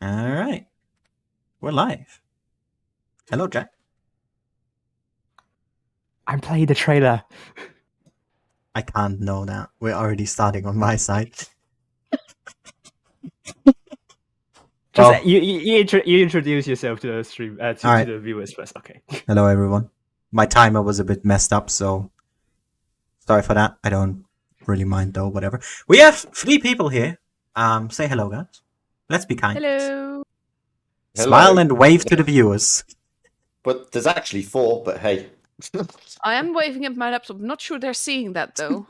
All right. We're live. Hello, Jack. I'm playing the trailer. I can't know that. We're already starting on my side. Just you introduce yourself to the stream to the viewers first. Okay. Hello, everyone. My timer was a bit messed up, so sorry for that. I don't really mind though. Whatever. We have 3 people here. Say hello, guys. Let's be kind. Hello. Smile and wave to the viewers. But there's actually 4. But hey, I am waving at my laptop. Not sure they're seeing that though.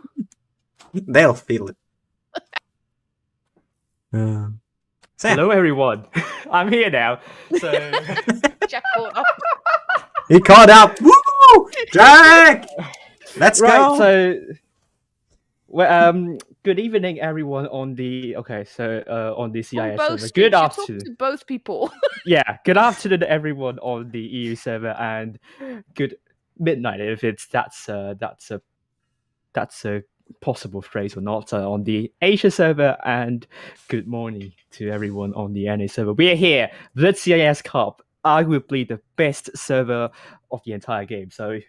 They'll feel it. Hello, everyone. I'm here now. So Jack caught up. He caught up. Woo! Jack! Let's right. go. So, well, good evening, everyone on the on the CIS server. Good afternoon to both people. Yeah, good afternoon, everyone on the EU server, and good midnight if that's a possible phrase or not on the Asia server, and good morning to everyone on the NA server. We are here, Blitz CIS Cup, arguably the best server of the entire game. So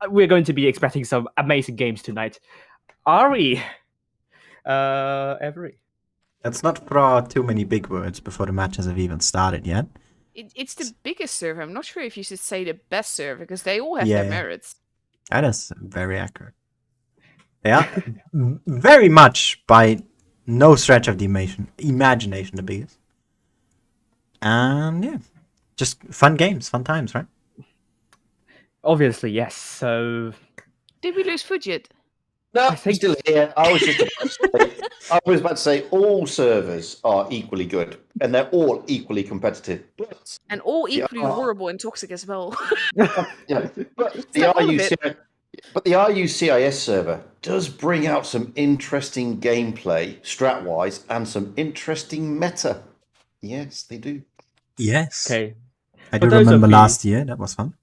we're going to be expecting some amazing games tonight. Are we? Every? Let's not throw out too many big words before the matches have even started yet. It's the biggest server. I'm not sure if you should say the best server because they all have their merits. That is very accurate. They are very much, by no stretch of the imagination, the biggest. And yeah, just fun games, fun times, right? Obviously, yes. So, did we lose Fujit? No, I'm still here. I was about to say all servers are equally good, and they're all equally competitive, and all equally horrible and toxic as well. Yeah, but the RUCIS server does bring out some interesting gameplay, strat-wise, and some interesting meta. Yes, they do. Yes. Okay. I do remember last year. That was fun.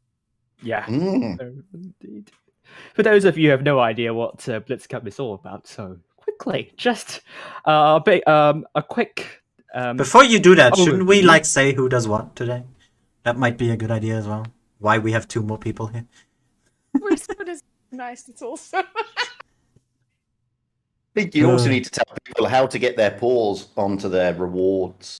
Yeah. Indeed. For those of you who have no idea what Blitz Cup is all about, so quickly, just a quick... Before you do that, shouldn't we say who does what today? That might be a good idea as well. Why we have 2 more people here. We're so nice, it's also... I think you also need to tell people how to get their paws onto their rewards.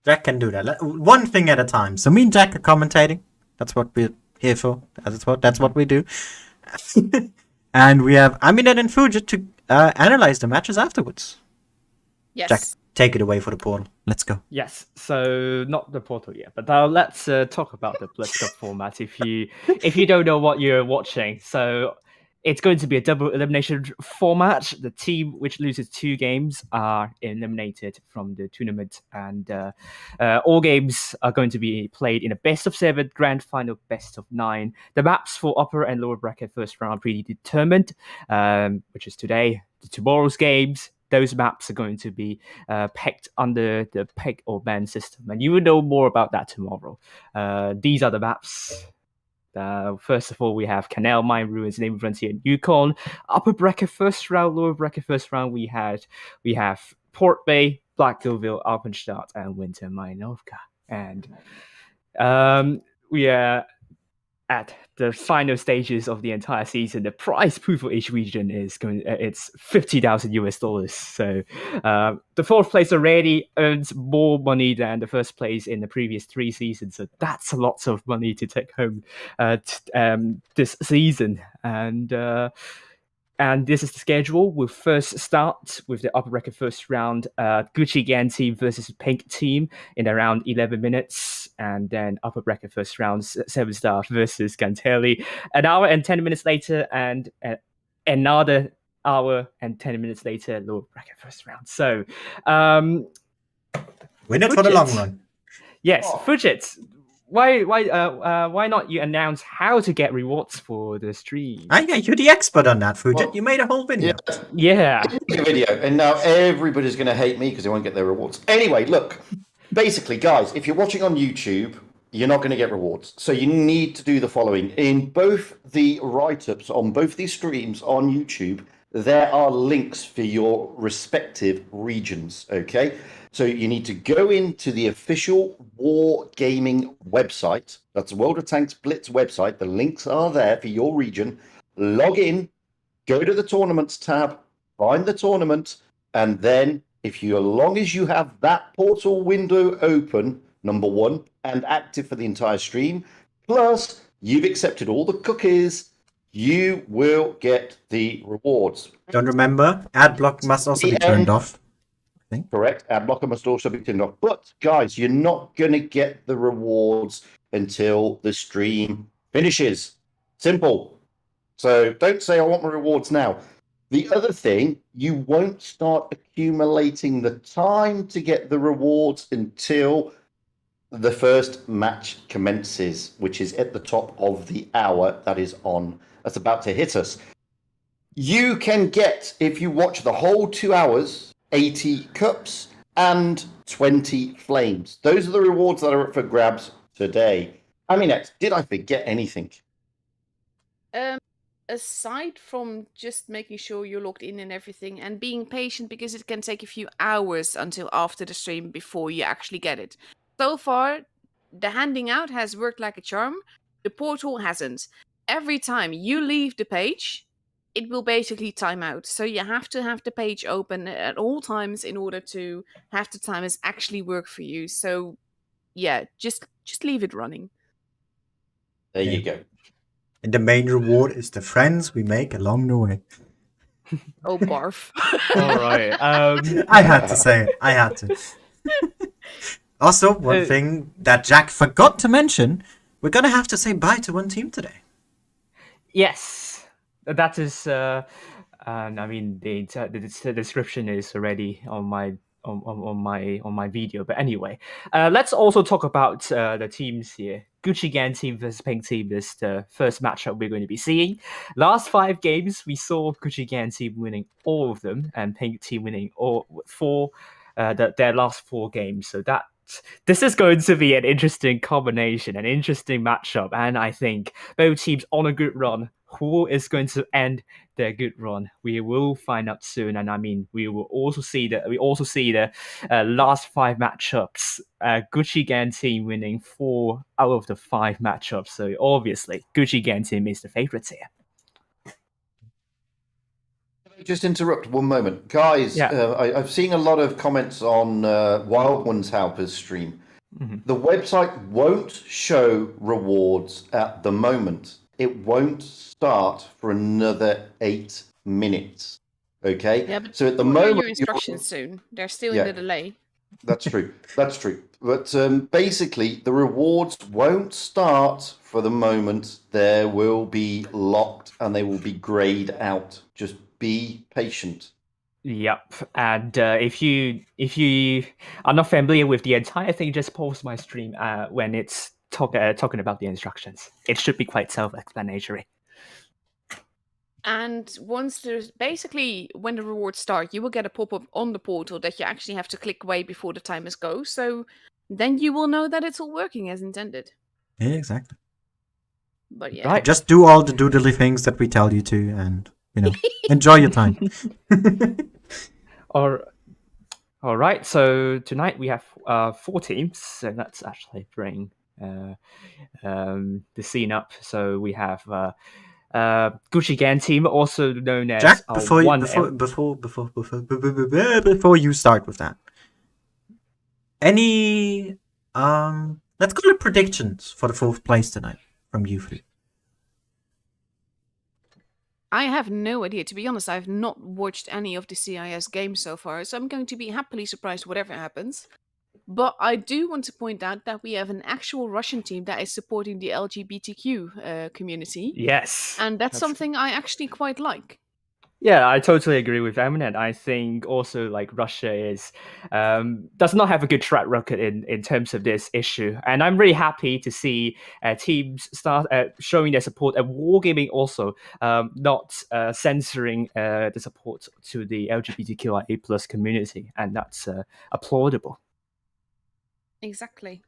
Jack can do that. One thing at a time. So me and Jack are commentating. That's what we're here for. That's what we do. And we have Aminet and Fujit to analyze the matches afterwards. Yes. Jack, take it away for the portal. Let's go. Yes. So not the portal yet, but let's talk about the Blitz Cup format. If you don't know what you're watching, so it's going to be a double elimination format. The team which loses 2 games are eliminated from the tournament, and all games are going to be played in a best of 7 grand final, best of 9. The maps for upper and lower bracket first round are predetermined, which is today. Tomorrow's games, those maps are going to be pegged under the peg or ban system, and you will know more about that tomorrow. These are the maps. First of all, we have Canal, Mayan Ruins, Naval Frontier, and Yukon. Upper bracket first round, lower bracket first round, we have Port Bay, Black Deauville, Alpenstadt, and Winter Mayanovka. And we are at the final stages of the entire season. The prize pool for each region is it's $50,000. So the 4th place already earns more money than the 1st place in the previous 3 seasons. So that's a lot of money to take home this season. And this is the schedule. We'll first start with the upper bracket first round, Gucci Gan team versus Pink team in around 11 minutes. And then upper bracket first round, 7 Star versus Gantelli. An hour and 10 minutes later, and another hour and 10 minutes later, lower bracket first round. So, win it for the long run. Yes, Fujit. Why not you announce how to get rewards for the stream? Yeah, you're the expert on that, Fujit. Well, you made a whole video. Yeah. A video, and now everybody's going to hate me because they won't get their rewards. Anyway, look, basically, guys, if you're watching on YouTube, you're not going to get rewards. So you need to do the following. In both the write-ups on both these streams on YouTube, there are links for your respective regions, okay? So you need to go into the official War Gaming website. That's the World of Tanks Blitz website. The links are there for your region. Log in, go to the tournaments tab, find the tournament, and then as long as you have that portal window open, number one, and active for the entire stream, plus you've accepted all the cookies, you will get the rewards. Don't remember, ad block must also be turned off. Correct. Ad blocker must also be turned off. But guys, you're not going to get the rewards until the stream finishes. Simple. So don't say I want my rewards now. The other thing, you won't start accumulating the time to get the rewards until the first match commences, which is at the top of the hour that's about to hit us. You can get, if you watch the whole 2 hours, 80 cups and 20 flames. Those are the rewards that are up for grabs today. Aminette, did I forget anything? Aside from just making sure you're logged in and everything and being patient, because it can take a few hours until after the stream before you actually get it. So far, the handing out has worked like a charm. The portal hasn't. Every time you leave the page, it will basically time out. So you have to have the page open at all times in order to have the timers actually work for you. So yeah, just leave it running. There you go. And the main reward is the friends we make along the way. Oh, barf. All right. I had to say it. I had to. Also, one thing that Jack forgot to mention, we're going to have to say bye to one team today. Yes, that is. I mean, the description is already on my video. But anyway, let's also talk about the teams here. Gucci Gang team versus Pink team is the first matchup we're going to be seeing. Last 5 games, we saw Gucci Gang team winning all of them, and Pink team winning all 4 their last 4 games. So this is going to be an interesting combination, an interesting matchup, and I think both teams on a good run. Who is going to end their good run? We will find out soon, and I mean, we also see the last 5 matchups. Gucci Gang team winning 4 out of the 5 matchups. So obviously, Gucci Gang team is the favorite here. Just interrupt one moment, guys. Yeah. I've seen a lot of comments on Wild Ones Halper's stream. Mm-hmm. The website won't show rewards at the moment. It won't start for another 8 minutes. Okay. Yeah, but so at the you'll hear moment, your instructions soon. They're still in the delay. That's true. That's true. But basically, the rewards won't start for the moment. There will be locked and they will be grayed out. Just be patient. Yep, and if you are not familiar with the entire thing, just pause my stream when it's talking about the instructions. It should be quite self-explanatory. And once when the rewards start, you will get a pop-up on the portal that you actually have to click away before the timers go. So then you will know that it's all working as intended. Yeah, exactly. But yeah, Right. Just do all the doodly things that we tell you to, and enjoy your time. All right. So tonight we have 4 teams, so let's actually bring the scene up. So we have Gucci Gang team, also known as Jack. Before you start with that, any let's call it predictions for the 4th place tonight from you 3. I have no idea. To be honest, I've not watched any of the CIS games so far, so I'm going to be happily surprised whatever happens. But I do want to point out that we have an actual Russian team that is supporting the LGBTQ community. Yes. And that's something I actually quite like. Yeah, I totally agree with Eminent. I think also like Russia is does not have a good track record in terms of this issue, and I'm really happy to see teams start showing their support and wargaming also, not censoring the support to the LGBTQIA+ community, and that's applaudable. Exactly.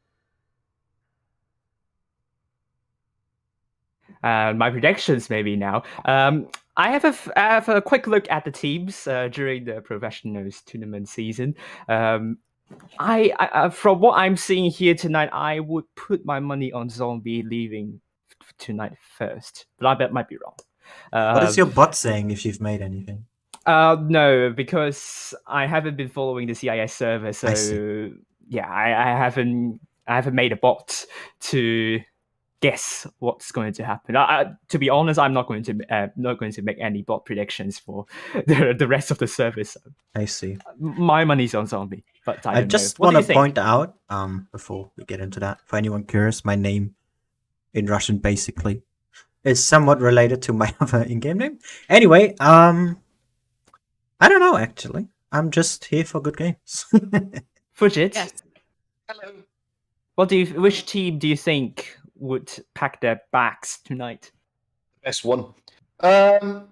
My predictions maybe now. I have a quick look at the teams during the professionals tournament season. I from what I'm seeing here tonight, I would put my money on Zombie leaving tonight first, but I bet might be wrong. What is your bot saying if you've made anything? No, because I haven't been following the CIS server, so yeah, I haven't made a bot to guess what's going to happen. To be honest, I'm not going to make any bot predictions for the rest of the service. So I see. My money's on Zombie, but I don't just know. What want do to you point out, before we get into that, for anyone curious, my name in Russian basically is somewhat related to my other in-game name. Anyway, I don't know actually. I'm just here for good games. Fujit, Yes. Hello. which team do you think would pack their bags tonight? Best one. Oh,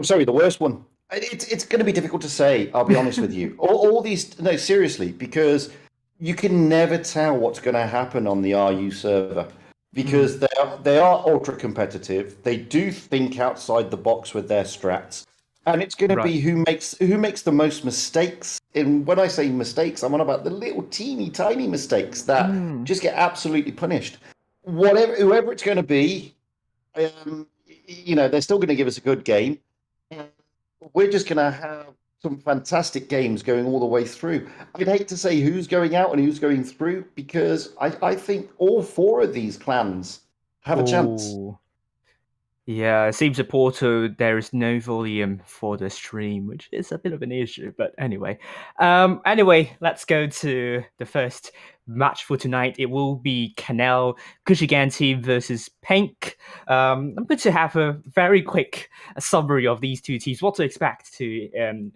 sorry, the worst one. It's going to be difficult to say. I'll be honest with you. All these, no, seriously, because you can never tell what's going to happen on the RU server, because they are ultra competitive. They do think outside the box with their strats, and it's going to be who makes the most mistakes. And when I say mistakes, I'm on about the little teeny tiny mistakes that just get absolutely punished. Whoever it's going to be, they're still going to give us a good game. We're just going to have some fantastic games going all the way through. I'd hate to say who's going out and who's going through, because I think all four of these clans have a chance. Yeah, it seems at Porto there is no volume for the stream, which is a bit of an issue. But anyway, let's go to the first match for tonight. It will be Canal Kushigan team versus Pink. I'm going to have a very quick summary of these two teams. What to expect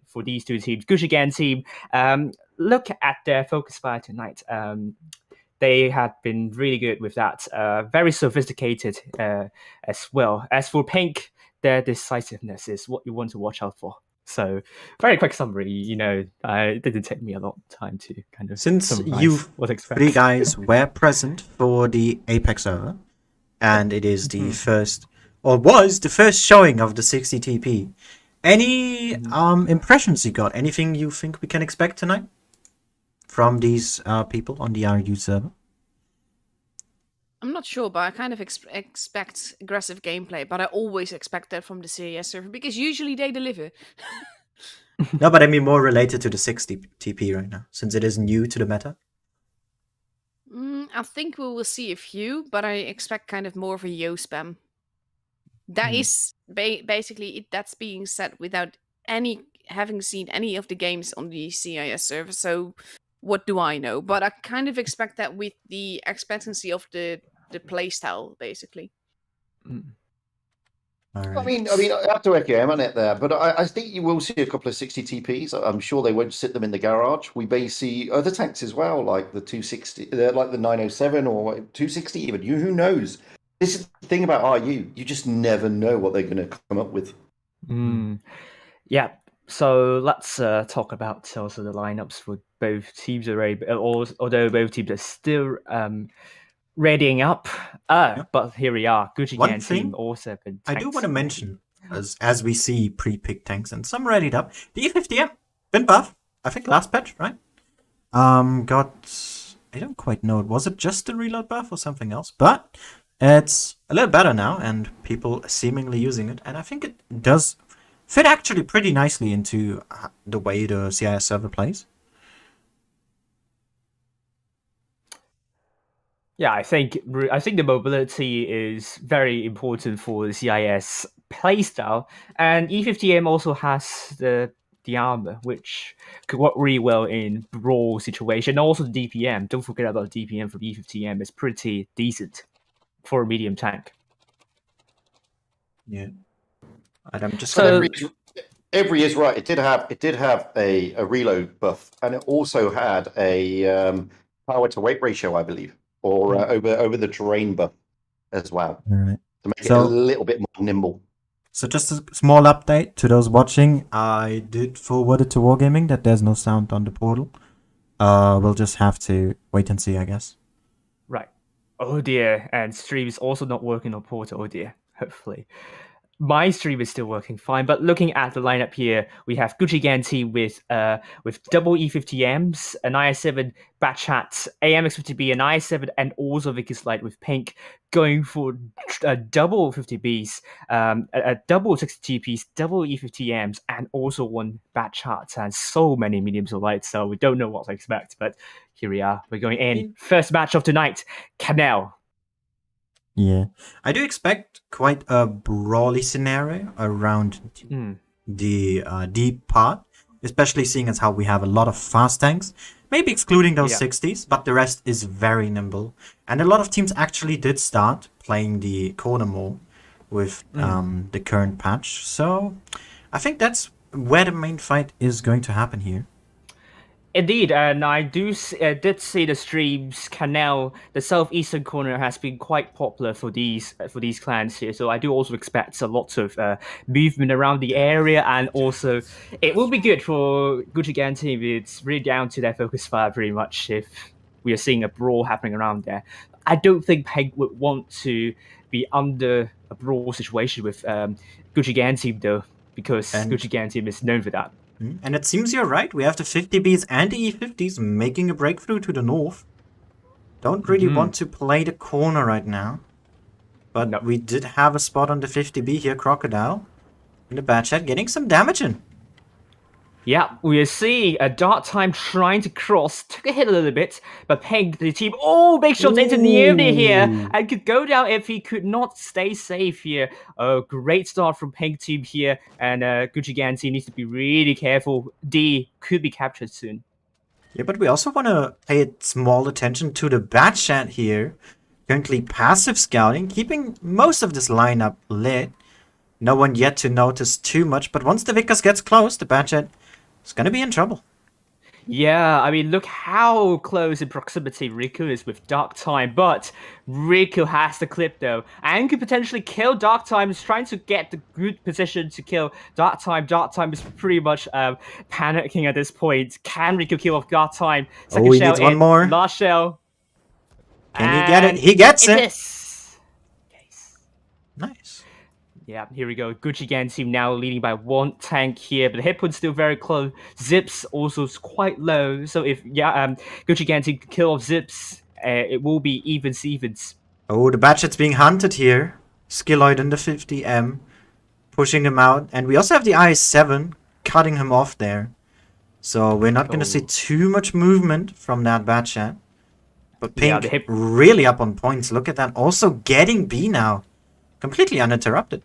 for these two teams. Kushigan team. Look at their focus fire tonight. They had been really good with that, very sophisticated as well. As for Pink, their decisiveness is what you want to watch out for. So, very quick summary. It didn't take me a lot of time to kind of Since you three guys were present for the Apex server, and it is the first, or was the first showing of the 60 TP. Any impressions you got? Anything you think we can expect tonight from these people on the RU server? I'm not sure, but I kind of expect aggressive gameplay, but I always expect that from the CIS server, because usually they deliver. No, but I mean more related to the 60 TP right now, since it is new to the meta. I think we will see a few, but I expect kind of more of a yo spam. That is basically it. That's being said without having seen any of the games on the CIS server, so what do I know? But I kind of expect that with the expectancy of the playstyle, basically. All right. I mean, I have to echo Emanet there, but I think you will see a couple of 60 TPs. I'm sure they won't sit them in the garage. We may see other tanks as well, like the 260, like the 907 or 260 even. Who knows? This is the thing about RU. You just never know what they're going to come up with. Yeah. So let's talk about also the lineups for both teams already. Although both teams are still readying up. But here we are. Gucci Gang team also been I do want to mention, as we see pre-picked tanks and some readied up, the E50M been buff. I think last patch, right? I don't quite know. Was it just a reload buff or something else? But it's a little better now, and people seemingly using it. And I think it does fit actually pretty nicely into the way the CIS server plays. Yeah, I think the mobility is very important for the CIS playstyle, and E50M also has the armor, which could work really well in brawl situation. Also, the DPM. Don't forget about the DPM from E50M. It's pretty decent for a medium tank. Yeah. And I'm just Every is right. It did have a reload buff, and it also had a power to weight ratio, I believe, or over the terrain buff as well. All right. To make it a little bit more nimble. So just a small update to those watching. I did forward it to Wargaming that there's no sound on the portal. We'll just have to wait and see, I guess. Right. Oh dear. And stream is also not working on portal. Oh dear. Hopefully. My stream is still working fine, but looking at the lineup here, we have Gucci Ganti with double E50Ms, an IS7 Batchat, AMX50B, an IS7, and also Vicky Slide with Pink going for a double 50Bs, a double 60TPs, double E50Ms, and also one Batchat, and so many mediums of light. So we don't know what to expect, but here we are. We're going in. First match of tonight, Canal. Yeah, I do expect quite a brawly scenario around the deep part, especially seeing as how we have a lot of fast tanks, maybe excluding those 60s, but the rest is very nimble. And a lot of teams actually did start playing the corner more with the current patch. So I think that's where the main fight is going to happen here. Indeed, and I did see the streams. Canal, the southeastern corner, has been quite popular for these clans here. So I do also expect a lot of movement around the area, and also it will be good for Gucci Gang team. It's really down to their focus fire pretty much. If we are seeing a brawl happening around there, I don't think Peg would want to be under a brawl situation with Gucci Gang team though, because Gucci Gang team is known for that. And it seems you're right. We have the 50Bs and the E50s making a breakthrough to the north. Don't really want to play the corner right now. But we did have a spot on the 50B here, Crocodile. In the Batchat, getting some damage in. Yeah, we are seeing a Dark Time trying to cross. Took a hit a little bit, but Peg, the team, big shots into Neone here, and could go down if he could not stay safe here. A great start from Peg team here, and Gucci Gang team needs to be really careful. D could be captured soon. Yeah, but we also want to pay small attention to the Batchat here. Currently passive scouting, keeping most of this lineup lit. No one yet to notice too much, but once the Vickers gets close, the Batchat is going to be in trouble. Yeah, I mean, look how close in proximity Riku is with Dark Time, but Riku has the clip though, and could potentially kill Dark Time. Is trying to get the good position to kill Dark Time. Dark Time is pretty much panicking at this point. Can Riku kill off Dark Time? Second he shell needs one in, more. last shell. Can he get it? He gets it! Is. Nice. Yeah, here we go. Gucci Gang team now leading by one tank here, but the hit point's still very close. Zips also is quite low, so if Gucci Gang team can kill off Zips, it will be evens. Oh, the Batchat's being hunted here. Skilloid in the 50M, pushing him out, and we also have the IS7 cutting him off there. So we're not going to see too much movement from that Batchat. But Pink really up on points. Look at that. Also getting B now. Completely uninterrupted.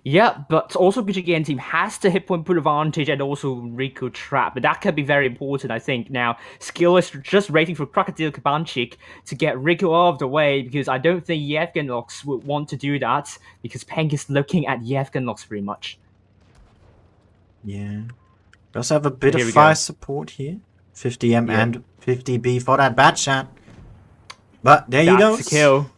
Yeah, but also Gucci Gang team has the hit point put advantage and also Riku trap. But that can be very important, I think. Now, Skill is just waiting for Crocodile Kabanchik to get Riku out of the way, because I don't think Yevgenox would want to do that, because Peng is looking at Yevgenox pretty much. Yeah. We also have a bit of fire support here. 50M and 50B for that Batchat. But there you go. That's a kill.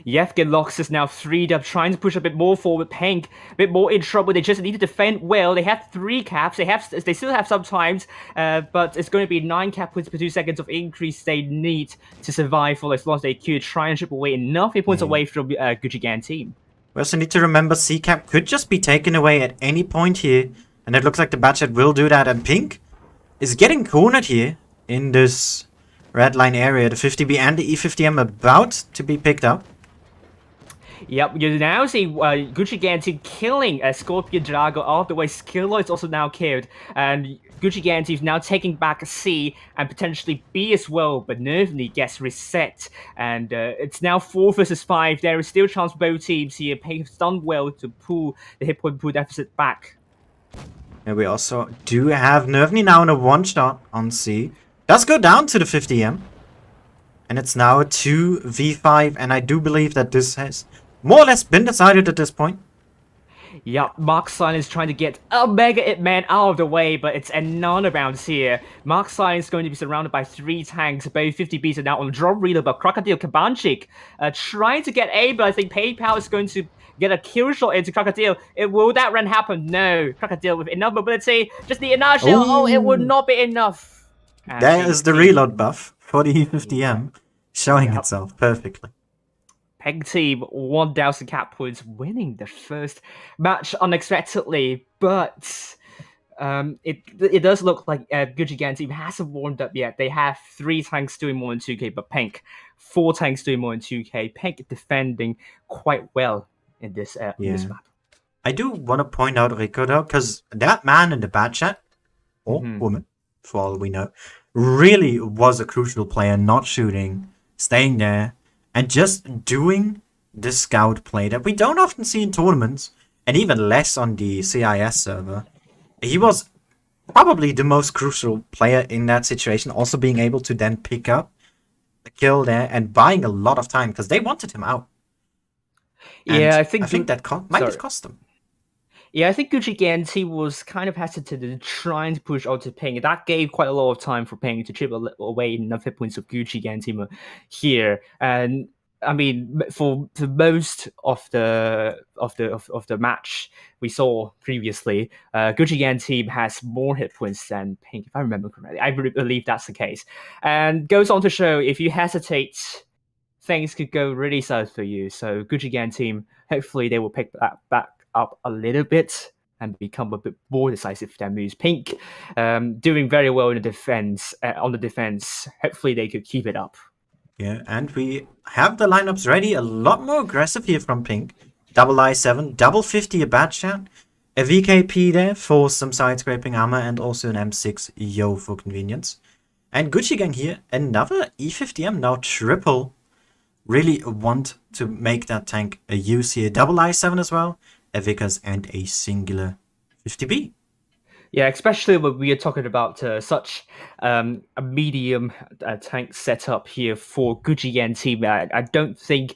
Yevgenox is now 3'd up, trying to push a bit more forward. Pink, a bit more in trouble. They just need to defend well. They have 3 caps. They still have some times, but it's going to be 9 cap points per 2 seconds of increase they need to survive for as long as they could. Try and chip away enough hit points away from Gucci Gang team. We also need to remember C-cap could just be taken away at any point here, and it looks like the Batchat will do that. And Pink is getting cornered here in this red line area. The 50B and the E50M about to be picked up. Yep, you now see Gucci Gang team killing Scorpion Drago all the way. Skilloid's also now killed, and Gucci Gang team is now taking back C and potentially B as well, but Nervny gets reset, and it's now 4 versus 5. There is still a chance for both teams here. Pink has done well to pull the hit point pool deficit back. And we also do have Nervny now in a one-shot on C. Does go down to the 50M, and it's now a 2v5, and I do believe that this has more or less been decided at this point. Yeah, Mark Silence trying to get a Mega Hitman out of the way, but it's another bounce here. Mark Silence is going to be surrounded by 3 tanks. Both 50Bs are now on drop reader, but Crocodile Kabanchik trying to get A, but I think PayPal is going to get a kill shot into Crocodile. Will that run happen? No. Crocodile with enough mobility. Just the inertia. Oh, it would not be enough. There is the reload buff for the E50M showing itself perfectly. Pink team 1,000 cap points, winning the first match unexpectedly, but it does look like Gucci Gang team hasn't warmed up yet. They have 3 tanks doing more than 2k, but Pink 4 tanks doing more than 2k. Pink defending quite well in this map. I do want to point out, Rico, though, because that man in the bad chat, or woman, for all we know, really was a crucial player, not shooting, staying there, and just doing the scout play that we don't often see in tournaments, and even less on the CIS server. He was probably the most crucial player in that situation, also being able to then pick up a kill there and buying a lot of time, because they wanted him out. And yeah, I think that might have cost them. Yeah, I think Gucci Ganti was kind of hesitant in trying to push out to Ping. That gave quite a lot of time for Ping to chip away enough hit points of Gucci Ganti here. And I mean, for most of the match we saw previously, Gucci Ganti has more hit points than Ping, if I remember correctly. I believe that's the case. And goes on to show if you hesitate, things could go really south for you. So Gucci Gang team, hopefully they will pick that back up a little bit and become a bit more decisive than moves. Pink doing very well in the defense. On the defense, hopefully they could keep it up. Yeah, and we have the lineups ready. A lot more aggressive here from Pink. Double I7, double 50 a bad shot, a VKP there for some side scraping armor, and also an M6 Yo for convenience. And Gucci Gang here, another E50M, now triple. Really want to make that tank a use here. Double I7 as well, a Vickers, and a singular 50B. Yeah, especially when we are talking about such a medium tank setup here for Gucci Gang team. I don't think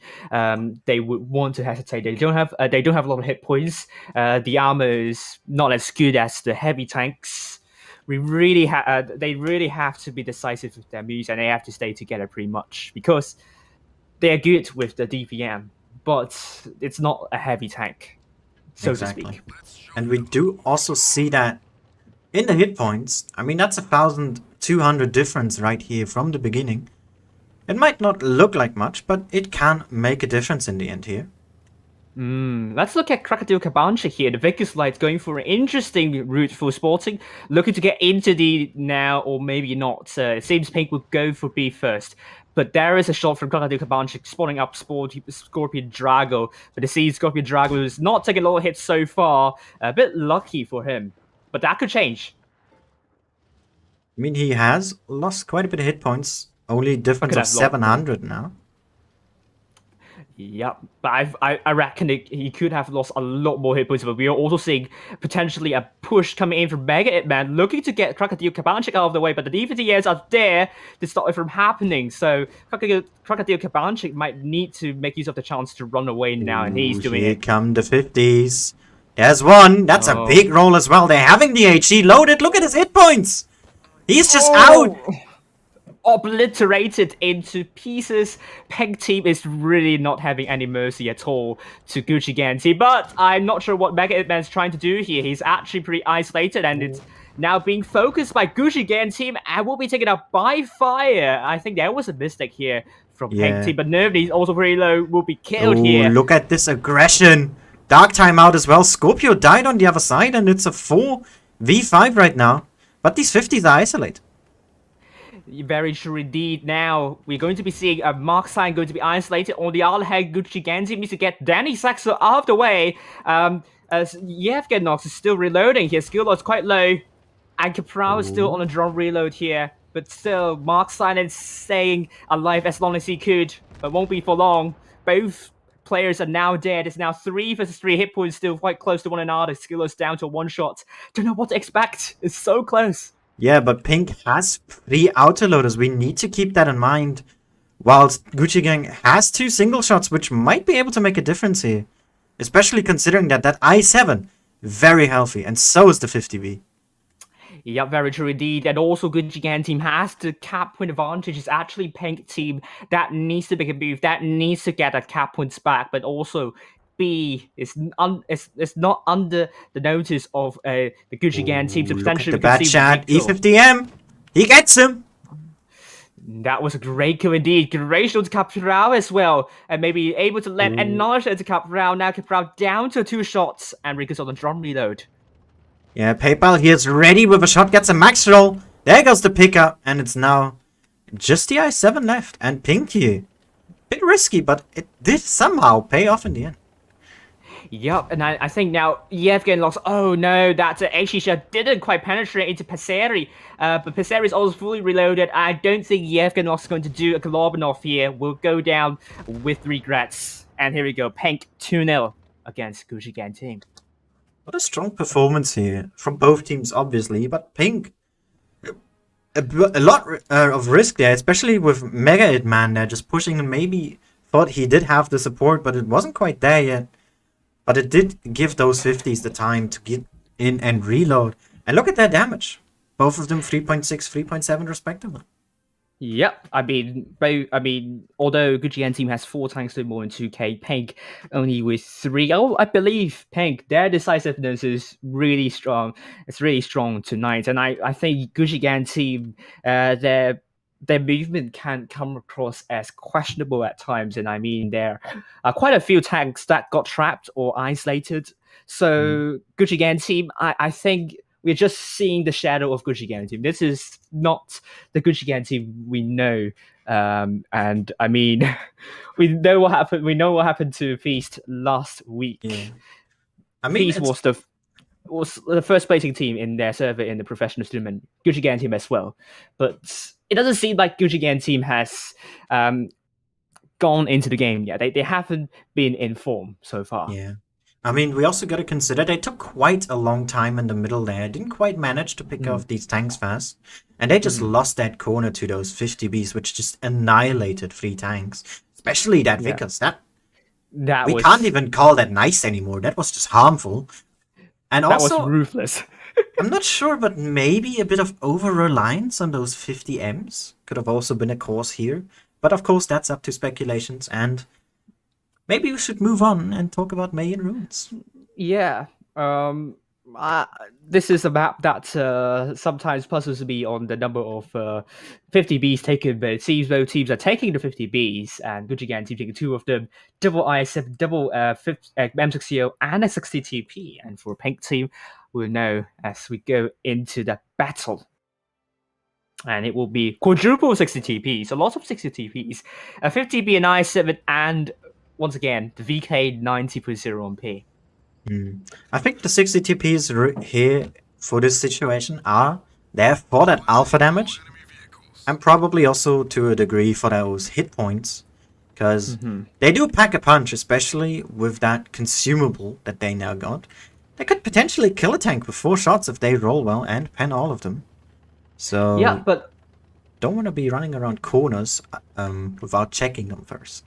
they would want to hesitate. They don't have a lot of hit points. The armor is not as good as the heavy tanks. They really have to be decisive with their moves, and they have to stay together pretty much because they're good with the DPM, but it's not a heavy tank, so to speak. And we do also see that in the hit points, I mean, that's 1,200 difference right here from the beginning. It might not look like much, but it can make a difference in the end here. Let's look at Crocodile Cabancha here. The Vickers Light going for an interesting route for Sporting. Looking to get into D now, or maybe not. It seems Pink would go for B first. But there is a shot from Crocodile Cabancha spawning up Scorpion Drago. But the see Scorpion Drago is not taking a lot of hits so far. A bit lucky for him. But that could change. I mean, he has lost quite a bit of hit points. Only difference of 700 now. Yep, but I reckon he could have lost a lot more hit points, but we are also seeing potentially a push coming in from Mega Hitman, looking to get Crocodile Cabancha out of the way, but the DVTs are there to stop it from happening, so Crocodile Cabancha might need to make use of the chance to run away now, and he's doing it. Here come the 50s. There's one. That's a big roll as well. They're having the HE loaded. Look at his hit points. He's just out. Obliterated into pieces. Pink team is really not having any mercy at all to Gucci Gang team, but I'm not sure what Mega Hitman's trying to do here. He's actually pretty isolated, and it's now being focused by Gucci Gang team and will be taken out by fire. I think there was a mistake here from Pink team, but Nervy, also very low, will be killed here. Look at this aggression. Dark timeout as well. Scorpio died on the other side, and it's a 4v5 right now. But these 50s are isolated. Very true indeed. Now, we're going to be seeing a Mark sign going to be isolated. On the other hand, Gucci Gang team needs to get Danny Saxo out of the way. As Yevgenox is still reloading. His skill load is quite low. And Capral is still on a drone reload here. But still, Mark Silence staying alive as long as he could. But won't be for long. Both players are now dead. It's now 3 versus 3 hit points, still quite close to one another. Skill is down to 1 shot. Don't know what to expect. It's so close. Yeah, but Pink has 3 autoloaders. We need to keep that in mind. Whilst Gucci Gang has 2 single shots, which might be able to make a difference here. Especially considering that I7, very healthy, and so is the 50B. Yeah, very true indeed. And also Gucci Gang team has the cap point advantage. It's actually Pink team that needs to make a move, that needs to get a cap points back, but also B is not under the notice of the Gucci Gang team to potentially the bad shot, E50M. He gets him. That was a great kill indeed. Great shot to Capral as well. And maybe able to land another shot to Capral. Now Capral down to 2 shots. And Rico's on the drum reload. Yeah, PayPal here is ready with a shot, gets a max roll. There goes the pickup, and it's now just the i7 left. And Pinky, bit risky, but it did somehow pay off in the end. Yep, and I think now Yevgen lost. Oh no, that HE shot didn't quite penetrate into Passeri. But Passeri is also fully reloaded. I don't think Yevgen is going to do a Globinov here. Will go down with regrets. And here we go, Pink 2-0 against Gucci Gang team. What a strong performance here from both teams, obviously, but Pink, a lot of risk there, especially with Mega Hitman there, just pushing and maybe thought he did have the support, but it wasn't quite there yet. But it did give those 50s the time to get in and reload. And look at their damage. Both of them 3.6, 3.7 respectively. Yep, I mean, although Gucci Gang team has 4 tanks with more than 2k, Pink only with 3. Oh, I believe Pink, their decisiveness is really strong. It's really strong tonight, and I think Gucci Gang team, their movement can come across as questionable at times, and I mean there are quite a few tanks that got trapped or isolated. So Gucci Gang team, I think we're just seeing the shadow of Gucci Gang team. This is not the Gucci Gang team we know. And I mean, we know what happened. We know what happened to Feast last week. Yeah. I mean, Feast was the first placing team in their server in the professional tournament. Gucci Gang team as well, but it doesn't seem like Gucci Gang team has gone into the game yet. They haven't been in form so far. Yeah. I mean, we also got to consider they took quite a long time in the middle there. Didn't quite manage to pick off these tanks fast. And they just lost that corner to those 50Bs, which just annihilated 3 tanks. Especially that Vickers. We can't even call that nice anymore. That was just harmful. And that also, was ruthless. I'm not sure, but maybe a bit of over-reliance on those 50Ms could have also been a cause here. But of course, that's up to speculations, and maybe we should move on and talk about Mayan Ruins. Yeah. This is a map that sometimes puzzles me on the number of 50Bs taken, but it seems both teams are taking the 50Bs, and Gucci Gang team taking 2 of them, double i7, double M60O, and a 60TP. And for Pink team, we'll know as we go into the battle. And it will be quadruple 60TPs, a lot of 60TPs, a 50B and i7, and once again, the VK 90.0 on P. I think the 60 TPs here for this situation are there for that alpha damage, and probably also to a degree for those hit points, because they do pack a punch, especially with that consumable that they now got. They could potentially kill a tank with 4 shots if they roll well and pen all of them. So yeah, but don't want to be running around corners without checking them first.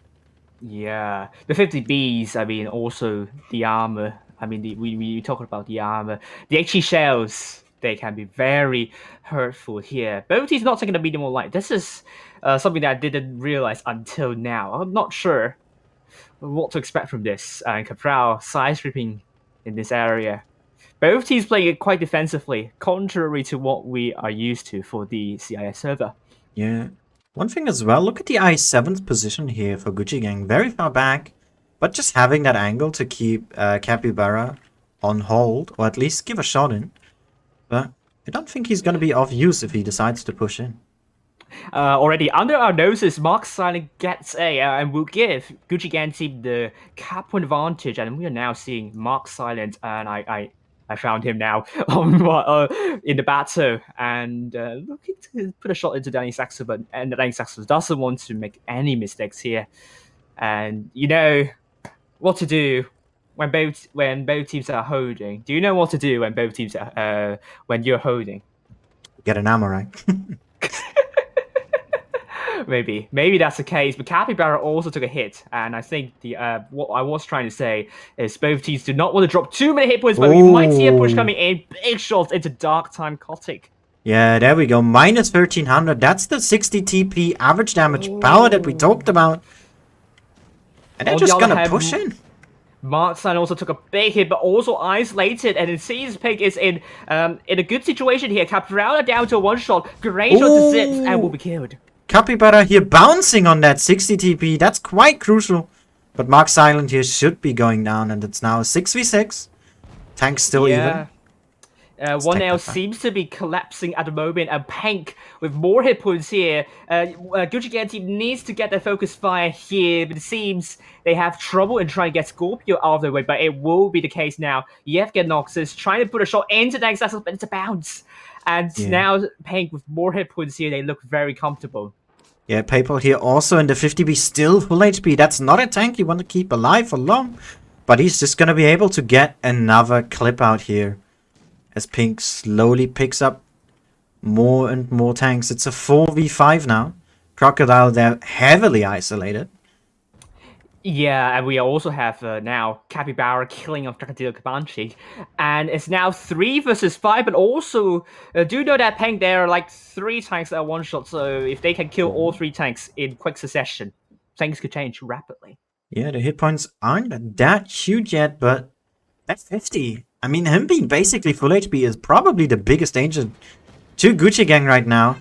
Yeah, the 50Bs, I mean, also the armor. I mean, we talk about the armor. The HE shells, they can be very hurtful here. Both teams not taking the medium or light. This is something that I didn't realize until now. I'm not sure what to expect from this. And Capral side stripping in this area. Both teams playing it quite defensively, contrary to what we are used to for the CIS server. Yeah. One thing as well, look at the i7's position here for Gucci Gang. Very far back, but just having that angle to keep Capybara on hold, or at least give a shot in. But I don't think he's going to be of use if he decides to push in. Already under our noses, Mark Silent gets a and will give Gucci Gang team the cap point advantage, and we are now seeing Mark Silent, and I found him now in the battle, and looking to put a shot into Danny Saxo, but and Danny Saxo doesn't want to make any mistakes here, and you know what to do when both teams are holding. Do you know what to do when both teams are when you're holding? Get an ammo, right? Maybe that's the case, but Capybara also took a hit, and I think the what I was trying to say is both teams do not want to drop too many hit points, but we might see a push coming in, big shots into Dark Time Kotick. Yeah, there we go, minus 1300, that's the 60 TP average damage power that we talked about. And they're just gonna push in. Markstein also took a big hit, but also isolated, and it seems Pig is in a good situation here. Caprara down to 1 shot, great shot to Zips, and will be killed. Capybara here bouncing on that 60 TP. That's quite crucial. But Mark Silent here should be going down, and it's now 6v6. Tank still even. 1L seems to be collapsing at the moment, and Pank with more hit points here. Gucci Gang team needs to get their focus fire here, but it seems they have trouble in trying to get Scorpio out of the way, but it will be the case now. Yevgen Noxus trying to put a shot into the Exaxel, but it's a bounce. And now Pank with more hit points here, they look very comfortable. Yeah, PayPal here also in the 50B, still full HP. That's not a tank you want to keep alive for long, but he's just going to be able to get another clip out here. As Pink slowly picks up more and more tanks. It's a 4v5 now. Crocodile, they're heavily isolated. Yeah, and we also have now Capybara killing off Crocodile Comanche. And it's now 3 versus 5, but also do know that Pink, there are like 3 tanks at one shot, so if they can kill all 3 tanks in quick succession, things could change rapidly. Yeah, the hit points aren't that huge yet, but that's 50. I mean, him being basically full HP is probably the biggest danger to Gucci Gang right now.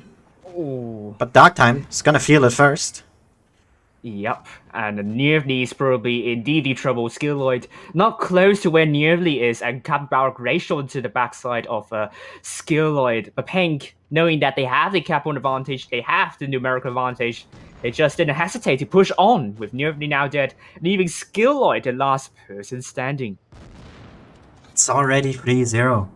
Ooh. But Dark Time is gonna feel it first. Yep, and Nervly is probably in DD trouble. Skilloid not close to where Nervly is, and Capybara Glacial into the backside of Skilloid. But Pink, knowing that they have the cap on advantage, they have the numerical advantage, they just didn't hesitate to push on, with Nervly now dead, leaving Skilloid the last person standing. It's already 3-0.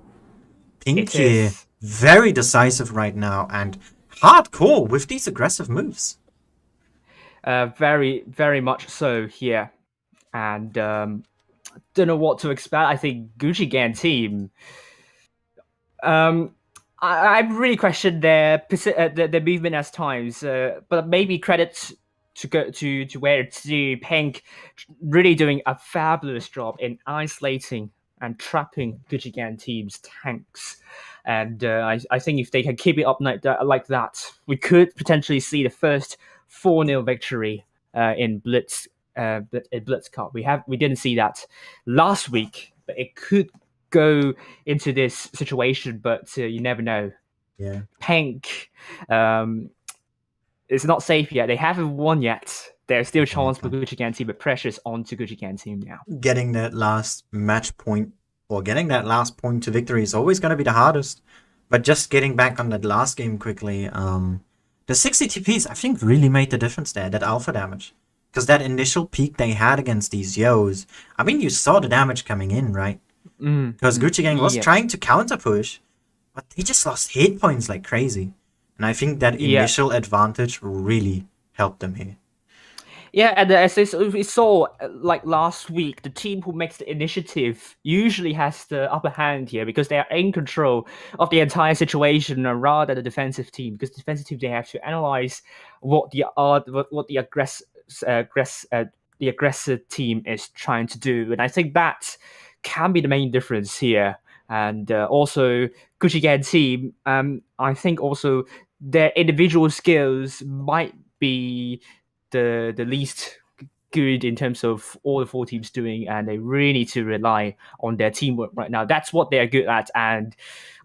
Pink here, very decisive right now, and hardcore with these aggressive moves. Very, very much so here. And don't know what to expect. I think Gucci Gang team, I really questioned their movement at times, but maybe credit to where to Pink really doing a fabulous job in isolating and trapping Gucci Gang team's tanks. And I think if they can keep it up like that, we could potentially see the first 4-0 victory in Blitz Cup. We didn't see that last week, but it could go into this situation, but you never know. Yeah. Pink is not safe yet. They haven't won yet. There's still a chance for Gucci Gang team, but pressure's on to Gucci Gang team now. Getting that last match point, or getting that last point to victory is always going to be the hardest. But just getting back on that last game quickly, the 60 TPs, I think, really made the difference there, that alpha damage. Because that initial peak they had against these Yos, I mean, you saw the damage coming in, right? Because Gucci Gang was trying to counter push, but they just lost hit points like crazy. And I think that initial advantage really helped them here. Yeah, and as we saw like last week, the team who makes the initiative usually has the upper hand here because they are in control of the entire situation rather than the defensive team. Because the defensive team, they have to analyze what the aggressive team is trying to do, and I think that can be the main difference here. And also, Gucci Gang team, I think also their individual skills might be the least good in terms of all the 4 teams doing, and they really need to rely on their teamwork right now. That's what they're good at, and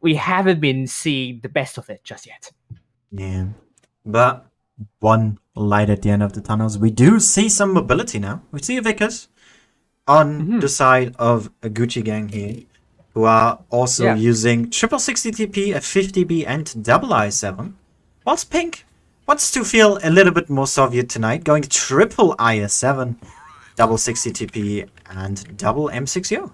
we haven't been seeing the best of it just yet. Yeah, but one light at the end of the tunnels. We do see some mobility now. We see a Vickers on the side of a Gucci Gang here, who are also using triple 60 TP, a 50B, and double I7. Whilst Pink wants to feel a little bit more Soviet tonight, going triple IS7, double 60 TP, and double M6O.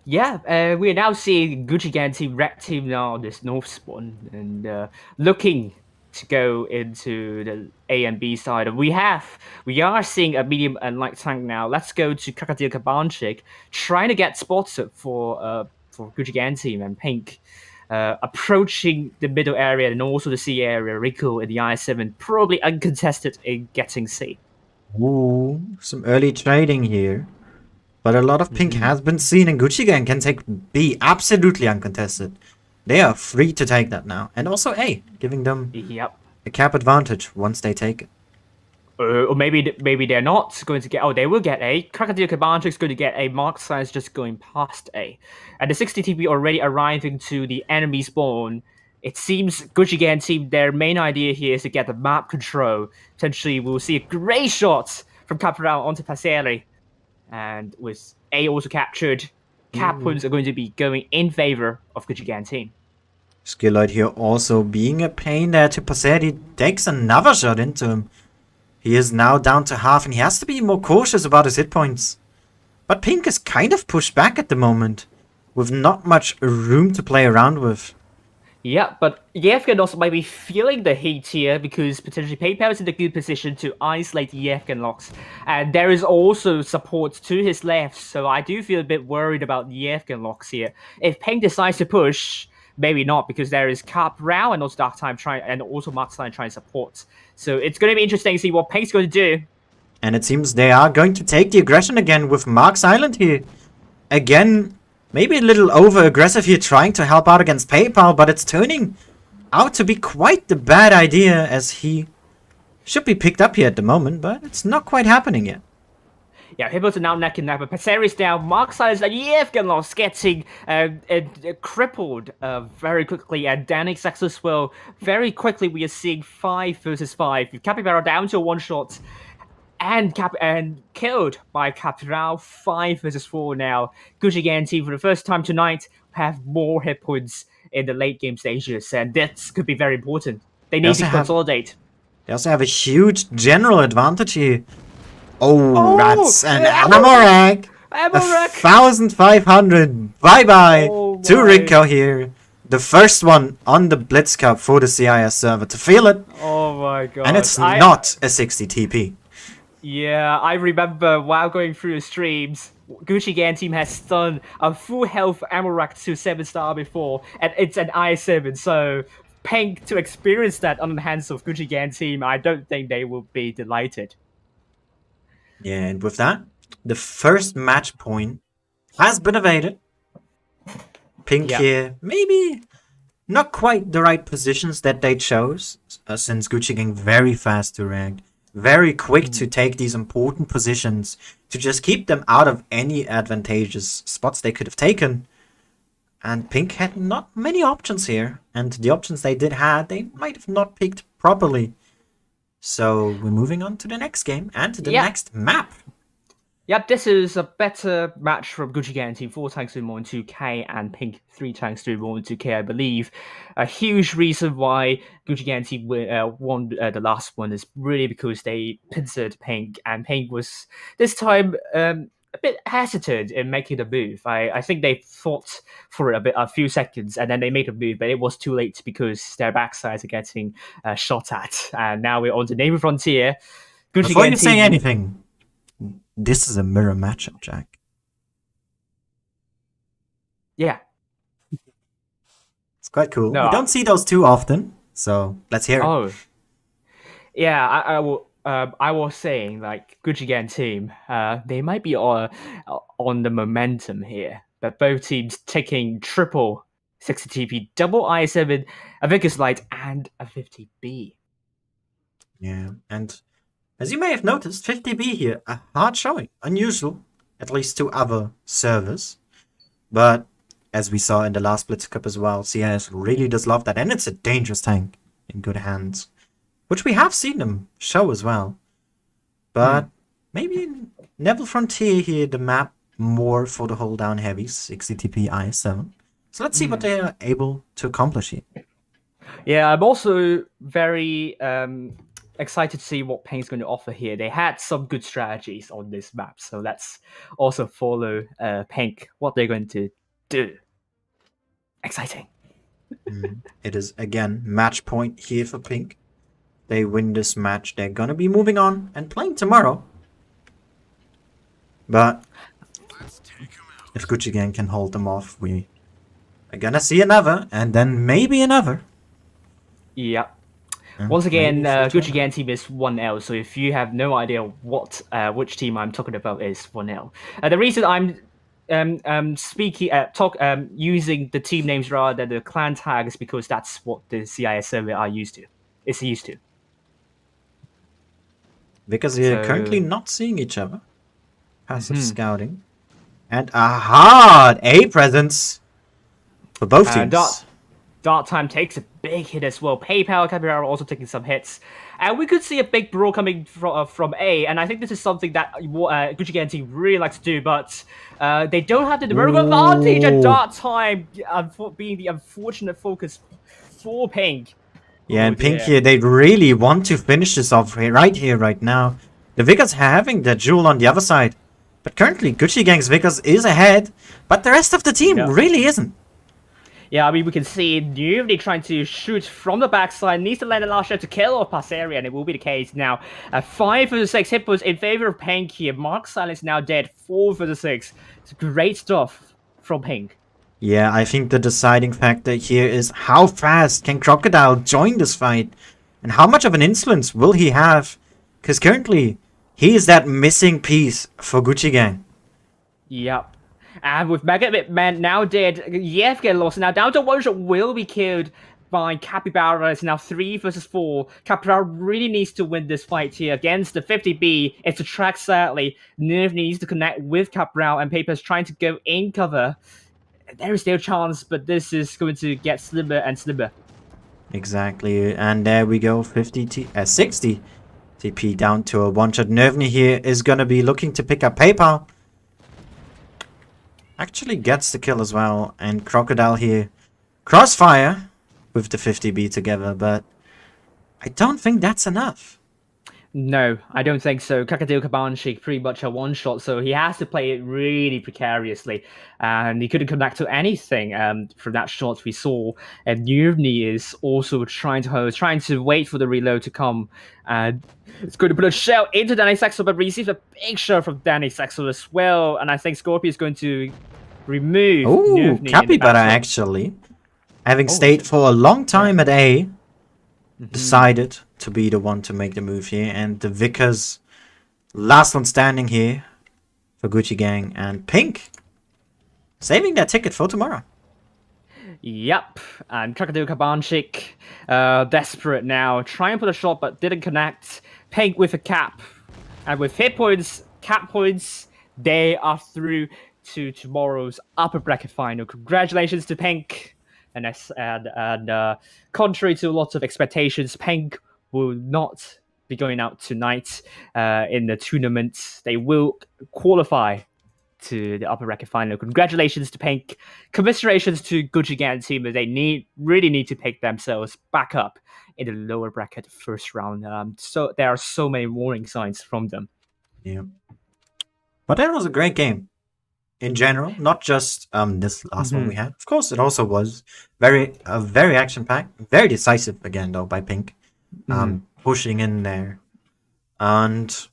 Yeah, we are now seeing Gucci Gang team, Red team now on this north spawn, and looking to go into the A and B side. We are seeing a medium and light tank now. Let's go to Crocodile Kabanchik, trying to get spots up for Gucci Gang team, and Pink approaching the middle area and also the C area. Rico in the I7 probably uncontested in getting C. Ooh, some early trading here. But a lot of Pink has been seen, and Gucci Gang can take B absolutely uncontested. They are free to take that now. And also A, giving them a cap advantage once they take it. Or maybe they're not going to get... Oh, they will get A. Crocodile Cabanchik is going to get A. Mark Size just going past A. And the 60 TP already arriving to the enemy spawn. it seems Gucci Gang team, their main idea here is to get the map control. Potentially, we'll see a great shot from Capral onto Passeri. And with A also captured, cap points are going to be going in favor of Gucci Gang team. Skilloid here also being a pain there to Passeri. Takes another shot into him. He is now down to half, and he has to be more cautious about his hit points. But Pink is kind of pushed back at the moment, with not much room to play around with. Yeah, but Yevgen also might be feeling the heat here because potentially PayPal is in a good position to isolate Yevgen locks. And there is also support to his left, so I do feel a bit worried about Yevgen locks here. If Pink decides to push, maybe not, because there is Cap Rao and also Dark Time and also Markstein trying to support. So it's going to be interesting to see what Pink's going to do. And it seems they are going to take the aggression again with Mark's Island here. Again, maybe a little over-aggressive here, trying to help out against PayPal, but it's turning out to be quite the bad idea, as he should be picked up here at the moment, but it's not quite happening yet. Yeah, Hippos are now neck and neck, but Passeri's down. Mark Size and Yevgenov's getting crippled very quickly, and Danik Sax as well. Very quickly, we are seeing 5 versus 5. Capybara down to a one-shot. And killed by Capral, 5 versus 4 now. Gucci Gang team for the first time tonight have more hit points in the late game stages, and this could be very important. They need to consolidate. They also have a huge general advantage here. Oh, that's an Amorak! 1,500! Bye-bye to Rico here. The first one on the Blitz Cup for the CIS server to feel it. Oh my god. And it's not a 60 TP. Yeah, I remember while going through the streams, Gucci Gang team has done a full health Amorak to 7-star before, and it's an I7, so Pink to experience that on the hands of Gucci Gang team, I don't think they will be delighted. Yeah, and with that, the first match point has been evaded. Pink here, maybe not quite the right positions that they chose, since Gucci Gang very fast to react. Very quick to take these important positions to just keep them out of any advantageous spots they could have taken. And Pink had not many options here. And the options they did have, they might have not picked properly. So we're moving on to the next game and to the next map. Yep, this is a better match from Gucci Gang team. 4 tanks doing more than 2k, and Pink 3 tanks doing more than 2k, I believe. A huge reason why Gucci Gang team won the last one is really because they pincered Pink, and Pink was this time a bit hesitant in making the move. I think they thought for a few seconds, and then they made a move, but it was too late because their backsides are getting shot at. And now we're on to Neighbor Frontier. Gucci Before Gang you team, say anything, this is a mirror matchup, Jack. Yeah. It's quite cool. No, we don't see those too often, so let's hear it. Oh. Yeah, I was saying, like, Gucci Gang team, they might be on the momentum here, but both teams taking triple 60 TP, double I7, a Vicus Light, and a 50B. Yeah, and as you may have noticed, 50B here, a hard showing. Unusual, at least to other servers. But, as we saw in the last Blitz Cup as well, CIS really does love that, and it's a dangerous tank in good hands. Which we have seen them show as well. But, maybe in Neville Frontier here, the map more for the hold down heavies, 60 TP IS7. So let's see what they are able to accomplish here. Yeah, I'm also very excited to see what Pink's going to offer here. They had some good strategies on this map, so let's also follow Pink, what they're going to do. Exciting. It is, again, match point here for Pink. They win this match, they're going to be moving on and playing tomorrow. But if Gucci Gang can hold them off, we are going to see another, and then maybe another. Yep. Once again, Gucci Gang team is 1L, so if you have no idea what which team I'm talking about is 1L. The reason I'm using the team names rather than the clan tag is because that's what the CIS server is used to. Because they're currently not seeing each other. Passive scouting. And a hard A presence for both teams. Dark Time takes a big hit as well. PayPal, Capybara also taking some hits. And we could see a big brawl coming from A, and I think this is something that Gucci Gang team really likes to do, but they don't have the numerical advantage at Dark Time, being the unfortunate focus for Pink. Yeah, and Pink here, they really want to finish this off right now. The Vickers having the jewel on the other side. But currently, Gucci Gang's Vickers is ahead, but the rest of the team really isn't. Yeah, I mean, we can see Newly trying to shoot from the backside, needs to land a last shot to kill off Passeria, and it will be the case now. 5 for the 6 hit points in favor of Pink here. Mark Silence now dead, 4 for the 6. It's great stuff from Pink. Yeah, I think the deciding factor here is how fast can Crocodile join this fight, and how much of an influence will he have? Because currently, he is that missing piece for Gucci Gang. Yep. And with Mega Man now dead, Yev get lost. Now down to one shot will be killed by Capybara. It's now 3 versus 4. Capybara really needs to win this fight here against the 50B. It's a track, sadly. Nerve needs to connect with Capybara, and Paper's trying to go in cover. There is still a chance, but this is going to get slimmer and slimmer. Exactly, and there we go, 60 TP down to a one-shot. Nervny here is going to be looking to pick up PayPal. Actually gets the kill as well, and Crocodile here crossfire with the 50B together, but I don't think that's enough. No, I don't think so. Kakadil Kabanshi pretty much a one-shot, so he has to play it really precariously, and he couldn't connect to anything from that shot we saw. And Yuvni is also trying to wait for the reload to come, and it's going to put a shell into Danny Sexel, but receives a big shot from Danny Sexel as well, and I think Scorpio is going to remove Yuvni. Capybara actually, having stayed for a long time at A, decided to be the one to make the move here, and the Vickers last one standing here for Gucci Gang, and Pink saving that ticket for tomorrow. Yep, and Crocodile Kabanchik desperate now, trying to put a shot but didn't connect. Pink with a cap, and with hit points, cap points, they are through to tomorrow's upper bracket final. Congratulations to Pink. And contrary to lots of expectations, Pink will not be going out tonight in the tournament. They will qualify to the upper bracket final. Congratulations to Pink. Commiserations to Gucci Gang team. They really need to pick themselves back up in the lower bracket first round. So there are so many warning signs from them. Yeah, but that was a great game. In general, not just this last one we had. Of course, it also was very action-packed, very decisive again, though, by Pink. Pushing in there. And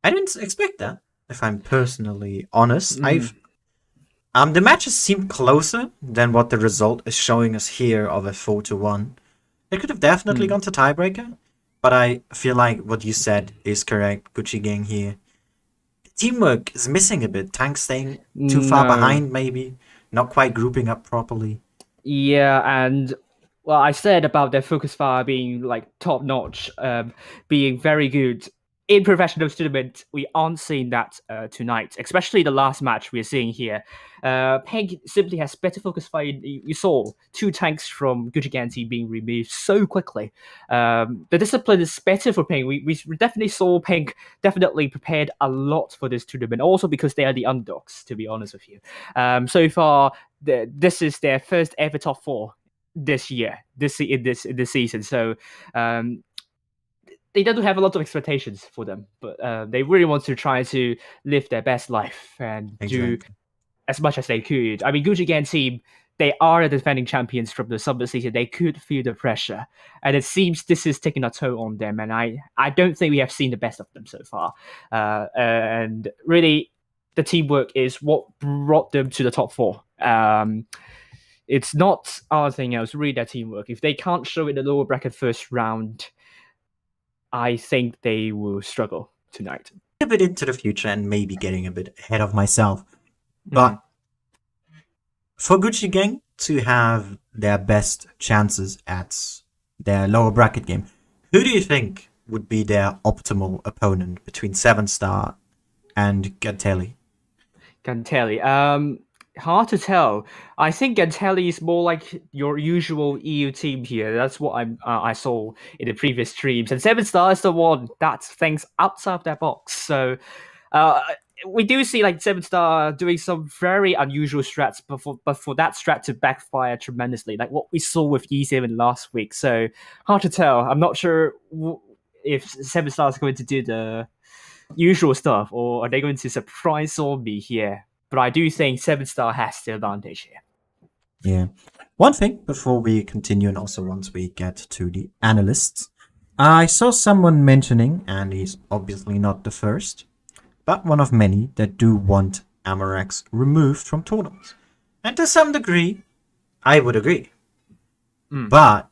I didn't expect that, if I'm personally honest. The matches seemed closer than what the result is showing us here of a 4-1. It could have definitely gone to tiebreaker, but I feel like what you said is correct. Gucci Gang here. Teamwork is missing a bit. Tank staying too far behind, maybe. Not quite grouping up properly. Yeah, and well, I said about their focus fire being like top notch, being very good in professional tournament. We aren't seeing that tonight, especially the last match we're seeing here. Pink simply has better focus fire. You saw 2 tanks from Gucci Gang team being removed so quickly. The discipline is better for Pink. We definitely saw Pink definitely prepared a lot for this tournament, also because they are the underdogs, to be honest with you. So far, this is their first ever top 4 this year, this season. So they don't have a lot of expectations for them, but they really want to try to live their best life and do as much as they could. I mean, Gucci Gang team, they are the defending champions from the summer season. They could feel the pressure, and it seems this is taking a toll on them. And I don't think we have seen the best of them so far. And really, the teamwork is what brought them to the top 4. It's not anything else, really their teamwork. If they can't show it in the lower bracket first round, I think they will struggle tonight. A bit into the future and maybe getting a bit ahead of myself. But for Gucci Gang to have their best chances at their lower bracket game, who do you think would be their optimal opponent between 7-Star and Gantelli? Gantelli. hard to tell. I think Gantelli is more like your usual EU team here. That's what I saw in the previous streams. And Seven Star is the one that thinks outside of that box. So we do see like Seven Star doing some very unusual strats, but for that strat to backfire tremendously, like what we saw with E7 last week. So hard to tell. I'm not sure if Seven Star is going to do the usual stuff, or are they going to surprise on me here? But I do think Seven Star has the advantage here. Yeah. One thing before we continue, and also once we get to the analysts, I saw someone mentioning, and he's obviously not the first, but one of many that do want Amarex removed from tournaments. And to some degree, I would agree. But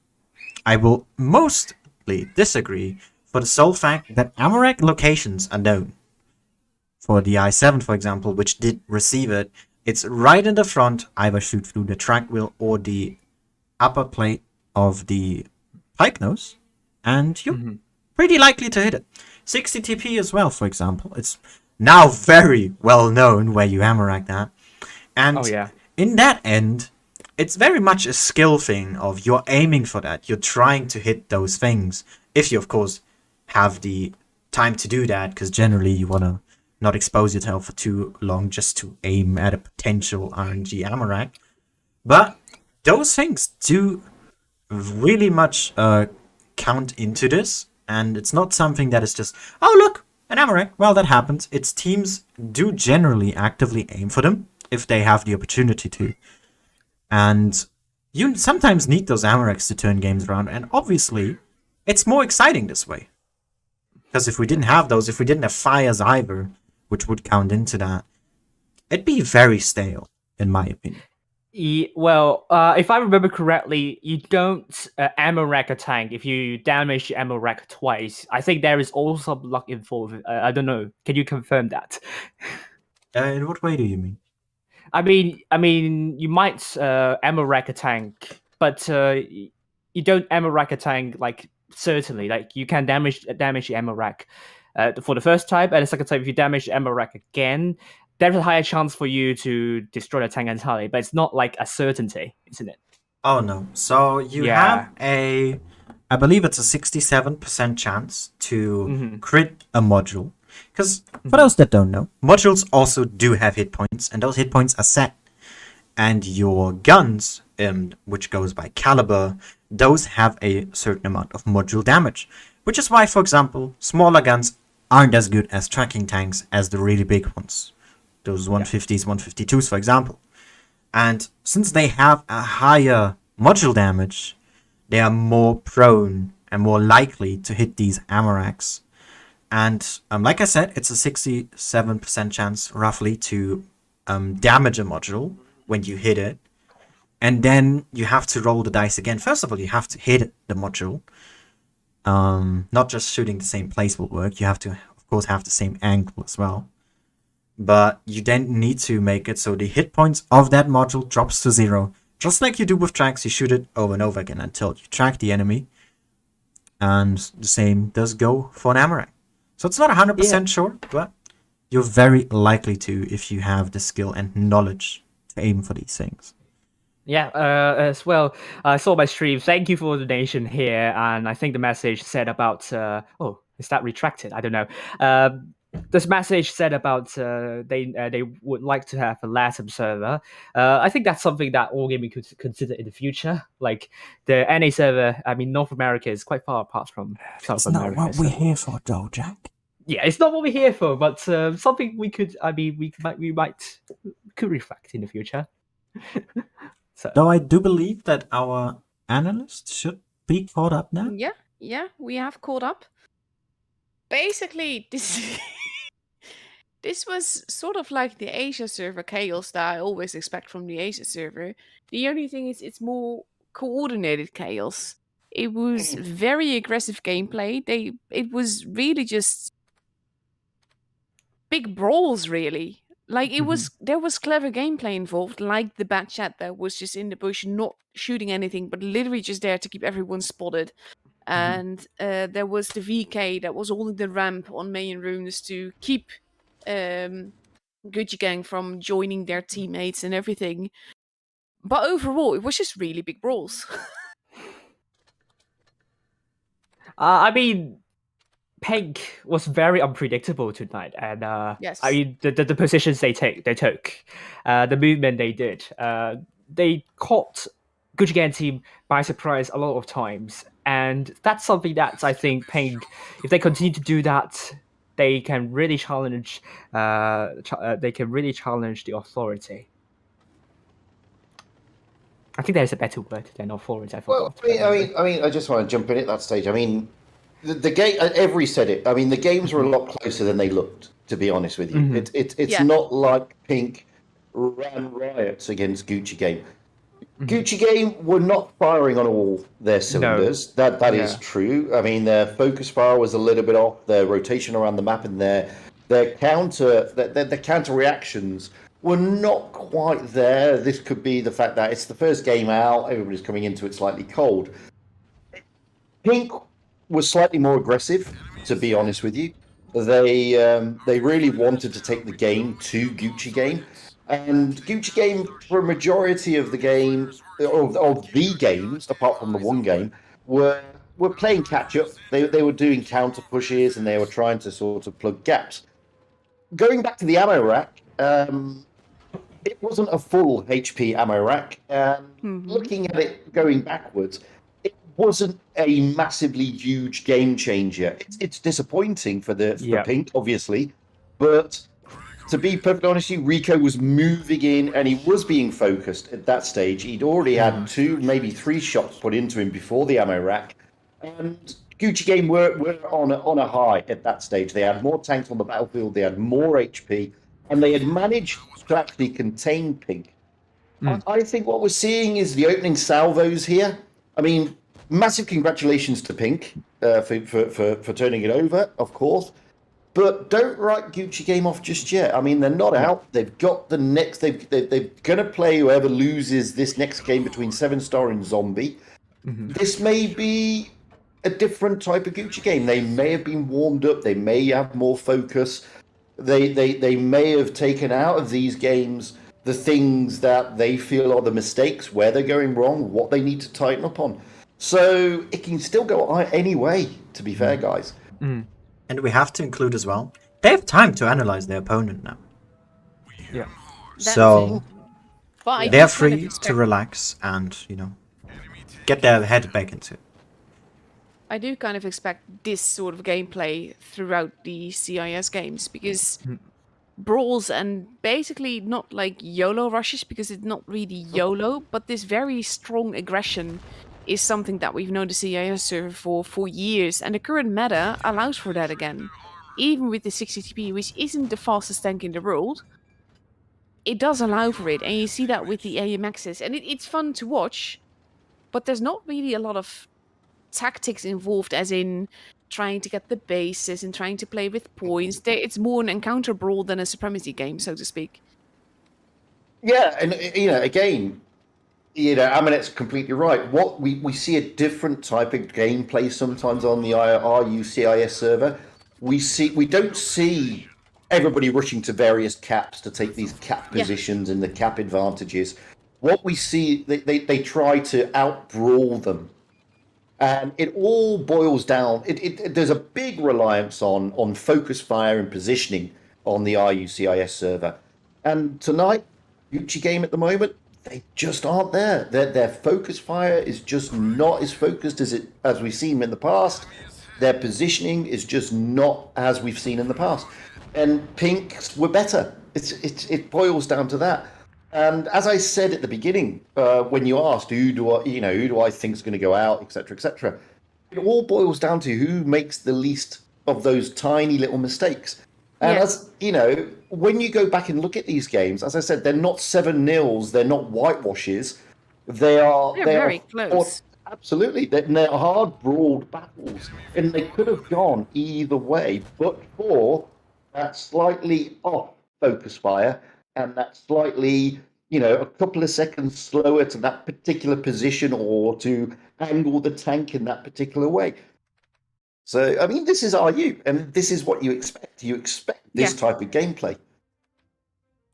I will mostly disagree for the sole fact that Amarex locations are known. For the i7, for example, which did receive it, it's right in the front, either shoot through the track wheel or the upper plate of the pike nose, and you're pretty likely to hit it. 60 TP as well, for example. It's now very well known where you Amarex that. And in that end, it's very much a skill thing of you're aiming for that. You're trying to hit those things. If you, of course, have the time to do that, because generally you want to not expose yourself for too long just to aim at a potential RNG Amarex. But those things do really much count into this, and it's not something that is just, oh look, an Amarex, well that happens. Its teams do generally actively aim for them if they have the opportunity to. And you sometimes need those Amarex to turn games around, and obviously it's more exciting this way. Because if we didn't have those, if we didn't have fires either, which would count into that, it'd be very stale, in my opinion. Well, if I remember correctly, you don't Amarex a tank if you damage the Amarex twice. I think there is also luck involved. I don't know. Can you confirm that? In what way do you mean? I mean, you might Amarex a tank, but you don't Amarex a tank like certainly. Like you can damage the Amarex for the first time, and the second time if you damage the Amarex again, there's a higher chance for you to destroy the tank entirely, but it's not like a certainty, isn't it? Oh no. So you have I believe it's a 67% chance to crit a module. Because for those that don't know, modules also do have hit points, and those hit points are set. And your guns, which goes by caliber, those have a certain amount of module damage. Which is why, for example, smaller guns aren't as good as tracking tanks as the really big ones. Those 150s, 152s, for example. And since they have a higher module damage, they are more prone and more likely to hit these Amarex. And like I said, it's a 67% chance, roughly, to damage a module when you hit it. And then you have to roll the dice again. First of all, you have to hit the module. Not just shooting the same place will work. You have to, of course, have the same angle as well. But you then need to make it so the hit points of that module drops to 0. Just like you do with tracks, you shoot it over and over again until you track the enemy. And the same does go for an Amarex. So it's not 100% sure, but you're very likely to if you have the skill and knowledge to aim for these things. Yeah, as well, I saw my stream. Thank you for the donation here, and I think the message said about... oh, is that retracted? I don't know. This message said about they would like to have a LATAM server. I think that's something that all gaming could consider in the future. Like the NA server, I mean, North America is quite far apart from South America. It's not what we're here for, though, Jack. Yeah, it's not what we're here for, but something we could. I mean, we could reflect in the future. So. Though I do believe that our analysts should be caught up now. Yeah, we have caught up. Basically, this this was sort of like the Asia server chaos that I always expect from the Asia server. The only thing is it's more coordinated chaos. It was very aggressive gameplay. It was really just big brawls, really. Like there was clever gameplay involved, like the bad chat that was just in the bush, not shooting anything, but literally just there to keep everyone spotted. And there was the VK that was holding the ramp on Mayan Ruins to keep Gucci Gang from joining their teammates and everything. But overall, it was just really big brawls. I mean, Pink was very unpredictable tonight, and Yes. I mean the positions they took, the movement they did, they caught Gucci Gang team by surprise a lot of times, and that's something that I think Pink, if they continue to do that, they can really challenge. They can really challenge the authority. I think there's a better word than authority. I forgot. I mean, I just want to jump in at that stage. I mean, the game. Every said it. I mean, the games were a lot closer than they looked. To be honest with you, it's not like Pink ran riots against Gucci Game. Gucci Game were not firing on all their cylinders. No. That is true. I mean, their focus fire was a little bit off. Their rotation around the map and their counter reactions were not quite there. This could be the fact that it's the first game out. Everybody's coming into it slightly cold. Pink was slightly more aggressive, to be honest with you. They really wanted to take the game to Gucci Game. And Gucci Game, for a majority of the game, of the games, apart from the one game, were playing catch-up. They were doing counter pushes and they were trying to sort of plug gaps. Going back to the ammo rack, it wasn't a full HP ammo rack. Looking at it going backwards, it wasn't a massively huge game changer. It's disappointing for Pink, obviously, but to be perfectly honest with you, Rico was moving in and he was being focused at that stage. He'd already had 2, maybe 3 shots put into him before the ammo rack, and Gucci Game were on a high at that stage. They had more tanks on the battlefield, they had more HP, and they had managed to actually contain Pink. I think what we're seeing is the opening salvos here. I mean, massive congratulations to Pink for turning it over, of course. But don't write Gucci Game off just yet. I mean, they're not out. They've got the next. They're going to play whoever loses this next game between 7-Star and Zombie. This may be a different type of Gucci Game. They may have been warmed up. They may have more focus. They may have taken out of these games the things that they feel are the mistakes, where they're going wrong, what they need to tighten up on. So it can still go any way, to be fair, guys. And we have to include as well, they have time to analyze their opponent now. Yeah. So they're free to relax and, get their head back into it. I do kind of expect this sort of gameplay throughout the CIS games, because brawls and basically not like YOLO rushes, because it's not really YOLO, but this very strong aggression is something that we've known the CIS server for years, and the current meta allows for that again. Even with the 60 TP, which isn't the fastest tank in the world, it does allow for it, and you see that with the AMXs, and it's fun to watch, but there's not really a lot of tactics involved, as in trying to get the bases and trying to play with points. It's more an encounter brawl than a supremacy game, so to speak. Yeah, and again, I mean, it's completely right. What we see a different type of gameplay sometimes on the CIS server. We don't see everybody rushing to various caps to take these cap positions and the cap advantages. What we see, they try to out-brawl them. And it all boils down, there's a big reliance on focus fire and positioning on the CIS server. And tonight, Gucci Game at the moment, they just aren't there. Their focus fire is just not as focused as we've seen in the past. Their positioning is just not as we've seen in the past. And Pinks were better. It boils down to that. And as I said at the beginning, when you asked who do I think is going to go out, etc., etc., it all boils down to who makes the least of those tiny little mistakes. And as when you go back and look at these games, as I said, they're not 7-0s, they're not whitewashes. They're very close. Absolutely, they're hard, broad battles, and they could have gone either way, but for that slightly off focus fire and that slightly, a couple of seconds slower to that particular position or to angle the tank in that particular way. So, I mean, this is RU, and this is what you expect. You expect this type of gameplay.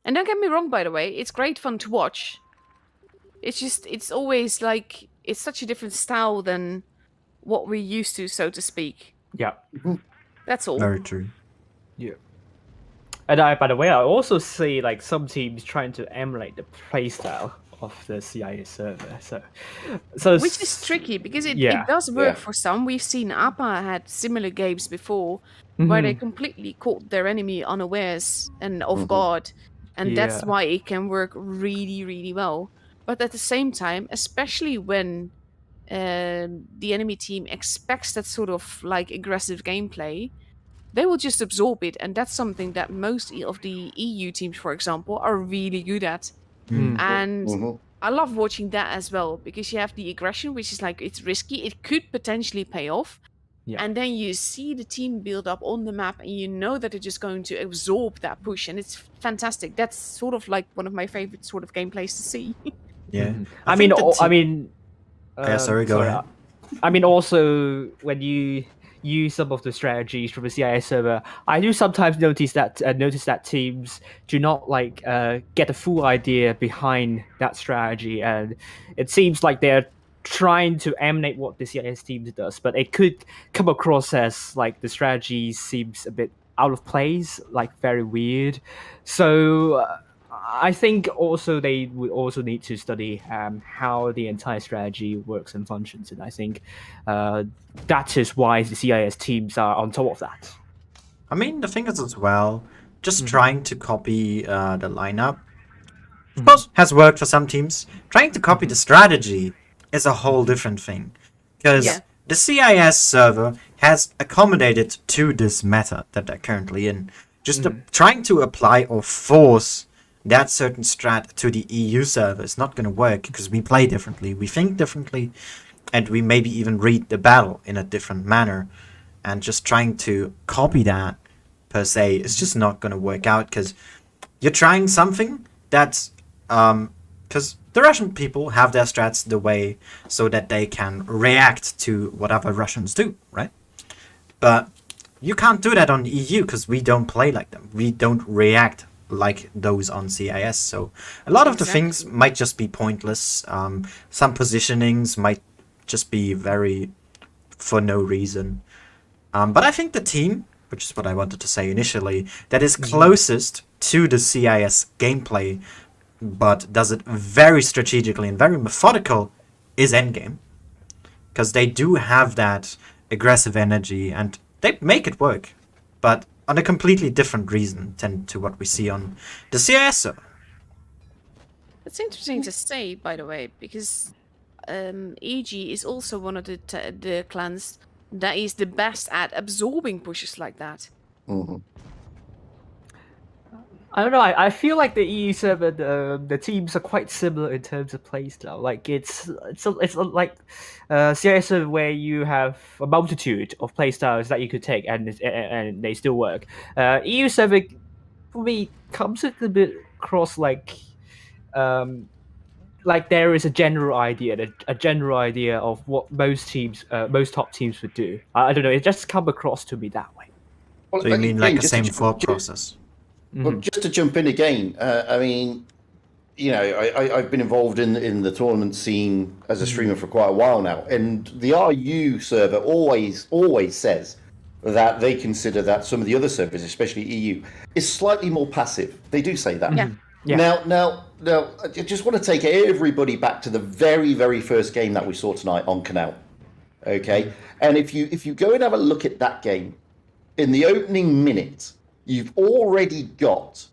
And don't get me wrong, by the way, it's great fun to watch. It's just, it's always like, it's such a different style than what we're used to, so to speak. Yeah. That's all. Very true. Yeah. And by the way, I also see like some teams trying to emulate the playstyle of the CIS server. So Which is tricky because it Yeah. does work Yeah. for some. We've seen APA had similar games before where they completely caught their enemy unawares and off guard. And that's Yeah. why it can work really, really well. But at the same time, especially when the enemy team expects that sort of like aggressive gameplay, they will just absorb it. And that's something that most of the EU teams, for example, are really good at. And I love watching that as well because you have the aggression, which is like, it's risky. It could potentially pay off. Yeah. And then you see the team build up on the map and you know that they're just going to absorb that push. And it's fantastic. That's sort of like one of my favorite sort of gameplays to see. Yeah. I think mean, the yeah, sorry, go ahead. I mean, also when you use some of the strategies from the CIS server, I do sometimes notice that teams do not like get a full idea behind that strategy, and it seems like they're trying to emanate what the CIS team does, but it could come across as like the strategy seems a bit out of place, like very weird. So I think also they would also need to study how the entire strategy works and functions, and I think that is why the CIS teams are on top of that. I mean, the thing is as well, just trying to copy the lineup, of course, has worked for some teams. Trying to copy the strategy is a whole different thing, because the CIS server has accommodated to this meta that they're currently in. Just trying to apply or force that certain strat to the EU server is not going to work, because we play differently, we think differently, and we maybe even read the battle in a different manner. And just trying to copy that per se is just not going to work out, because you're trying something that's because the Russian people have their strats the way so that they can react to whatever Russians do, right? But you can't do that on EU because we don't play like them. We don't react like those on CIS. So a lot of the things might just be pointless. Some positionings might just be very for no reason. But I think the team, which is what I wanted to say initially, that is closest to the CIS gameplay, but does it very strategically and very methodical, is Endgame. Because they do have that aggressive energy, and they make it work, but on a completely different reason than to what we see on the CIS server. It's interesting to say, by the way, because EG is also one of the clans that is the best at absorbing pushes like that. I don't know. I feel like the EU server, the teams are quite similar in terms of playstyle. Like it's like CIS server where you have a multitude of playstyles that you could take, and they still work. EU server for me comes a bit across like there is a general idea of what most top teams would do. I don't know. It just come across to me that way. Well, So you mean like the same thought to, process? Well, just to jump in again, I mean, you know, I've been involved in the tournament scene as a streamer for quite a while now, and the RU server always says that they consider that some of the other servers, especially EU, is slightly more passive. They do say that. Yeah. Now, I just want to take everybody back to the very, very first game that we saw tonight on Canal. Okay, and if you go and have a look at that game, in the opening minute, you've already got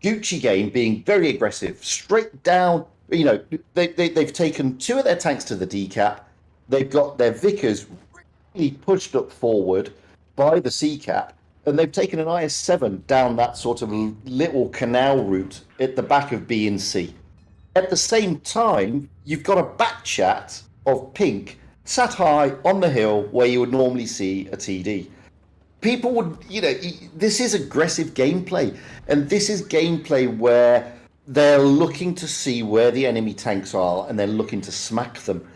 Gucci Game being very aggressive, straight down. You know, they've taken 2 of their tanks to the decap. They've got their Vickers really pushed up forward by the C-cap, and they've taken an IS-7 down that sort of little canal route at the back of B and C. At the same time, you've got a back chat of Pink sat high on the hill where you would normally see a TD. People would, you know, this is aggressive gameplay, and this is gameplay where they're looking to see where the enemy tanks are, and they're looking to smack them.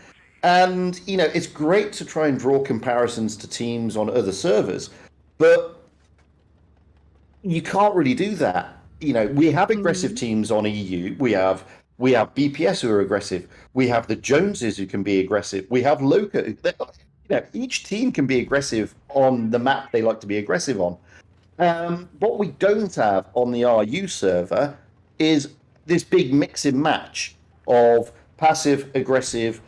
And, you know, it's great to try and draw comparisons to teams on other servers, but you can't really do that we have aggressive teams on EU. We have BPS who are aggressive. We have the Joneses who can be aggressive. We have Loca. Each team can be aggressive on the map they like to be aggressive on. What we don't have on the RU server is this big mix and match of passive, aggressive,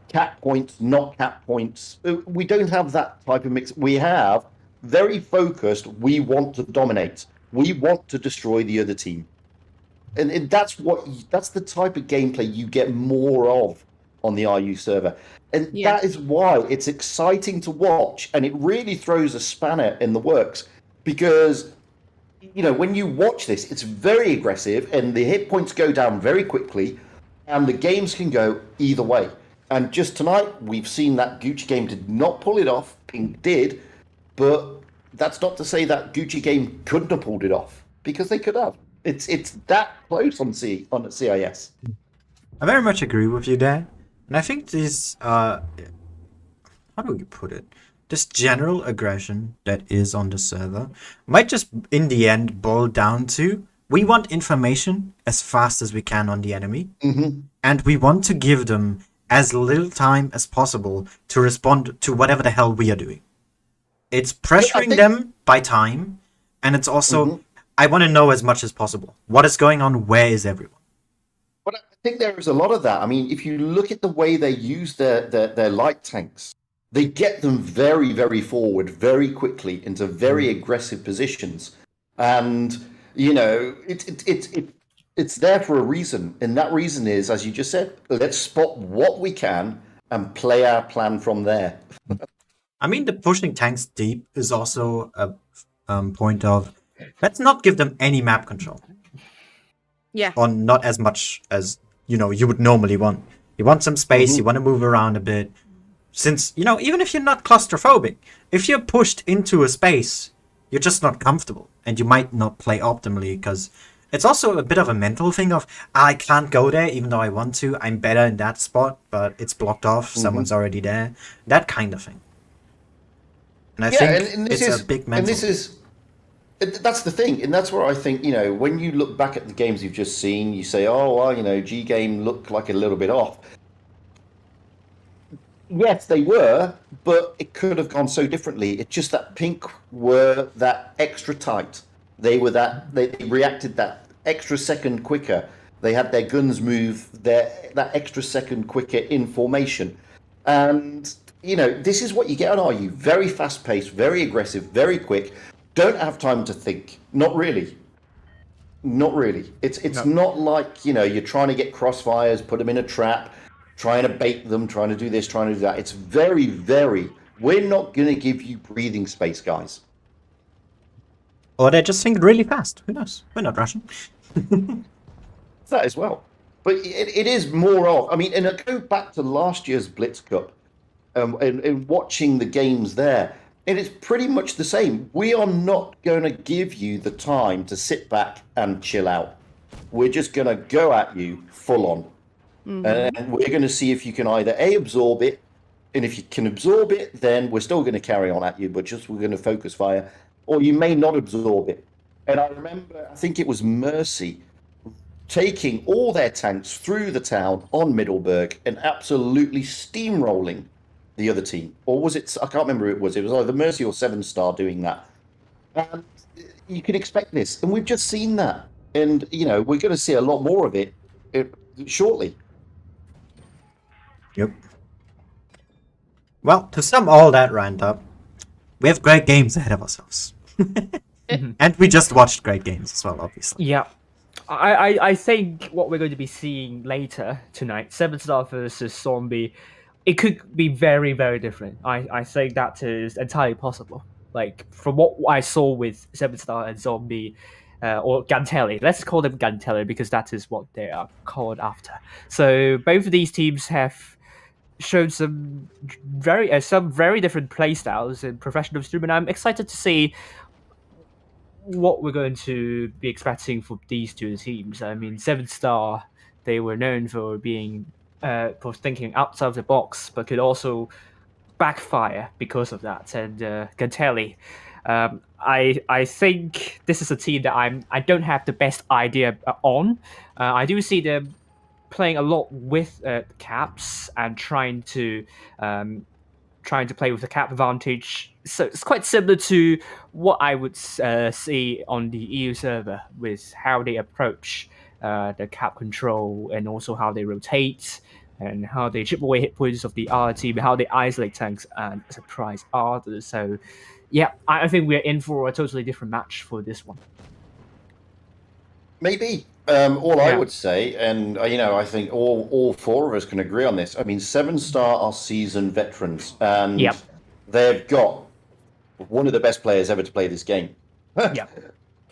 cap points, not cap points. We don't have that type of mix. We have very focused, we want to dominate. We want to destroy the other team. And that's the type of gameplay you get more of on the RU server. And that is why it's exciting to watch, and it really throws a spanner in the works, because when you watch this, it's very aggressive and the hit points go down very quickly and the games can go either way. And just tonight, we've seen that Gucci game did not pull it off. Pink did, but that's not to say that Gucci game couldn't have pulled it off, because they could have. It's that close on CIS. I very much agree with you there. And I think this, how do you put it? This general aggression that is on the server might just, in the end, boil down to, we want information as fast as we can on the enemy. Mm-hmm. And we want to give them as little time as possible to respond to whatever the hell we are doing. It's pressuring them by time, and it's also, I want to know as much as possible. What is going on? Where is everyone? But I think there is a lot of that. I mean, if you look at the way they use their light tanks, they get them very, very forward, very quickly into very aggressive positions. And, it's there for a reason. And that reason is, as you just said, let's spot what we can and play our plan from there. I mean, the pushing tanks deep is also a point of, let's not give them any map control. Yeah. Or not as much as, you would normally want. You want some space, you want to move around a bit. Since, even if you're not claustrophobic, if you're pushed into a space, you're just not comfortable. And you might not play optimally, because it's also a bit of a mental thing of, I can't go there even though I want to. I'm better in that spot, but it's blocked off. Someone's already there. That kind of thing. And I think it's a big mental. And that's the thing. And that's where I think, when you look back at the games you've just seen, you say, oh, well, G game looked like a little bit off. Yes, they were, but it could have gone so differently. It's just that Pink were that extra tight. They reacted that extra second quicker. They had their guns move that extra second quicker in formation. And, this is what you get on RU. Very fast-paced, very aggressive, very quick. Don't have time to think. Not really. It's not like, you're trying to get crossfires, put them in a trap, trying to bait them, trying to do this, trying to do that. It's very, very, we're not going to give you breathing space, guys. Or they just think really fast. Who knows? We're not Russian. That as well. But it is more of, and I go back to last year's Blitz Cup and watching the games there, and it's pretty much the same. We are not going to give you the time to sit back and chill out. We're just going to go at you full on. And we're going to see if you can either absorb it, and if you can absorb it, then we're still going to carry on at you, but we're going to focus fire, or you may not absorb it. And I remember, I think it was Mercy taking all their tanks through the town on Middleburg and absolutely steamrolling the other team. Or was it, I can't remember who it was. It was either Mercy or 7-Star doing that. And you can expect this. And we've just seen that. And, we're going to see a lot more of it shortly. Yep. Well, to sum all that rant up, we have great games ahead of ourselves. And we just watched great games as well, obviously. Yeah. I think what we're going to be seeing later tonight, 7-Star versus Zombie, it could be very, very different. I think that is entirely possible. Like, from what I saw with 7-Star and Zombie, or Gantelli. Let's call them Gantelli because that is what they are called after. So both of these teams have shown some very different playstyles in professional stream, and I'm excited to see what we're going to be expecting for these two teams. 7-Star, they were known for being for thinking outside of the box, but could also backfire because of that. And Gantelli, I think this is a team that I don't have the best idea on. I do see them playing a lot with caps and trying to play with the cap advantage. So it's quite similar to what I would see on the EU server with how they approach the cap control and also how they rotate and how they chip away hit points of the other team, how they isolate tanks and surprise others. So yeah, I think we're in for a totally different match for this one. Maybe. All I Yeah. would say, and I think all four of us can agree on this. I mean, 7-star are seasoned veterans, and Yep. they've got one of the best players ever to play this game. Yeah.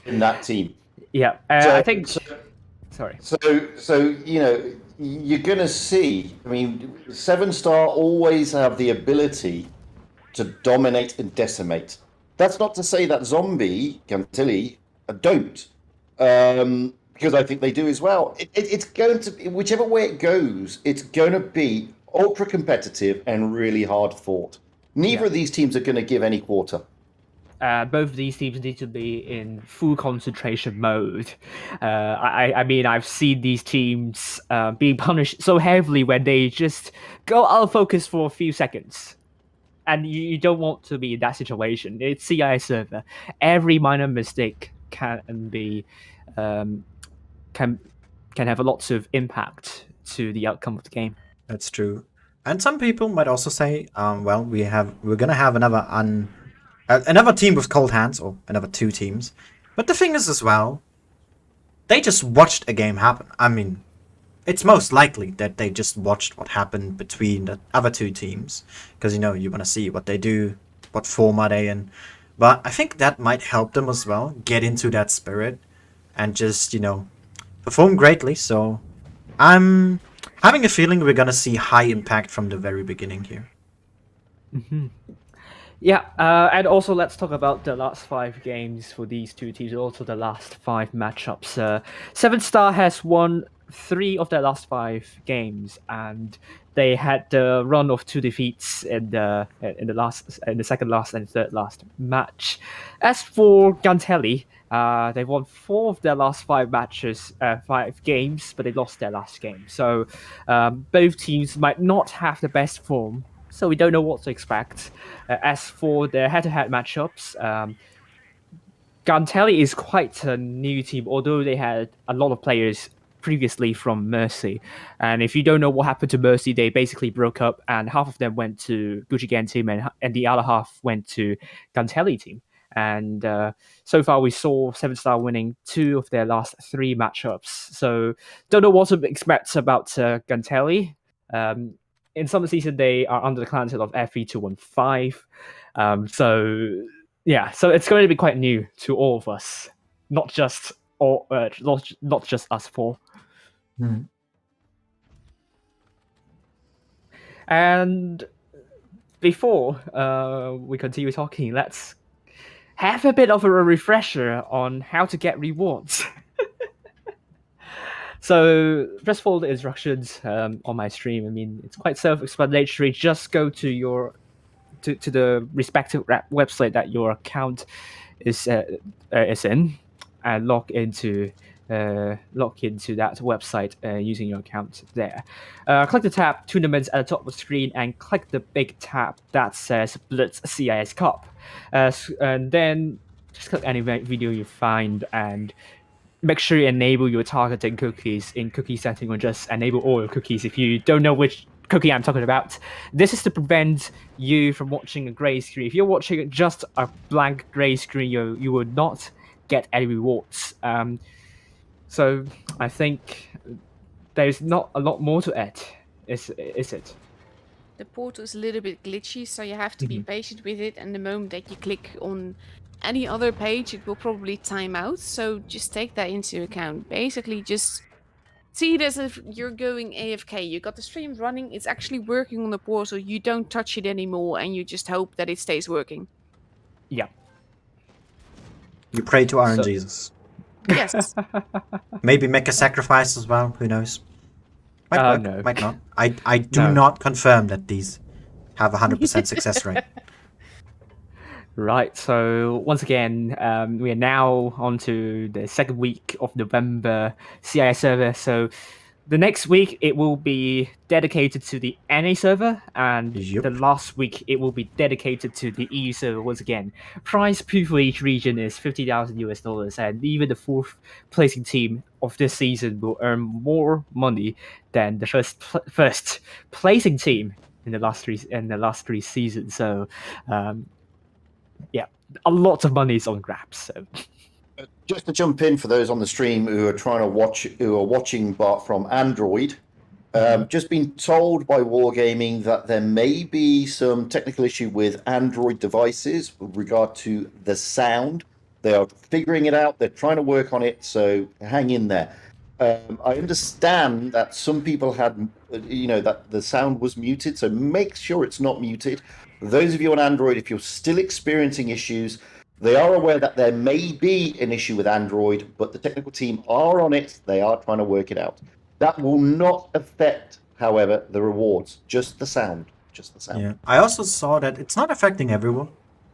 In that team. Yeah, So- I think. so- Sorry. So you're going to see. I mean, 7-star always have the ability to dominate and decimate. That's not to say that Zombie Cantilli don't, because I think they do as well. It's going to be, whichever way it goes, it's going to be ultra competitive and really hard fought. Neither of these teams are going to give any quarter. Both of these teams need to be in full concentration mode. I mean, I've seen these teams being punished so heavily when they just go out of focus for a few seconds. And you don't want to be in that situation. It's CIS server. Every minor mistake can be can have a lot of impact to the outcome of the game. That's true. And some people might also say, well, we're gonna have another team with cold hands, or another 2 teams. But the thing is as well, they just watched a game happen. I mean, it's most likely that they just watched what happened between the other 2 teams, because you want to see what they do, what form are they in. But I think that might help them as well get into that spirit and just perform greatly. So I'm having a feeling we're gonna see high impact from the very beginning here. Mm-hmm. Yeah, and also let's talk about the last 5 games for these 2 teams, also the last 5 matchups. 7-star has won 3 of their last 5 games, and they had the run of 2 defeats in the second last and third last match. As for Gantelli, they won 4 of their last 5 matches, 5 games, but they lost their last game. So both teams might not have the best form. So we don't know what to expect. As for their head-to-head matchups, Gantelli is quite a new team, although they had a lot of players previously from Mercy. And if you don't know what happened to Mercy, they basically broke up, and half of them went to Gucci Gang team, and the other half went to Gantelli team. And so far, we saw 7-star winning 2 of their last 3 matchups. So don't know what to expect about Gantelli. In summer season, they are under the clientele of FE215. So it's going to be quite new to all of us, not just us 4. Mhm. And before we continue talking, let's have a bit of a refresher on how to get rewards. So just follow the instructions on my stream. I mean, it's quite self-explanatory. Just go to your to the respective website that your account is in, and log into that website using your account there. Click the tab Tournaments at the top of the screen, and click the big tab that says Blitz CIS Cup. And then just click any video you find, and make sure you enable your targeting cookies in cookie setting, or just enable all your cookies if you don't know which cookie I'm talking about. This is to prevent you from watching a gray screen. If you're watching just a blank gray screen, you will not get any rewards. So I think there's not a lot more to add, is it? The portal is a little bit glitchy, so you have to be patient with it. And the moment that you click on any other page, it will probably time out. So just take that into account. Basically, just see it as if you're going AFK. You got the stream running. It's actually working on the portal. You don't touch it anymore, and you just hope that it stays working. Yeah. You pray to So- RNGesus. Yes. Maybe make a sacrifice as well. Who knows? Might work, no. might not. I do No. not confirm that these have 100% success rate. Right, so once again, we are now on to the second week of November CIS server. So the next week it will be dedicated to the NA server, and Yep. the last week it will be dedicated to the EU server once again. Prize pool for each region is $50,000, and even the fourth placing team of this season will earn more money than the first placing team in the last three seasons. So. Yeah, a lot of money is on grabs. So. Just to jump in for those on the stream who are watching Bart from Android, just been told by Wargaming that there may be some technical issue with Android devices with regard to the sound. They are figuring it out. They're trying to work on it, so hang in there. I understand that some people had, that the sound was muted, so make sure it's not muted. Those of you on Android, if you're still experiencing issues, they are aware that there may be an issue with Android, but the technical team are on it. They are trying to work it out. That will not affect, however, the rewards. Just the sound. Just the sound. Yeah. I also saw that it's not affecting everyone,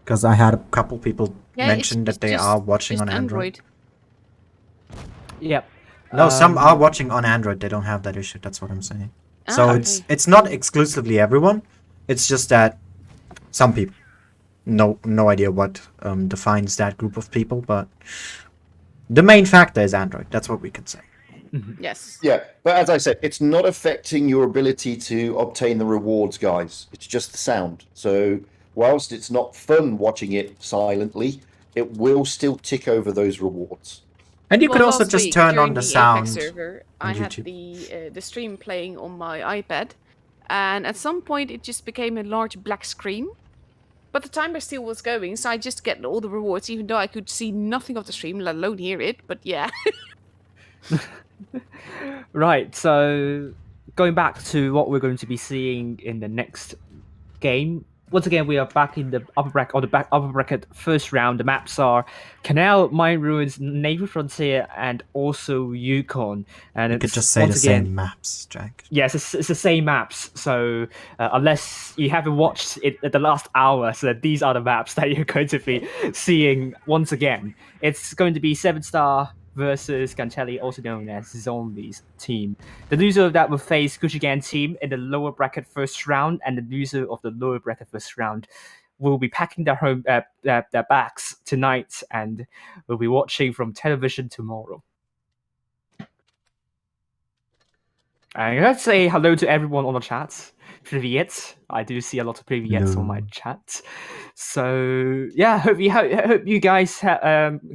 because I had a couple people mention that they are watching on Android. Yep. No, some are watching on Android. They don't have that issue. That's what I'm saying. So it's not exclusively everyone. It's just that some people. No idea what defines that group of people, but the main factor is Android. That's what we can say. Yes. Yeah, but as I said, it's not affecting your ability to obtain the rewards, guys. It's just the sound. So whilst it's not fun watching it silently, it will still tick over those rewards. And you could also last just week, turn during on the Apex sound. server, I on had YouTube. the stream playing on my iPad, and at some point it just became a large black screen. But the timer still was going, so I just get all the rewards, even though I could see nothing of the stream, let alone hear it. But yeah. Right, so going back to what we're going to be seeing in the next game. Once again, we are back in the upper bracket first round. The maps are Canal, Mayan Ruins, Naval Frontier, and also Yukon. And You it's could just say the same maps, Jack. Yes, it's the same maps. So unless you haven't watched it at the last hour, so these are the maps that you're going to be seeing once again. It's going to be 7-Star versus Gantelli, also known as Zombies team. The loser of that will face Kushigan team in the lower bracket first round, and the loser of the lower bracket first round will be packing their bags tonight and will be watching from television tomorrow. And let's say hello to everyone on the chat. Privyet. I do see a lot of privyets on my chat. So yeah, hope you guys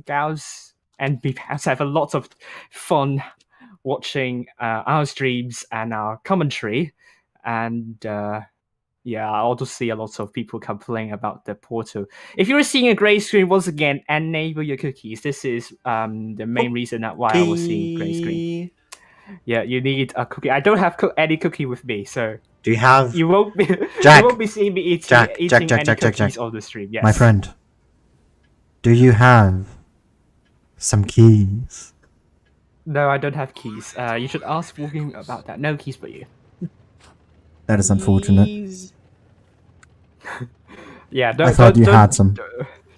gals and BPAs have a lot of fun watching our streams and our commentary. And yeah, I also see a lot of people complaining about the portal. If you're seeing a grey screen, once again, enable your cookies. This is the main reason why I was seeing grey screen. Yeah, you need a cookie. I don't have any cookie with me, so do you have? You won't be. Jack, you won't be seeing me eating any cookies on the stream. Yes, my friend. Do you have some keys? No, I don't have keys. You should ask Walking about that. No keys for you. That is unfortunate. Yeah, I thought you had some.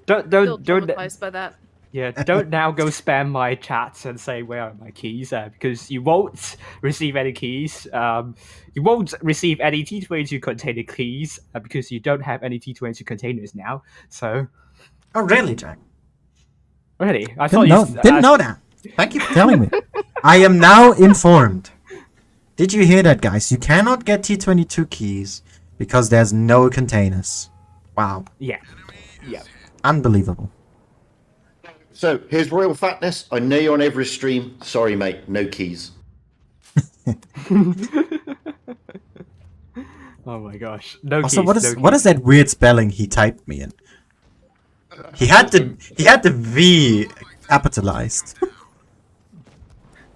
Don't by that. Yeah, don't now go spam my chats and say where are my keys, because you won't receive any keys. You won't receive any T22 container keys because you don't have any T22 containers now. So. Oh really, Jack? Really? I didn't know that. Thank you for telling me. I am now informed. Did you hear that, guys? You cannot get T22 keys because there's no containers. Wow. Yeah. Yeah. Unbelievable. So, here's Royal Fatness. I know you're on every stream. Sorry, mate. No keys. Oh my gosh. No also, keys. what is that weird spelling he typed me in? He had the V capitalized.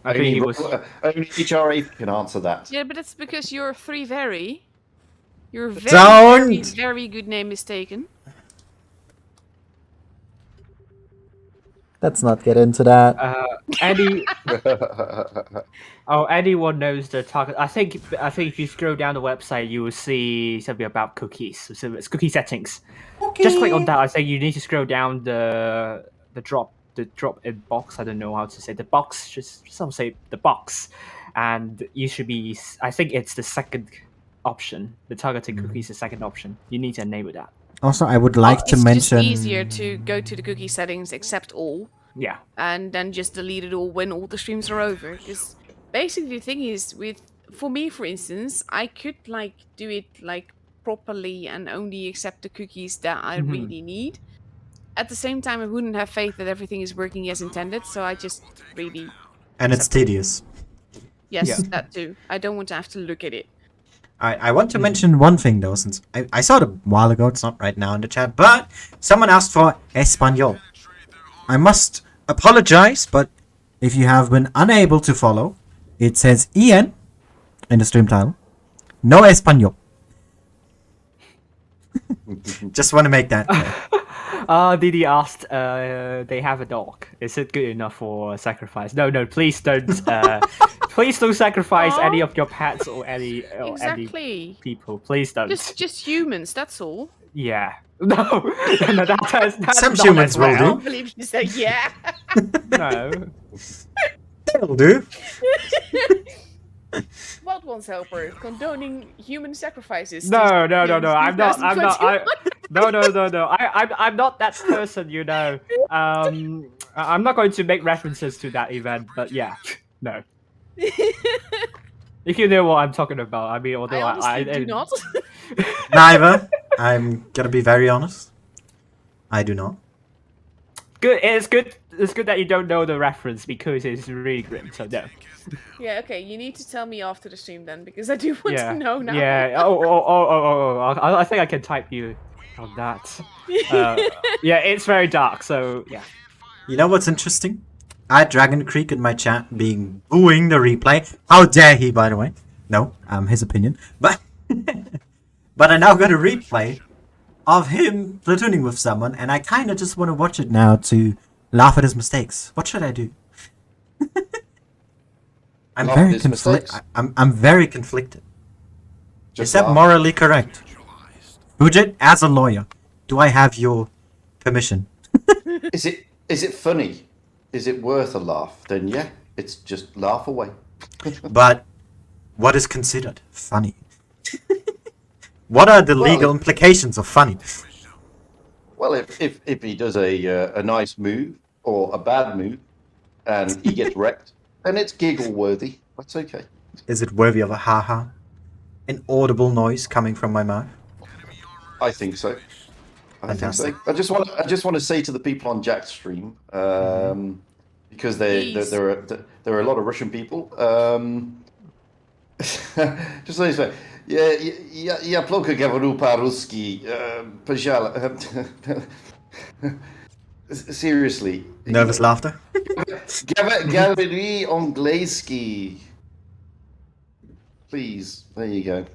I think he was. Only HRA can answer that. Yeah, but it's because your very good name is taken. Let's not get into that. Anyone knows the target. I think if you scroll down the website, you will see something about cookies. So it's cookie settings. Just click on that. I think you need to scroll down the drop in box. I don't know how to say the box. Just some say the box, and you should be. I think it's the second option. The targeting cookies is the second option. You need to enable that. Also, I would like to it's mention. It's just easier to go to the cookie settings, accept all. Yeah. And then just delete it all when all the streams are over. Because basically the thing is, for me, for instance, I could like do it like properly and only accept the cookies that I really need. At the same time, I wouldn't have faith that everything is working as intended, so I just really... And it's tedious. Yes, that too. I don't want to have to look at it. I want to mention one thing though, since I saw it a while ago, it's not right now in the chat, but someone asked for Espanol. I must apologize, but if you have been unable to follow, it says EN in the stream title. No Espanol. Just want to make that clear. Didi asked, they have a dog. Is it good enough for sacrifice? No, please don't. Please don't sacrifice any of your pets or any people. Please don't. Just humans. That's all. Yeah. No, that's Some not humans as will I do. can't believe you said yeah. No. That'll do. Wild Ones Helper, condoning human sacrifices. No. I'm not. No. I'm not that person. You know. I'm not going to make references to that event, but yeah, no. If you know what I'm talking about, I mean, although I honestly do not. Neither. I'm gonna be very honest. I do not. Good. It's good. It's good that you don't know the reference because it's really grim. So no. Yeah. Okay. You need to tell me after the stream then, because I do want to know now. Yeah. Oh. I think I can type you on that. Yeah. It's very dark. So yeah. You know what's interesting? I had Dragon Creek in my chat booing the replay. How dare he, by the way? No, his opinion. But but I now got a replay of him platooning with someone, and I kind of just want to watch it now to laugh at his mistakes. What should I do? I'm very conflicted. Is that morally correct? Bujit, as a lawyer, do I have your permission? Is it funny? Is it worth a laugh? Then yeah, it's just laugh away. But what is considered funny? What are the legal implications of funny? Well, if he does a nice move or a bad move and he gets wrecked, then it's giggle worthy. That's okay. Is it worthy of a ha-ha? An audible noise coming from my mouth? I think so. Fantastic. I just want to say to the people on Jack's stream, because there are a lot of Russian people. Just let me say, я плохо говорю по-русски. Seriously. Nervous laughter? Говори английский. Please. There you go.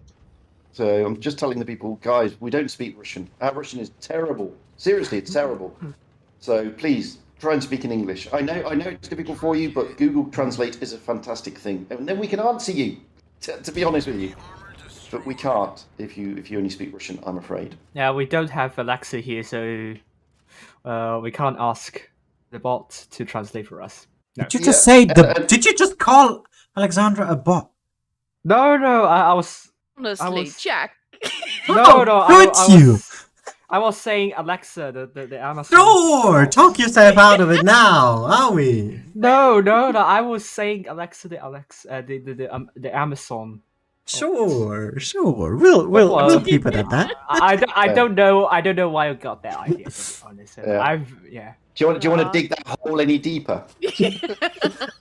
So I'm just telling the people, guys, we don't speak Russian. Our Russian is terrible. Seriously, it's terrible. So please try and speak in English. I know it's difficult for you, but Google Translate is a fantastic thing, and then we can answer you. To be honest with you, but we can't if you only speak Russian. I'm afraid. Yeah, we don't have Alexa here, so we can't ask the bot to translate for us. No. Did you just say Did you just call Alexandra a bot? No, I was. Honestly, Jack. No, I was saying Alexa, the Amazon. Sure, talk yourself out of it now, are we? No, I was saying Alexa, the Amazon. Sure. We'll keep it at that. I don't know why you got that idea. Honestly, Do you want to dig that hole any deeper?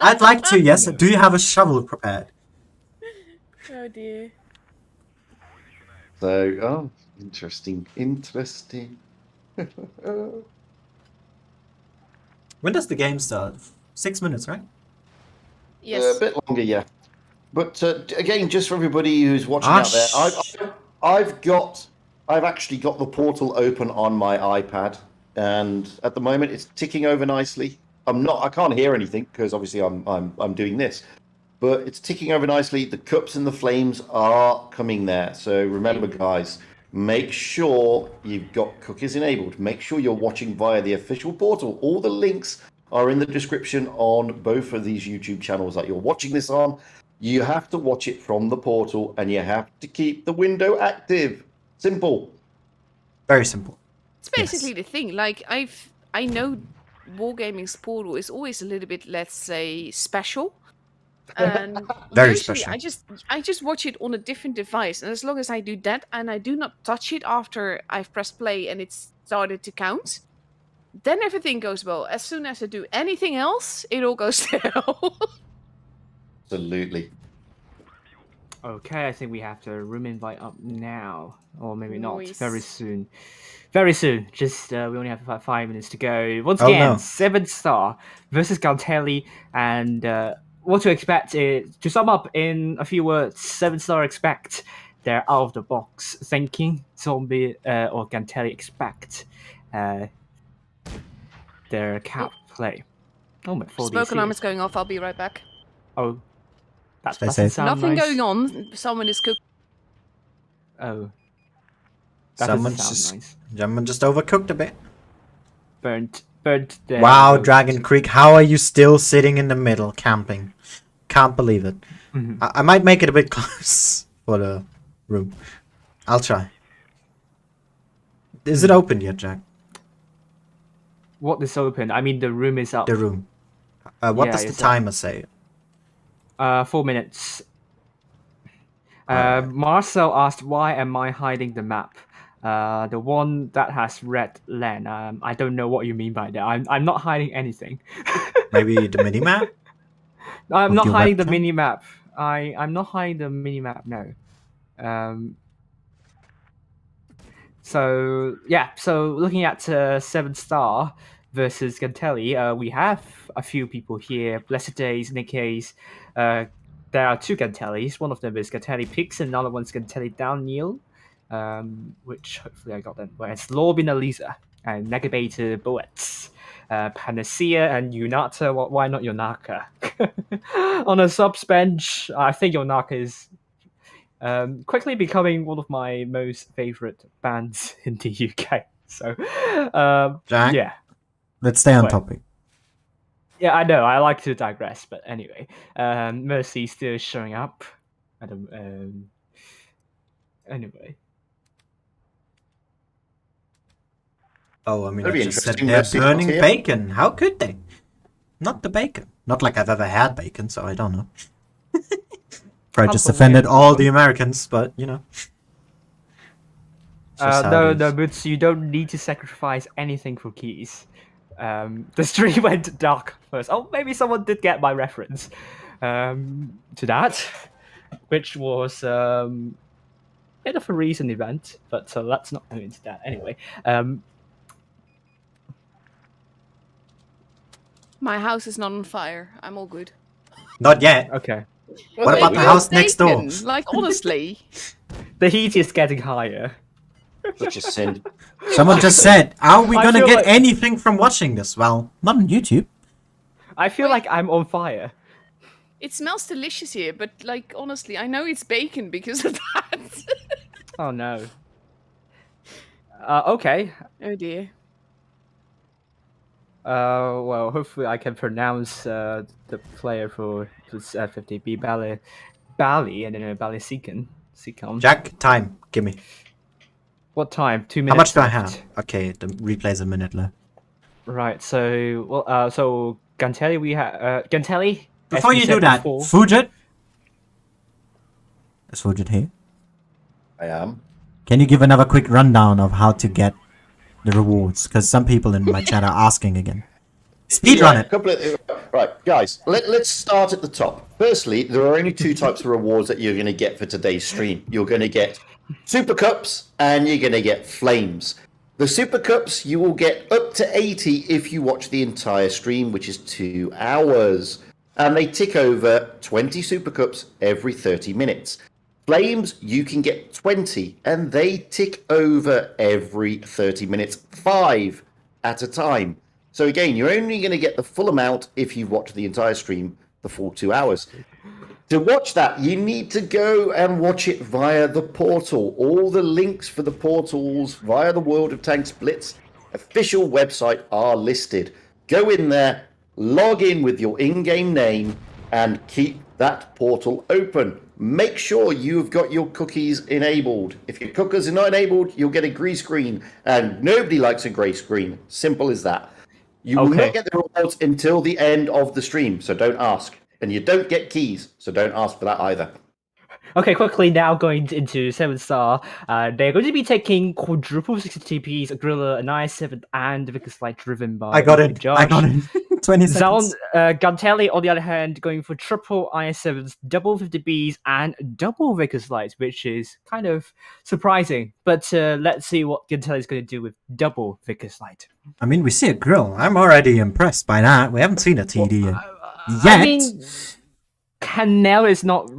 I'd like to. Yes. Do you have a shovel prepared? Oh dear. So, interesting. When does the game start? 6 minutes, right? Yes. A bit longer, yeah. But again, just for everybody who's watching out there, I've actually got the portal open on my iPad, and at the moment it's ticking over nicely. I can't hear anything because obviously I'm doing this, but it's ticking over nicely. The cups and the flames are coming there. So remember, guys, make sure you've got cookies enabled. Make sure you're watching via the official portal. All the links are in the description on both of these YouTube channels that you're watching this on. You have to watch it from the portal, and you have to keep the window active. Simple. Very simple. It's basically the thing. Like I know Wargaming's portal is always a little bit, let's say, special. And Very usually special. I just watch it on a different device, and as long as I do that and I do not touch it after I've pressed play and it's started to count, then everything goes well. As soon as I do anything else, it all goes down. Absolutely. Okay, I think we have the room invite up now, or maybe not. Nice. Very soon. Very soon. Just we only have about 5 minutes to go. Once Oh, again, no. 7-star versus Galtelli, and what to expect is, to sum up in a few words, 7-star expect their out of the box thinking. Zombie or Galtelli expect their cap play. Oh my! Smoke alarm is going off. I'll be right back. Oh, that Stay doesn't safe. sound Nothing nice. going on. Someone is cooking. Oh, that doesn't Someone sound nice. Someone just overcooked a bit. Burnt the Wow, Dragon Creek, how are you still sitting in the middle, camping? Can't believe it. Mhm. I might make it a bit close for the room. I'll try. Is it open yet, Jack? What is open? I mean, the room is up. The room. What Yeah, does the it's timer say? 4 minutes. Alright. Marcel asked, why am I hiding the map? The one that has red land. I don't know what you mean by that. I'm not hiding anything. Maybe the mini map? I'm With not your hiding the webcam? mini map. I'm not hiding the mini map. No. So yeah. So looking at 7-star versus Gantelli, we have a few people here. Blessed Days, Nikkei's. There are 2 Gantellis. One of them is Gantelli Pix, and another one's Gantelli Downhill. Which hopefully I got them. But it's Lorbin Elisa and Negabator Bullets. Panacea and Yunata. Why not Yonaka? On a subs bench, I think Yonaka is quickly becoming one of my most favorite bands in the UK. So, Jack? yeah. Let's stay on What? topic. Yeah, I know. I like to digress, but anyway, Mercy still showing up. I don't. Anyway, Oh, I mean, That'd I be just said interesting. they're Mercy burning not here. bacon. How could they? Not the bacon. Not like I've ever had bacon, so I don't know. Probably just Can't offended believe all it. the Americans, but you know. It's just how no, it no, is. but you don't need to sacrifice anything for keys. The stream went dark first. Oh, maybe someone did get my reference to that, which was a bit of a recent event, but let's not go into that anyway. My house is not on fire. I'm all good. Not yet. Okay, Well, What there about we the go. house next door? Bacon, like, honestly. the heat is getting higher. Such a sin. Someone just said, "Are we I gonna feel get like- anything from watching this?" Well, not on YouTube. I feel like I'm on fire. It smells delicious here, but, like, honestly, I know it's bacon because of that. Oh no. Okay. Oh dear. Well, hopefully I can pronounce the player for this 50B Bali, and then Bali Sikon. Jack, time. Give me. What time? 2 How minutes. much do I left. have? Okay, the replay's a minute left. Right. So, well, so Gantelli, we have Gantelli. as Before we you said do that, before- Fujit. Is Fujit here? I am. Can you give another quick rundown of how to get the rewards? Because some people in my chat are asking again. Speedrun it. Right, guys, let's start at the top. Firstly, there are only 2 types of rewards that you're going to get for today's stream. You're going to get Super Cups and you're going to get Flames. The Super Cups, you will get up to 80 if you watch the entire stream, which is 2 hours. And they tick over 20 Super Cups every 30 minutes. Flames, you can get 20, and they tick over every 30 minutes, 5 at a time. So again, you're only going to get the full amount if you've watched the entire stream, the full 2 hours. To watch that, you need to go and watch it via the portal. All the links for the portals via the World of Tanks Blitz official website are listed. Go in there, log in with your in-game name, and keep that portal open. Make sure you've got your cookies enabled. If your cookies are not enabled, you'll get a green screen, and nobody likes a grey screen. Simple as that. You will not get the rewards until the end of the stream, so don't ask. And you don't get keys, so don't ask for that either. Okay, quickly now going into 7-star. They're going to be taking quadruple 60 TPs, Gorilla, an I7, and Vickers Light driven by I got it. Josh. I got it. 20 seconds. Gantelli, on the other hand, going for triple I7s, double 50Bs, and double Vickers Lights, which is kind of surprising. But let's see what Gantelli is going to do with double Vickers Light. I mean, we see a grill. I'm already impressed by that. We haven't seen a TD yet. I mean, Canal is not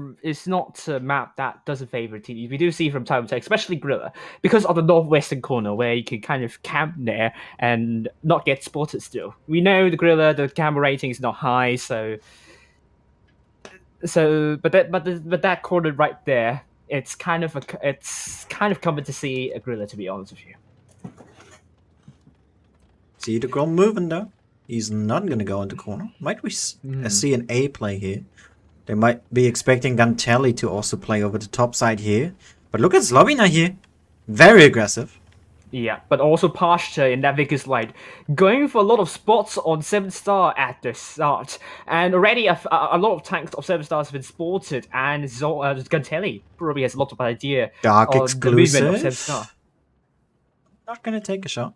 a map that doesn't favor TD. We do see from time to time, especially Gorilla, because of the northwestern corner where you can kind of camp there and not get spotted still. We know the Gorilla, the camera rating is not high, but that corner right there, it's kind of common to see a Gorilla, to be honest with you. See the grill moving though. He's not going to go into corner. Might we see an A play here? They might be expecting Gantelli to also play over the top side here. But look at Slovina here. Very aggressive. Yeah, but also Pasha in that Vickers Light. Going for a lot of spots on 7-star at the start. And already a lot of tanks of 7-stars have been spotted. And Gantelli probably has a lot of idea Dark of exclusive. the movement of 7-star. Not going to take a shot.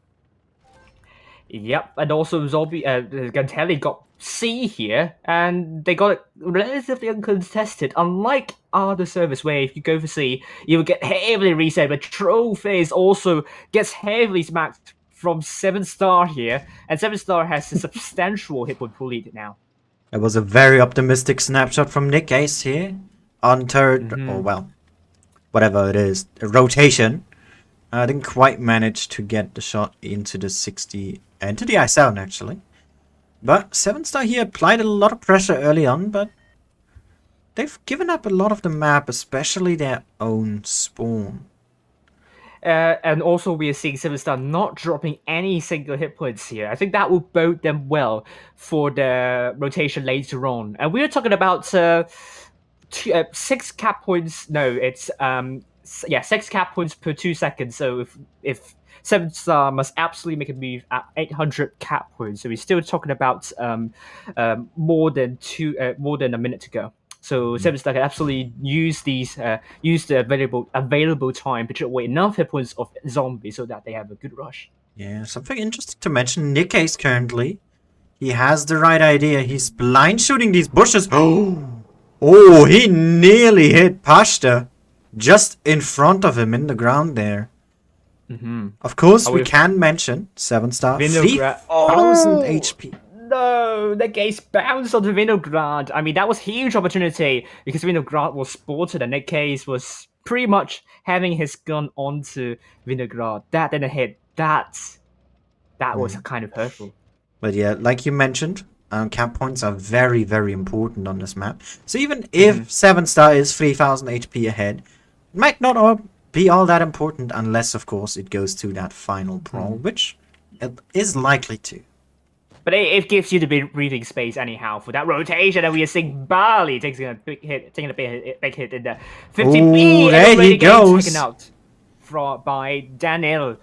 Yep, and also Gantelli got C here, and they got it relatively uncontested, unlike other servers where if you go for C, you will get heavily reset, but Trophies also gets heavily smacked from 7-star here, and 7-star has a substantial hit point pool lead now. It was a very optimistic snapshot from Nick Ace here on third, or well, whatever it is, a rotation. I didn't quite manage to get the shot into the 60 and to the I7 actually. But 7-star here applied a lot of pressure early on, but they've given up a lot of the map, especially their own spawn. And also we are seeing 7-star not dropping any single hit points here. I think that will bode them well for the rotation later on. And we are talking about 6 cap points. No, it's 6 cap points per 2 seconds. So if 7-star must absolutely make a move at 800 cap points, so we're still talking about more than a minute to go. So 7-star can absolutely use the available time to chip away enough hit points of zombies so that they have a good rush. Yeah, something interesting to mention. Nick Ace currently, he has the right idea. He's blind shooting these bushes. Oh, he nearly hit Pashta just in front of him in the ground there. Of course, we can mention 7-star, 3,000 HP. No, the Ace bounced onto Vinograd. I mean, that was a huge opportunity because Vinograd was spotted and Nick Ace was pretty much having his gun onto Vinograd. That didn't hit. That was kind of hurtful. But yeah, like you mentioned, cap points are very, very important on this map. So even if 7-star is 3,000 HP ahead, it might not be all that important unless, of course, it goes to that final brawl, which it is likely to. But it gives you the breathing space anyhow for that rotation, and we are seeing Bali taking a big hit in the 50B. Oh, there he goes. Taken out by Daniel.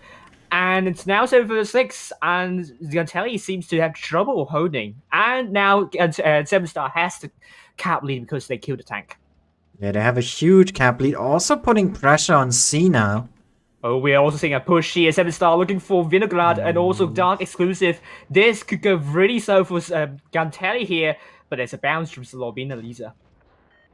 And it's now 7-6, and Gantelli seems to have trouble holding. And now 7-star has the cap lead because they killed the tank. Yeah, they have a huge cap lead, also putting pressure on C now. Oh, we're also seeing a push here. 7-star looking for Vinograd and also Dark exclusive. This could go really so for Gantelli here, but there's a bounce from Slovina Lisa.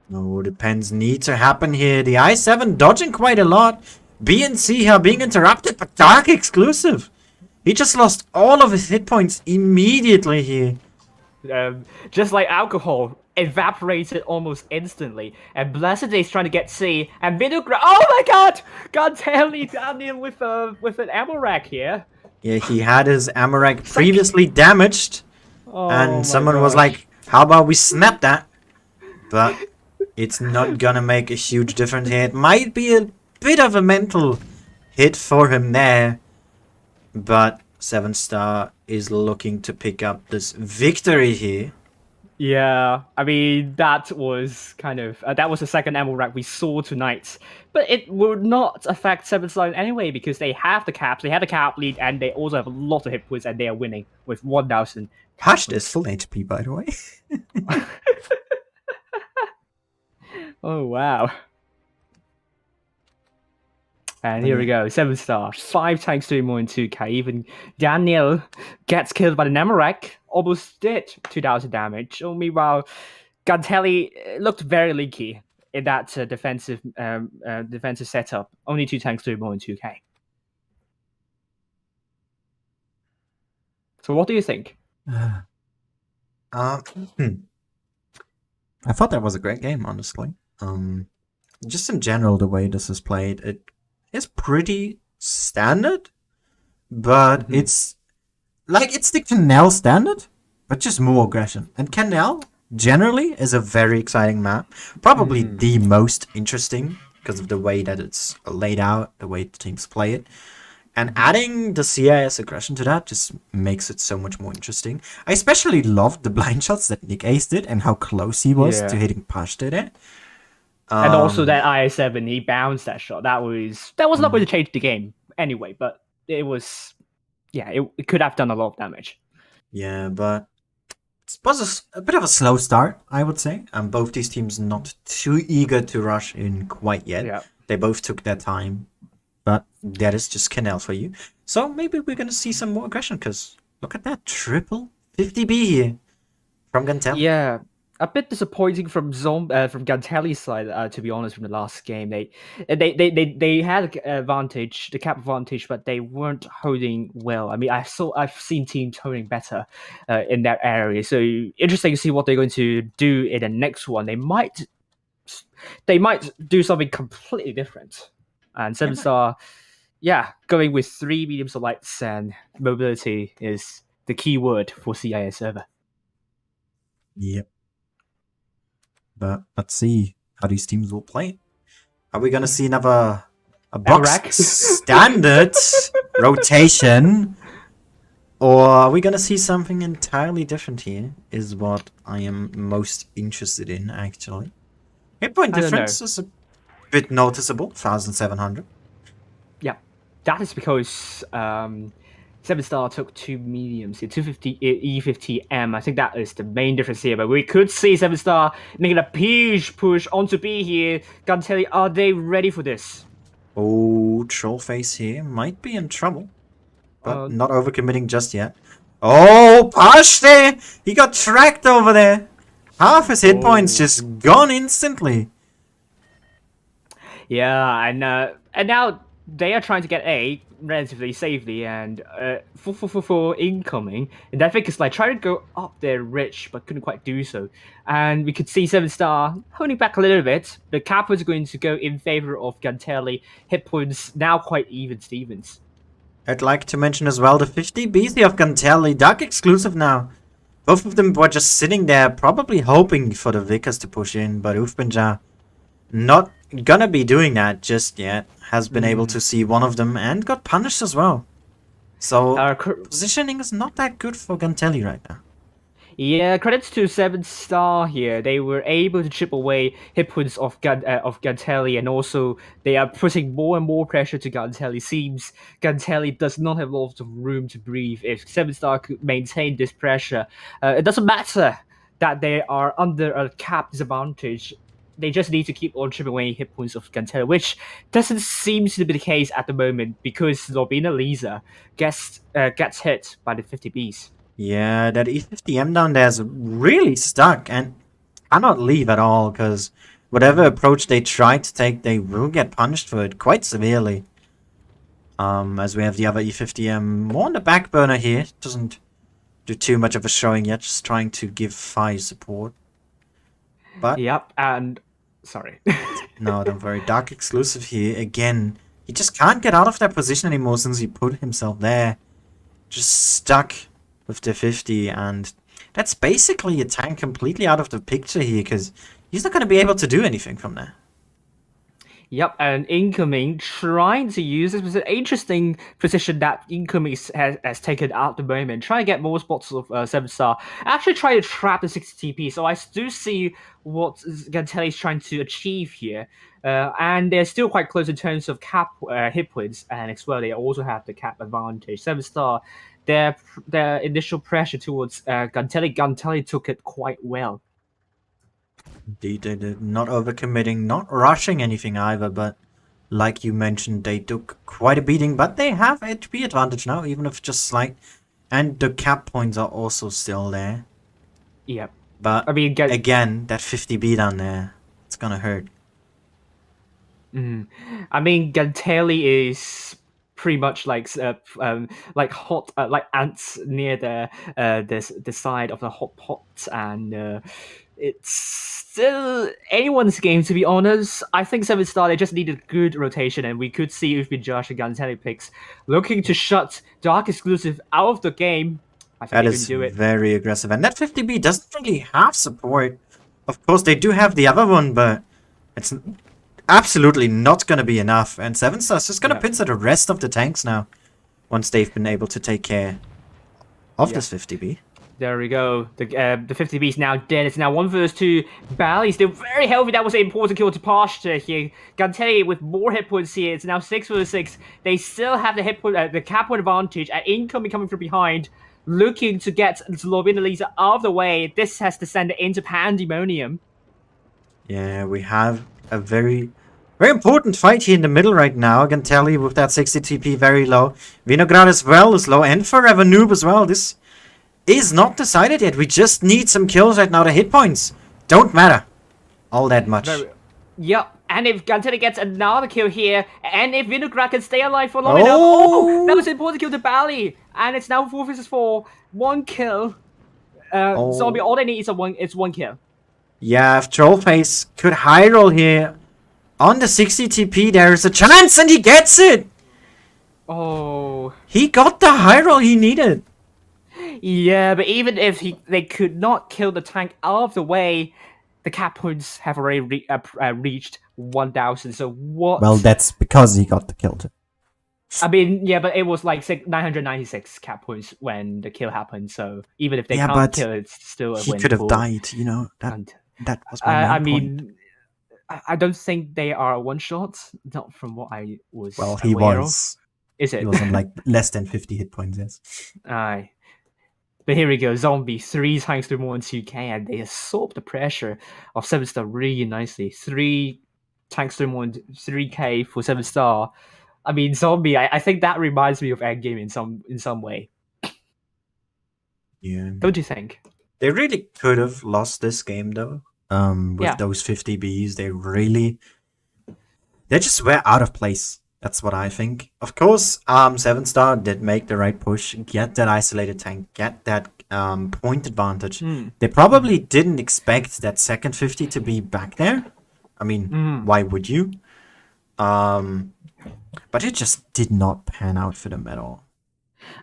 No, depends. Need to happen here. The I7 dodging quite a lot. B and C are being interrupted, but Dark exclusive. He just lost all of his hit points immediately here. Just like alcohol, evaporated almost instantly. And Blessed is trying to get C, and Vinograd. Oh my God! Gantelli Daniel with an ammo rack here. Yeah, he had his Amarak previously damaged, Oh and my someone was gosh. like, how about we snap that? But it's not gonna make a huge difference here. It might be a bit of a mental hit for him there, but 7-star is looking to pick up this victory here. Yeah, I mean that was kind of that was the second emerald rack we saw tonight, but it would not affect 7-star in any way because they have the caps, they have the cap lead, and they also have a lot of hit points, and they are winning with 1,000. Hush is full HP, by the way. Oh wow! And here we go, 7-star, 5 times 3 more in 2k. Even Daniel gets killed by the Nemarak, almost did 2,000 damage. Oh, meanwhile, Gantelli looked very leaky in that defensive setup. Only 2 times 3 more in 2k. So what do you think? I thought that was a great game, honestly. Just in general, the way this is played, it is pretty standard, but it's the Canal standard, but just more aggression. And Canal generally is a very exciting map, probably the most interesting because of the way that it's laid out, the way the teams play it. And adding the CIS aggression to that just makes it so much more interesting. I especially loved the blind shots that Nick Ace did and how close he was to hitting Pashto there. And also that IS7, he bounced that shot. That was not going to change the game anyway, but it was, yeah, it could have done a lot of damage. Yeah, but it was a bit of a slow start, I would say. Both these teams not too eager to rush in quite yet. Yeah. They both took their time, but that is just Canal for you. So maybe we're going to see some more aggression, because look at that triple 50B here from Gantel. Yeah. A bit disappointing from Gantelli's side, to be honest. From the last game, they had advantage, the cap advantage, but they weren't holding well. I mean, I've seen teams holding better in that area. So interesting to see what they're going to do in the next one. They might do something completely different. And 7-star, going with 3 mediums of lights and mobility is the key word for CIS Server. Yep. But let's see how these teams will play. Are we gonna see a box standard rotation, or are we gonna see something entirely different here? Is what I am most interested in, actually. Hit point difference is a bit noticeable, 1,700. Yeah, that is because 7-star took 2 mediums here, 250 E50M. I think that is the main difference here. But we could see 7-star making a huge push onto B here. Gantelli, are they ready for this? Oh, Trollface here might be in trouble, but not overcommitting just yet. Oh, Pashte! He got tracked over there. Half his hit points just gone instantly. Yeah, and now they are trying to get A relatively safely, and 4 incoming, and I think it's like trying to go up there rich but couldn't quite do so. And we could see 7-star holding back a little bit. The cap was going to go in favor of Gantelli. Hit points now quite even Stevens. I'd like to mention as well the 50 BC of Gantelli, Dark exclusive now. Both of them were just sitting there probably hoping for the Vickers to push in, but Ufbenja not gonna be doing that just yet. Has been able to see one of them and got punished as well. So positioning is not that good for Gantelli right now. Yeah, credits to 7-star here. They were able to chip away hit points of Gantelli, and also they are putting more and more pressure to Gantelli. Seems Gantelli does not have lots of room to breathe. If 7-star could maintain this pressure, it doesn't matter that they are under a cap disadvantage. They just need to keep on chipping away hit points of Gantelli, which doesn't seem to be the case at the moment because Lobina Lisa gets hit by the 50Bs. Yeah, that E50M down there is really stuck and cannot leave at all, because whatever approach they try to take, they will get punished for it quite severely. As we have the other E50M more on the back burner here. Doesn't do too much of a showing yet, just trying to give Fi support. But yep, and sorry. No, don't worry. Dark exclusive here again. He just can't get out of that position anymore since he put himself there. just stuck with the 50, and that's basically a tank completely out of the picture here, because he's not going to be able to do anything from there. Yep, and Incoming trying to use this was an interesting position that Incoming has taken at the moment. Trying to get more spots of 7-star. Actually try to trap the 60 TP. So I do see what Gantelli is trying to achieve here. And they're still quite close in terms of cap hit points. And as well, they also have the cap advantage. 7-star, their initial pressure towards Gantelli took it quite well. Indeed, they did. Not overcommitting, not rushing anything either, but like you mentioned, they took quite a beating, but they have HP advantage now, even if just slight. And the cap points are also still there. Yep. But I mean, again, that 50 beat on there, it's gonna hurt. I mean, Gantelli is pretty much like hot, like ants near the side of the hot pot, and it's still anyone's game, to be honest. I think 7-star, they just needed good rotation, and we could see Ufbin Josh and Gantelli picks looking to shut Dark Exclusive out of the game. I think That they is can do it. very aggressive, and that 50B doesn't really have support. Of course, they do have the other one, but it's absolutely not going to be enough. And 7-star's just going to pincer the rest of the tanks now, once they've been able to take care of this 50B. There we go. The 50B is now dead. It's now 1 versus 2. Bally still very healthy. That was an important kill to Pasha here. Gantelli with more hit points here. It's now 6 versus 6. They still have the hit point, the cap point advantage. And Incoming coming from behind, looking to get Zlobin Elisa out of the way. This has descended into pandemonium. Yeah, we have a very important fight here in the middle right now. Gantelli with that 60 TP very low. Vinograd as well is low, and Forever Noob as well. This is not decided yet. We just need some kills right now. The hit points don't matter all that much. Yep, and if Gantelli gets another kill here, and if Vinograd can stay alive for long enough, that was an important kill to Bally, and it's now 4 versus 4, 1 kill. Zombie, all they need is one kill. Yeah, if Trollface could high roll here on the 60 TP, there is a chance, and he gets it. Oh, he got the high roll he needed. Yeah, but even if they could not kill the tank out of the way, the cap points have already reached 1,000. So what? Well, that's because he got the kill too. I mean, yeah, but it was like 996 cap points when the kill happened. So even if they can't kill, it's still a win. He could have died, you know. That was my main point. I don't think they are one shots. Not from what I was. Well, he was. Is it? He was on like less than 50 hit points. Yes. Aye. But here we go, Zombie, 3 tanks to more than 2k, and they absorb the pressure of 7-star really nicely. 3 tanks to more than 3k for 7-star. I mean, Zombie, I think that reminds me of Endgame in some way. Yeah. Don't you think? They really could have lost this game, though. With those 50 Bs, they just were out of place. That's what I think. Of course, 7-star did make the right push, get that isolated tank, get that point advantage. They probably didn't expect that second 50 to be back there. I mean, why would you? But it just did not pan out for them at all.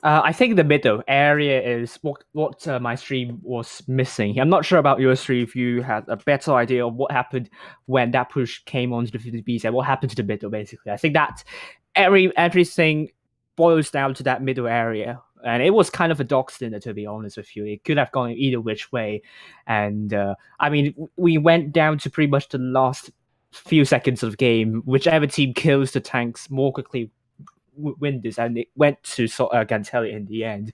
I think the middle area is what my stream was missing. I'm not sure about your stream if you had a better idea of what happened when that push came onto the 50Bs and what happened to the middle, basically. I think that everything boils down to that middle area. And it was kind of a dog dinner, to be honest with you. It could have gone either which way. And, I mean, we went down to pretty much the last few seconds of the game. Whichever team kills the tanks more quickly win this, and it went to Gantelli in the end.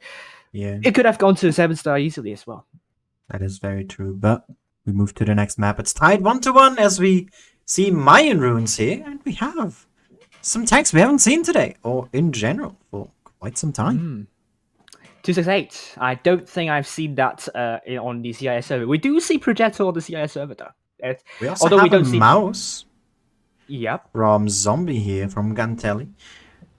Yeah, it could have gone to 7-star easily as well. That is very true, but we move to the next map. It's tied 1-1 as we see Mayan Ruins here, and we have some tanks we haven't seen today, or in general, for quite some time. 268. I don't think I've seen that on the CIS server. We do see Projector on the CIS server, though. We also have a mouse. Yep. From Zombie here, from Gantelli.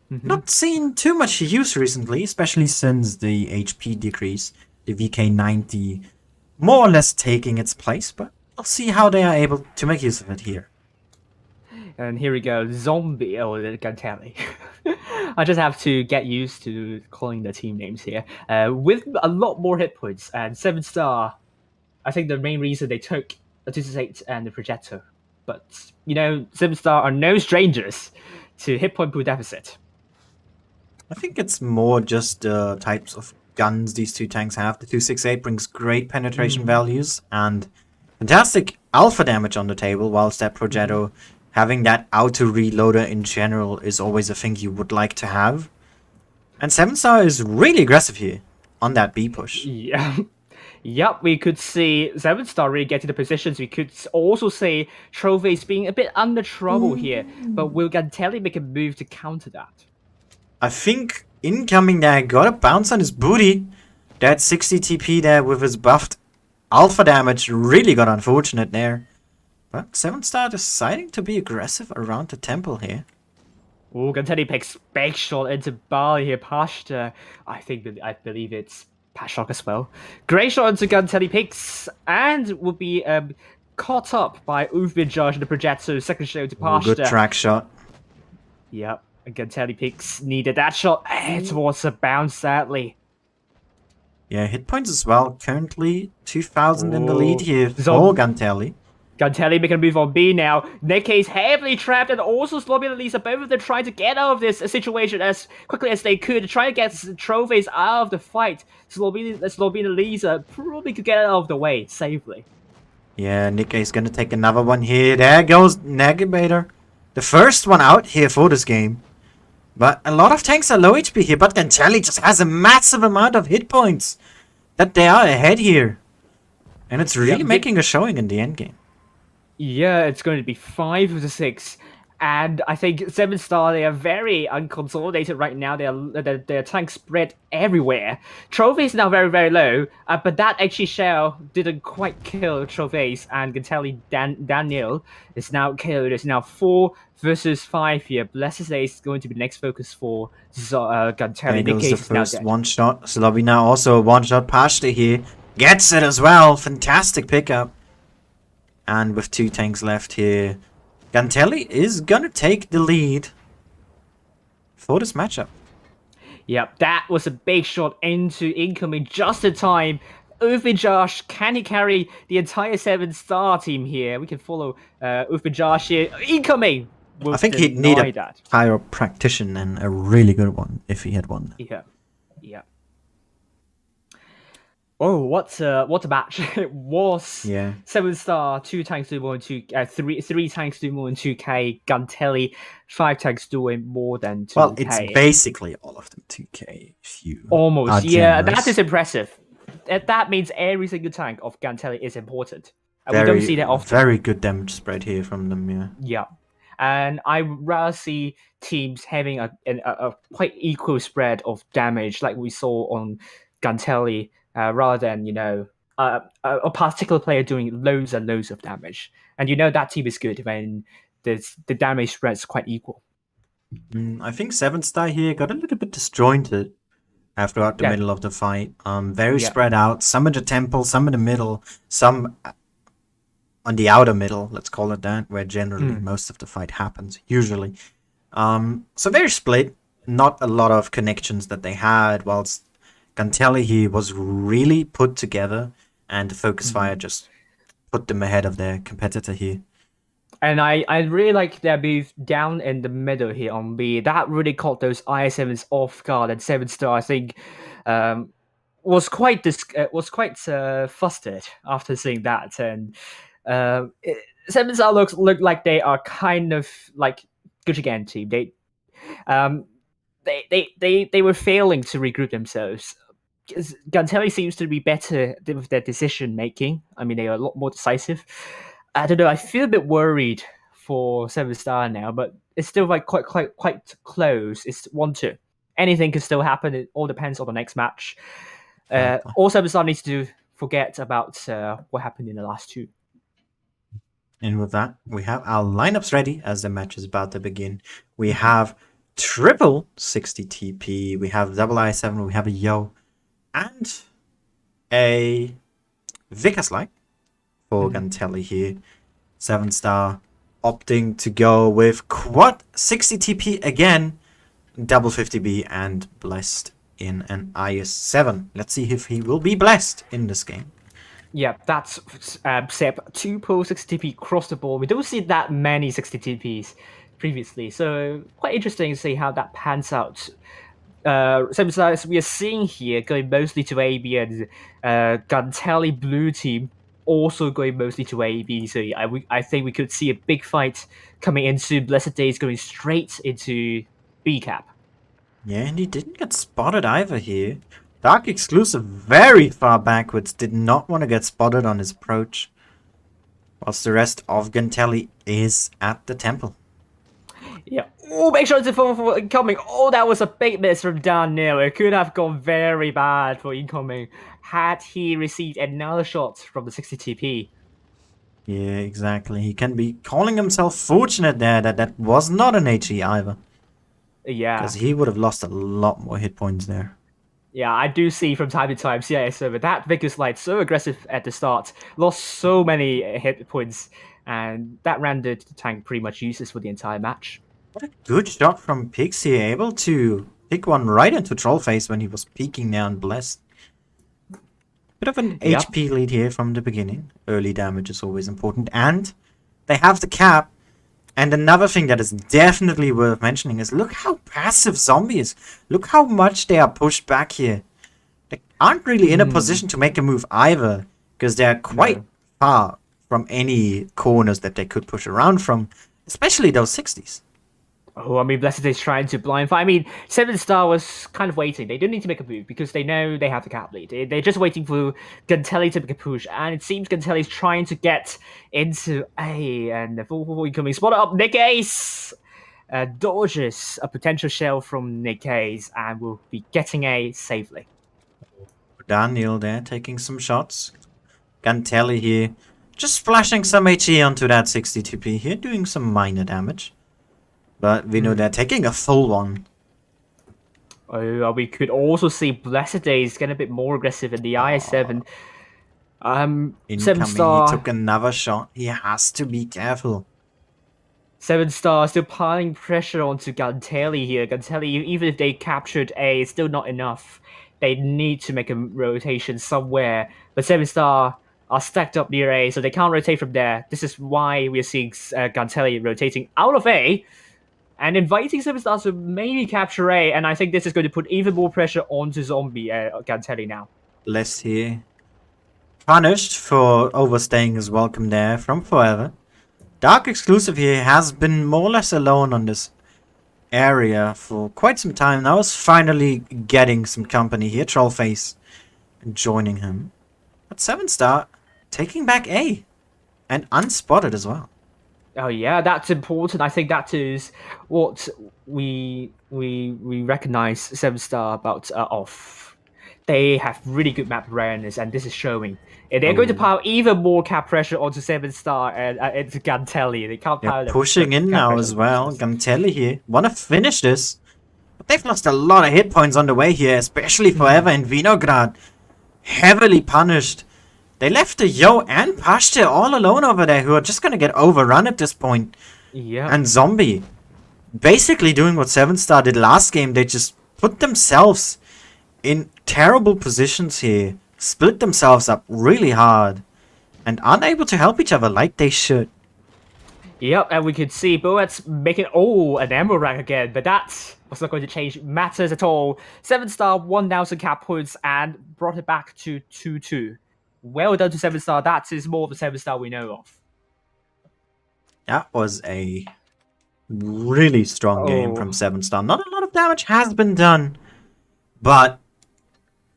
Not seen too much use recently, especially since the HP decrease, the VK90 more or less taking its place, but we'll see how they are able to make use of it here. And here we go, Zombie or Gantelli. I just have to get used to calling the team names here. With a lot more hit points and 7 star. I think the main reason they took the 268 and the projector. But 7 star are no strangers to hit point pool deficit. I think it's more just the types of guns these two tanks have. The 268 brings great penetration values and fantastic alpha damage on the table, whilst that Progetto, having that auto reloader in general, is always a thing you would like to have. And 7 star is really aggressive here on that B push. Yeah. Yep, we could see 7 star really getting the positions. We could also see Trophies being a bit under trouble here. But will Gantelli make a move to counter that? I think incoming there got a bounce on his booty. That 60 TP there with his buffed alpha damage really got unfortunate there. But 7 star deciding to be aggressive around the temple here. Oh, Gantelli picks big shot into Bali here. Pashta, I believe it's Pashok as well. Great shot into Gantelli picks and will be caught up by Uvin Josh and the Progetto. Second shot to Pashta. Good track shot. Yep. Gantelli picks needed that shot. It was a bounce, sadly. Yeah, hit points as well. Currently 2,000 in the lead here for Gantelli. Gantelli making a move on B now. Nikkei is heavily trapped and also Slobby and Lisa. Both of them trying to get out of this situation as quickly as they could. Try to get Trophies out of the fight. Slobby and Lisa probably could get out of the way safely. Yeah, Nikkei is going to take another one here. There goes Negabator. The first one out here for this game. But a lot of tanks are low HP here, but Gantelli just has a massive amount of hit points that they are ahead here. And it's really making a showing in the end game. Yeah, it's going to be 5-6. And I think 7 star, they are very unconsolidated right now. Their tanks spread everywhere. Trophy is now very, very low. But that actually shell didn't quite kill Trophies. And Gantelli Daniel is now killed. It's now 4 versus 5 here. Blessed Day is going to be the next focus for Gantelli. There goes the first one shot. Slobby now also a one shot Pashta here. Gets it as well. Fantastic pickup. And with 2 tanks left here, Gantelli is gonna take the lead for this matchup. Yep, that was a big shot into incoming just in time. Uvin Josh, can he carry the entire 7 star team here? We can follow Uvin Josh here. Incoming! I think he'd need a higher practitioner and a really good one if he had one. Yeah. Oh, what a match it was! Yeah. 7 star, 2 tanks doing more than 2, 3 tanks doing more than 2k. Gantelli, 5 tanks doing more than 2k. Well, it's basically all of them 2k. If you almost, yeah, that is impressive. That means every single tank of Gantelli is important. And we don't see that often. Very good damage spread here from them, yeah. Yeah. And I rather see teams having a quite equal spread of damage like we saw on Gantelli. Rather than, a particular player doing loads and loads of damage. And that team is good when the damage spreads quite equal. I think 7 star here got a little bit disjointed throughout the middle of the fight. Very spread out. Some in the temple, some in the middle, some on the outer middle, let's call it that, where generally most of the fight happens, usually. So very split. Not a lot of connections that they had, whilst Gantelli here was really put together, and the focus fire just put them ahead of their competitor here. And I really like their move down in the middle here on B. That really caught those IS7s off guard, and 7 star I think was quite flustered after seeing that. And 7 star look like they are kind of like good again team. They were failing to regroup themselves. Gantelli seems to be better with their decision making. I mean, they are a lot more decisive. I don't know. I feel a bit worried for 7 star now, but it's still like quite close. It's 1-2. Anything can still happen. It all depends on the next match. All 7 star needs to forget about what happened in the last 2. And with that, we have our lineups ready as the match is about to begin. We have triple 60 TP. We have double I7. We have a Yo. And a Vickers like for Gantelli here. 7 star opting to go with quad 60 TP again, double 50B, and blessed in an IS-7. Let's see if he will be blessed in this game. Yeah, that's Seb, 2 pro 60 TP across the board. We don't see that many 60 TPs previously, so quite interesting to see how that pans out. Same as we are seeing here, going mostly to AB, and Gantelli blue team also going mostly to AB. So I think we could see a big fight coming into Blessed Days, going straight into B cap. Yeah, and he didn't get spotted either here. Dark Exclusive very far backwards, did not want to get spotted on his approach, whilst the rest of Gantelli is at the temple. Yeah. Oh, make sure it's for incoming. Oh, that was a big miss from Daniel. It could have gone very bad for incoming had he received another shot from the 60 TP. Yeah, exactly. He can be calling himself fortunate there that was not an HE either. Yeah. Because he would have lost a lot more hit points there. Yeah, I do see from time to time CIS Server that Vicus Light so aggressive at the start, lost so many hit points, and that rendered the tank pretty much useless for the entire match. What a good shot from Pixie, able to pick one right into Trollface when he was peeking down Blessed. Bit of an HP lead here from the beginning. Early damage is always important, and they have the cap. And another thing that is definitely worth mentioning is look how passive Zombie is. Look how much they are pushed back here. They aren't really in a position to make a move either, because they're quite far from any corners that they could push around from, especially those 60s. Oh, I mean, Blessed is trying to blind fight. I mean, 7-star was kind of waiting. They don't need to make a move because they know they have the cap lead. They're just waiting for Gantelli to make a push, and it seems Gantelli's trying to get into A, and the full incoming spot up. Nick Ace dodges a potential shell from Nick Ace and will be getting A safely. Daniel there taking some shots. Gantelli here just splashing some HE onto that 60 TP here, doing some minor damage. But we know they're taking a full one. Oh, we could also see Blessed Days get a bit more aggressive in the IS-7. Incoming, 7-star. he took another shot. He has to be careful. 7-star still piling pressure onto Gantelli here. Gantelli, even if they captured A, it's still not enough. They need to make a rotation somewhere. But 7-star are stacked up near A, so they can't rotate from there. This is why we're seeing Gantelli rotating out of A and inviting 7-star to maybe capture A. And I think this is going to put even more pressure onto Zombie Gantelli now. Blessed here. Punished for overstaying his welcome there from Forever. Dark Exclusive here has been more or less alone on this area for quite some time now. Is finally getting some company here. Trollface joining him. But 7-star taking back A. And unspotted as well. Oh yeah, that's important. I think that is what we recognize 7-star about off. They have really good map awareness, and this is showing. And they're going to pile even more cap pressure onto 7-star and into Gantelli. They can't pile pushing in now as well. Gantelli here want to finish this, but they've lost a lot of hit points on the way here, especially Forever and Vinograd. Heavily punished. They left the Yo and Pashte all alone over there, who are just going to get overrun at this point. Yeah. And Zombie, basically doing what 7-star did last game. They just put themselves in terrible positions here. Split themselves up really hard. And aren't able to help each other like they should. Yep, and we could see Boet's making an emerald rank again, but that was not going to change matters at all. 7-star 1,000 cap points and brought it back to 2-2. Well done to 7-star. That is more of the 7-star we know of. That was a really strong game from 7-star. Not a lot of damage has been done, but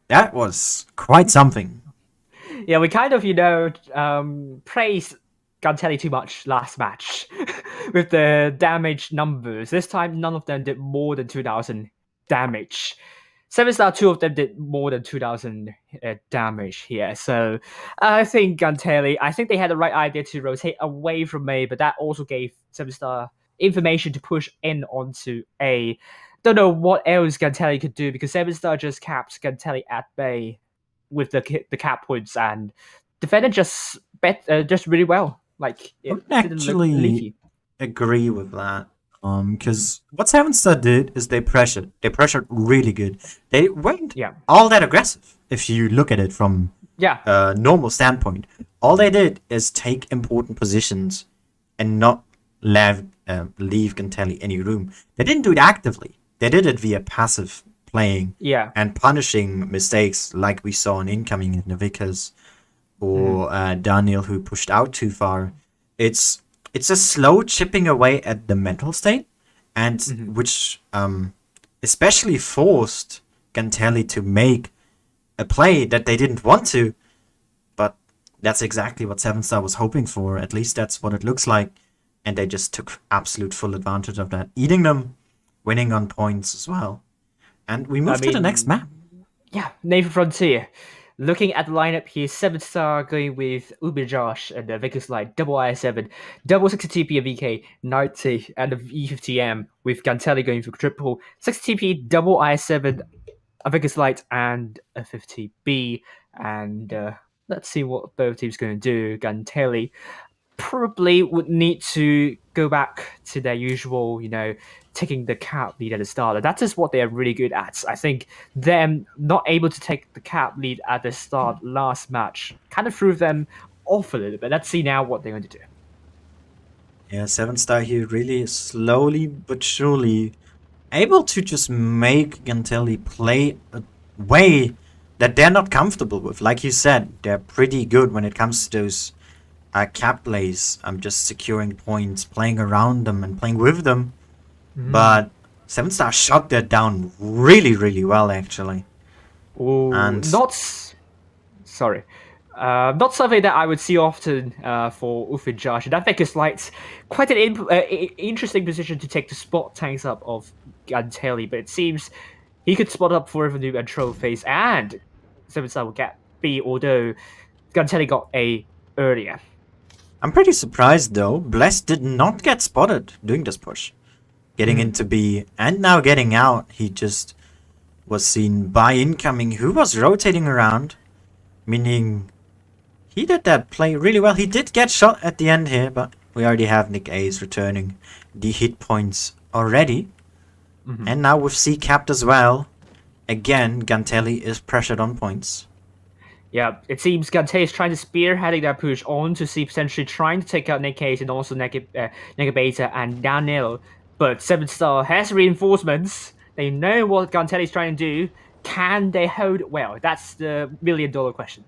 that was quite something. Yeah, we kind of, praised Gantelli too much last match with the damage numbers. This time, none of them did more than 2,000 damage. 7-star, 2 of them did more than 2,000 damage here. So I think Gantelli, they had the right idea to rotate away from A, but that also gave 7-star information to push in onto A. Don't know what else Gantelli could do because 7-star just capped Gantelli at bay with the cap points and defended just really well. Like it didn't look leaky. agree with that. Because what Seven Star did is they pressured. They pressured really good. They weren't Yeah. all that aggressive. If you look at it from Yeah. a normal standpoint, all they did is take important positions and not leave Gantelli any room. They didn't do it actively. They did it via passive playing Yeah. and punishing mistakes like we saw in incoming in the Vickers or Daniel who pushed out too far. It's a slow chipping away at the mental state, and which especially forced Gantelli to make a play that they didn't want to, but that's exactly what Seven Star was hoping for. At least that's what it looks like, and they just took absolute full advantage of that, eating them, winning on points as well. And we move to the next map. Yeah, Nathan Frontier. Looking at the lineup here, 7 star going with Uber Josh and the Vickers Light, double IS7, double 60 TP and VK, 90 and the E50M, with Gantelli going for triple 60 TP, double IS7, a Vickers Light, and a 50B. And let's see what both teams going to do. Gantelli probably would need to go back to their usual, taking the cap lead at the start. That is what they are really good at. I think them not able to take the cap lead at the start last match kind of threw them off a little bit. Let's see now what they're going to do. Yeah, 7 star here really slowly but surely able to just make Gantelli play a way that they're not comfortable with. Like you said, they're pretty good when it comes to those cap plays. I'm just securing points, playing around them and playing with them. But 7 star shot that down really, really well, actually. Ooh, And not something that I would see often for Ufin Josh. And I think it's like quite an interesting position to take the spot tanks up of Gantelli, but it seems he could spot up for Revenue and Troll Face, and 7 star will get B, although Gantelli got A earlier. I'm pretty surprised though. Bless did not get spotted doing this push. Getting into B and now getting out. He just was seen by incoming, who was rotating around, meaning he did that play really well. He did get shot at the end here, but we already have Nick A's returning the hit points already. And now with C capped as well, again, Gantelli is pressured on points. Yeah, it seems Gantelli is trying to spearheading that push on to see potentially trying to take out Nick A's and also Negabeta and Daniel. But 7 star has reinforcements. They know what Gantelli is trying to do. Can they hold it well? That's the $1 million question.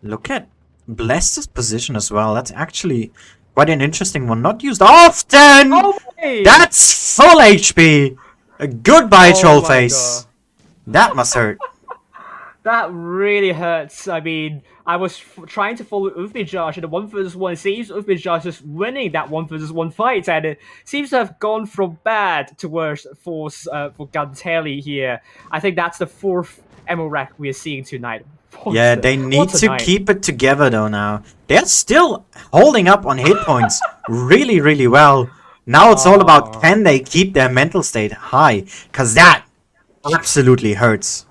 Look at Bless's position as well. That's actually quite an interesting one. Not used often! Oh my! That's full HP! Goodbye, Oh troll my face. That must hurt. That really hurts. I mean, I was trying to follow Ufmi Josh in the 1v1. It seems Ufmi Josh is winning that 1v1 fight, and it seems to have gone from bad to worse for Gantelli here. I think that's the 4th ammo rack we are seeing tonight. Yeah, they need to keep it together though now. They're still holding up on hit points really, really well. Now it's all about can they keep their mental state high, because that absolutely hurts.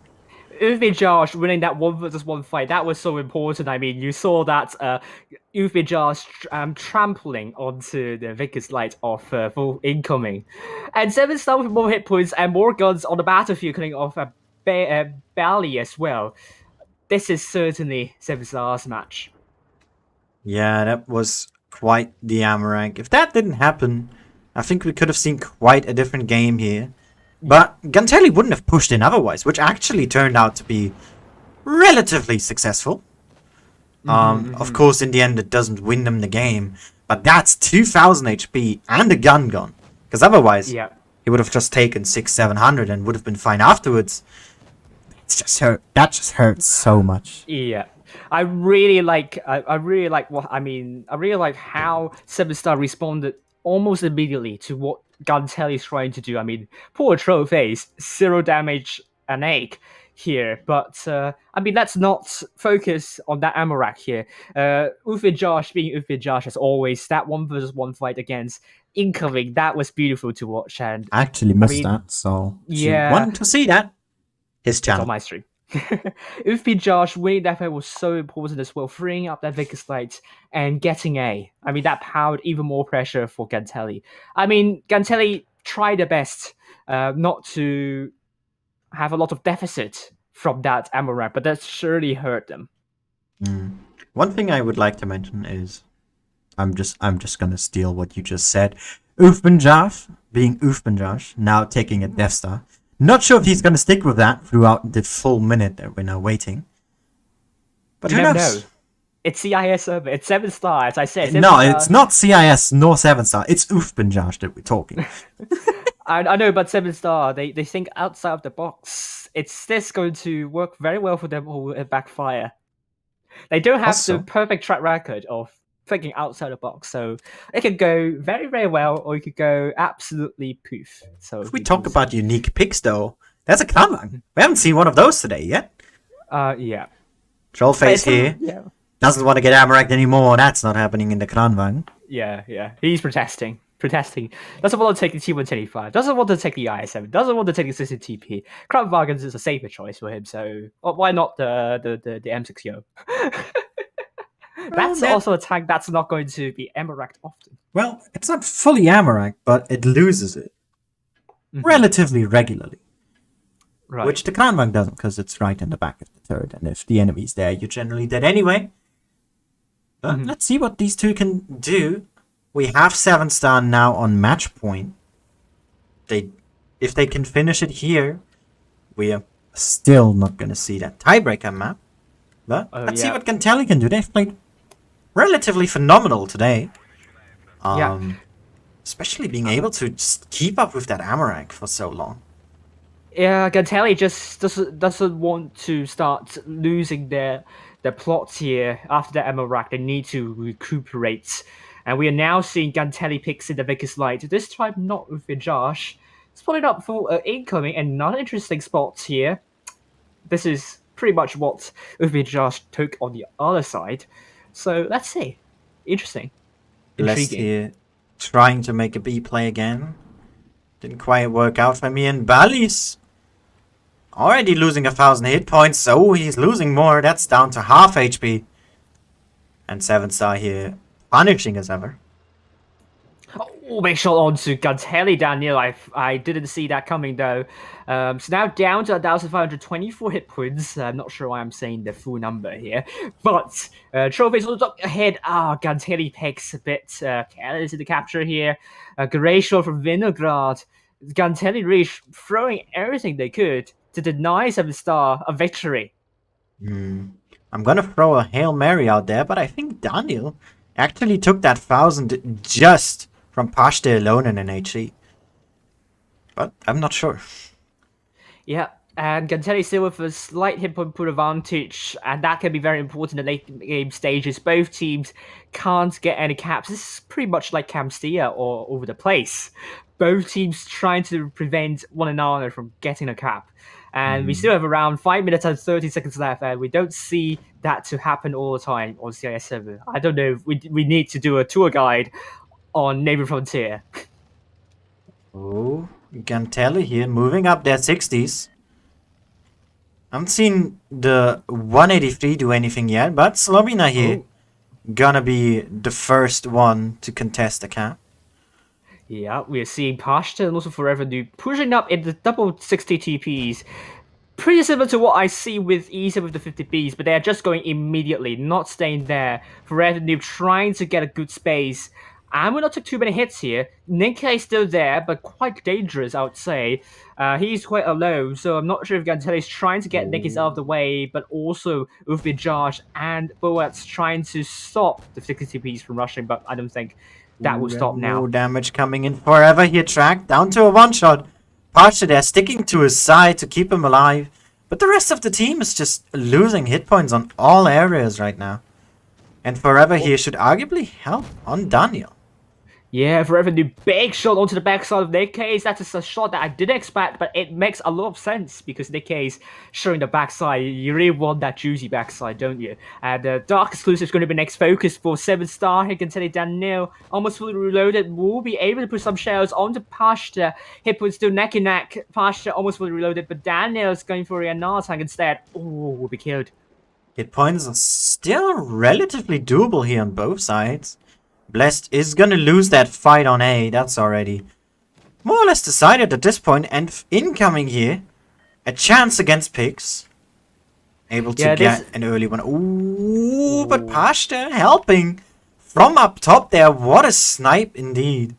Ufmi Josh winning that 1v1 fight, that was so important. I mean, you saw that Ufmi Josh trampling onto the Vickers Light of full incoming. And 7 star with more hit points and more guns on the battlefield coming off a Bally as well. This is certainly 7 star's match. Yeah, that was quite the Amarank. If that didn't happen, I think we could have seen quite a different game here. But Gantelli wouldn't have pushed in otherwise, which actually turned out to be relatively successful. Of course, in the end, it doesn't win them the game, but that's 2,000 HP and a gun gone. Because otherwise, he would have just taken 600-700 and would have been fine afterwards. It's just hurt. That just hurts so much. Yeah. I really like how 7 star responded almost immediately to what Gantelli is trying to do. I mean, poor troll face, 0 damage an egg here. But let's not focus on that ammo rack here. Ufin Josh being Ufin Josh as always. That 1v1 fight against incoming, that was beautiful to watch. And I actually missed that, so if you want to see that, his channel. It's on my stream. Ufbi Josh winning that fight was so important as well, freeing up that Vicus Light and getting A. I mean, that powered even more pressure for Gantelli. I mean, Gantelli tried their best not to have a lot of deficit from that ammo rack, but that surely hurt them. One thing I would like to mention is, I'm just gonna steal what you just said. Ufbenjaf, being Ufbenjaf, now taking a Death Star. Not sure if he's gonna stick with that throughout the full minute that we're now waiting. But who knows? It's CIS Server. It's 7-star, as I said. No, it's not CIS nor 7-star. It's Ufbenjaf that we're talking. I know, but 7-star, they think outside of the box. It's this going to work very well for them or will it backfire? They don't have the perfect track record of thinking outside the box, so it could go very, very well, or it could go absolutely poof. So if we talk about unique picks, though, there's a Kranvang. We haven't seen one of those today yet. Yeah. Trollface here doesn't want to get Amarak anymore. That's not happening in the Kranvang. Yeah. He's protesting. Doesn't want to take the T125. Doesn't want to take the IS7. Doesn't want to take the CCTP. Kranvang is a safer choice for him, so why not the M6O? That's also a tank that's not going to be Amarak often. Well, it's not fully Amarak, but it loses it relatively regularly. Right. Which the Kranvang doesn't, because it's right in the back of the turret, and if the enemy's there, you're generally dead anyway. But let's see what these two can do. We have 7-star now on match point. If they can finish it here, we are still not going to see that tiebreaker map. But let's see what Gantelli can do. They've played relatively phenomenal today. Especially being able to just keep up with that Amarak for so long. Yeah, Gantelli just doesn't want to start losing their plots here after the Amarak. They need to recuperate. And we are now seeing Gantelli picks in the Vicus Light. This time not with Josh. Spotted up for incoming and not interesting spots here. This is pretty much what Josh took on the other side. So let's see. Interesting. Bless here, trying to make a B play again. Didn't quite work out for me. And Balis already losing 1,000 hit points. So he's losing more. That's down to half HP. And 7-star here, punishing as ever. Oh, big shot onto Gantelli, Daniel. I didn't see that coming, though. So now down to 1,524 hit points. I'm not sure why I'm saying the full number here. But Trophy's on the top ahead. Gantelli picks a bit careless in the capture here. Great shot from Vinograd. Gantelli really throwing everything they could to deny 7-star a victory. I'm going to throw a Hail Mary out there, but I think Daniel actually took that 1,000 just from Pashte alone in an HC. But I'm not sure. Yeah, and Gantelli still with a slight hit point advantage, and that can be very important in the late game stages. Both teams can't get any caps. This is pretty much like Camstia or Over the Place. Both teams trying to prevent one another from getting a cap. And we still have around 5 minutes and 30 seconds left, and we don't see that to happen all the time on CIS Server. I don't know, we need to do a tour guide on Neighbor Frontier. Oh, Gantelli here moving up their 60s. I haven't seen the 183 do anything yet, but Slovenia here gonna be the first one to contest the cap. Yeah, we are seeing Pashta and also Forever New pushing up in the double 60 TPs. Pretty similar to what I see with Isa with the 50Bs, but they are just going immediately, not staying there. Forever New trying to get a good space. And we're not taking too many hits here. Nikkei is still there, but quite dangerous, I would say. He's quite alone, so I'm not sure if Gantelli is trying to get Nikkei out of the way, but also Ufbi Josh and Boat's trying to stop the 60 TPs from rushing, but I don't think that will stop now. No damage coming in Forever here, tracked down to a one-shot. Pasha there sticking to his side to keep him alive. But the rest of the team is just losing hit points on all areas right now. And Forever here should arguably help on Daniel. Yeah, forever new big shot onto the backside of Nick Case. That is a shot that I didn't expect, but it makes a lot of sense because Nick Case showing the backside. You really want that juicy backside, don't you? And the Dark Exclusive is going to be next focus for 7-star. He can tell you Daniel, almost fully reloaded, will be able to put some shells onto Pashta. Hit puts still neck and neck. Pashta almost fully reloaded, but Daniel is going for a Anar tank instead. Oh, will be killed. Hit points are still relatively doable here on both sides. Blessed is gonna lose that fight on A. That's already more or less decided at this point. And incoming here, a chance against Pigs. Able to get an early one. Ooh, but Pashta helping from up top there. What a snipe indeed.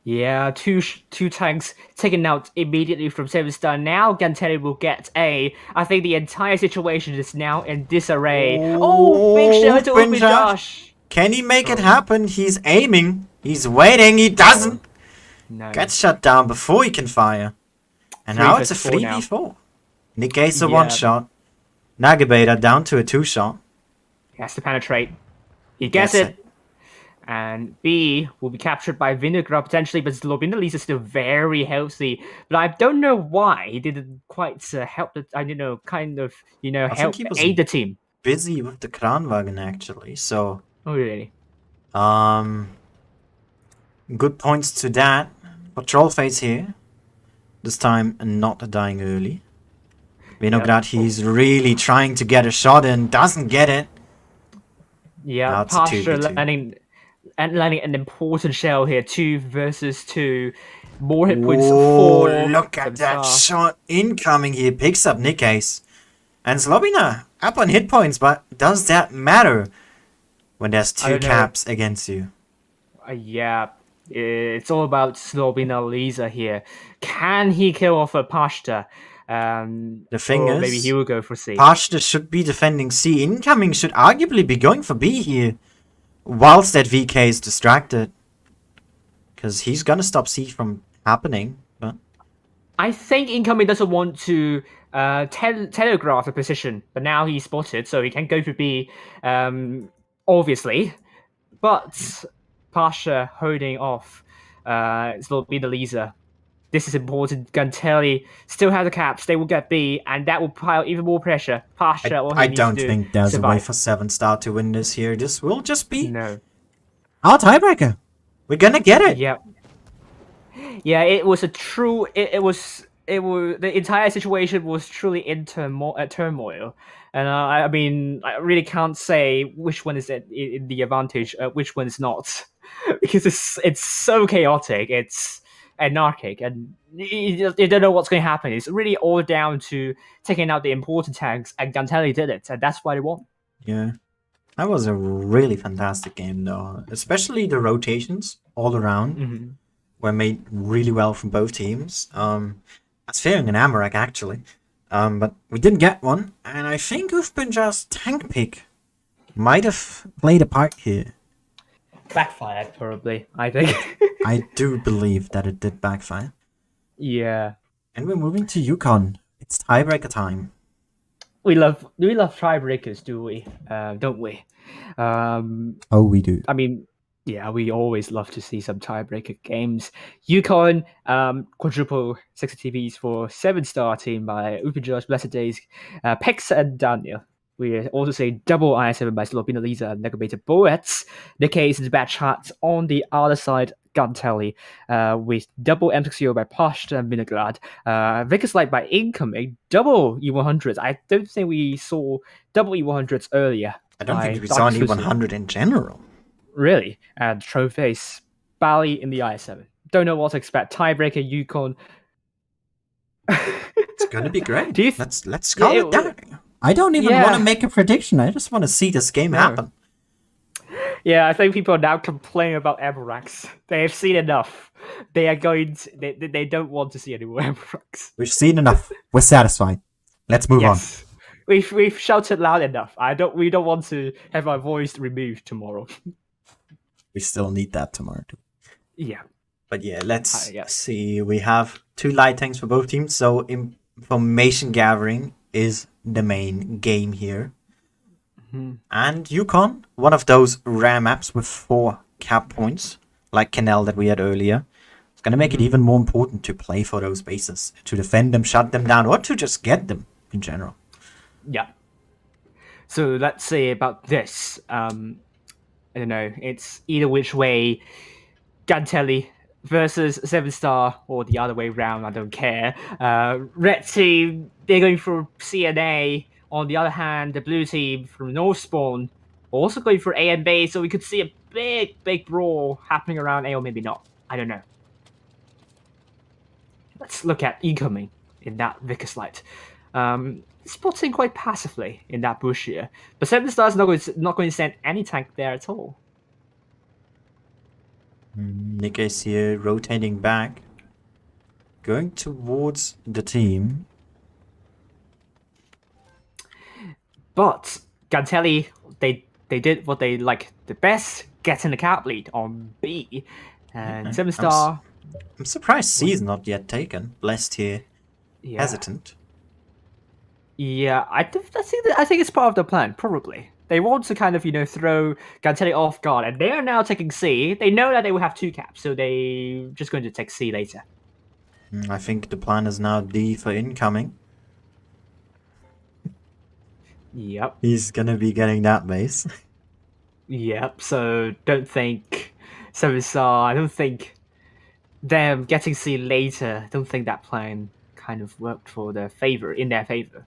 Yeah, two tanks taken out immediately from 7-star. Now Gantelli will get A. I think the entire situation is now in disarray. Oh, big shot to open Josh. Can he make it happen? He's aiming. He's waiting. He doesn't. No. Gets shut down before he can fire. And now it's a 3v4. Negates a 1-shot. Nagabeta down to a 2-shot. He has to penetrate. He gets it. And B will be captured by Vinegar potentially, but Slobinalise is still very healthy. But I don't know why he didn't quite help. Help aid the team. Busy with the Kranwagen actually, so. Oh really? Good points to that. For Trollface here. This time not dying early. Vinograd, he's really trying to get a shot in, doesn't get it. Yeah, Pasha landing an important shell here. 2 versus 2. More hit points. 4. Look at that shot incoming here. Picks up Nick Ace. And Slobina up on hit points, but does that matter when there's 2 caps against you? Yeah, it's all about Slobinalise here. Can he kill off a Pashta? The thing is, maybe he will go for C. Pashta should be defending C. Incoming should arguably be going for B here. Whilst that VK is distracted. Because he's gonna stop C from happening. But I think Incoming doesn't want to telegraph the position. But now he's spotted, so he can go for B. Obviously. But Pasha holding off Slobinalise. This is important. Gantelli still has the caps. They will get B, and that will pile even more pressure. Pasha, I don't think there's a way for 7-star to win this here. This will just be our tiebreaker. We're gonna get it. Yeah. Yeah, it was a true. It was. The entire situation was truly in turmoil, and I mean, I really can't say which one is in the advantage, which one is not, because it's so chaotic. It's anarchic, and you don't know what's going to happen. It's really all down to taking out the important tanks, and Gantelli did it, and that's why they won. Yeah, that was a really fantastic game, though. Especially the rotations all around were made really well from both teams. That's fearing an Amarak actually, but we didn't get one, and I think Ufbinja's tank pick might have played a part here. Backfired, probably, I think. I do believe that it did backfire. Yeah. And we're moving to Yukon. It's tiebreaker time. We love tiebreakers, do we? Don't we? Oh, we do. I mean, yeah, we always love to see some tiebreaker games. Yukon, quadruple 60 TVs for 7-star team by Upijos, Blessed Days, Pex and Daniel. We also say double I7 by Slobinalise and Negabeta Boets. The case is bad shots on the other side, Gantelli, with double M60 by Pashta and Vinograd. Vickers Light by Incoming, double E100s. I don't think we saw double E100s earlier. I don't think we saw an E100 in general. Really? And Trollface, Bally in the I7. Don't know what to expect. Tiebreaker, Yukon. It's gonna be great. Let's call it that. I don't even want to make a prediction. I just want to see this game happen. Yeah, I think people are now complaining about Amarax. They have seen enough. They are going to, they don't want to see any more Amarax. We've seen enough. We're satisfied. Let's move on. We've shouted loud enough. We don't want to have our voice removed tomorrow. We still need that tomorrow too. Yeah. But yeah, let's see. We have 2 light tanks for both teams, so information gathering is the main game here. And Yukon, one of those rare maps with 4 cap points, like Canal that we had earlier. It's going to make it even more important to play for those bases, to defend them, shut them down, or to just get them in general. Yeah. So let's say about this. I don't know. It's either which way. Gantelli versus 7-star, or the other way round. I don't care. Red team, they're going for CNA. On the other hand, the blue team from Northspawn also going for A and B. So we could see a big brawl happening around A, or maybe not. I don't know. Let's look at incoming in that Vickers light. Spotting quite passively in that bush here, but 7-star is not going to send any tank there at all. Nick is here rotating back, going towards the team. But Gantelli, they did what they like the best, getting the cap lead on B, and 7-star. I'm surprised C's not yet taken. Blessed here, hesitant. Yeah, I think it's part of the plan, probably. They want to kind of, throw Gantelli off guard, and they are now taking C. They know that they will have 2 caps, so they're just going to take C later. I think the plan is now D for incoming. Yep. He's gonna be getting that base. Yep, so don't think 7-star, I don't think them getting C later, I don't think that plan kind of worked in their favor.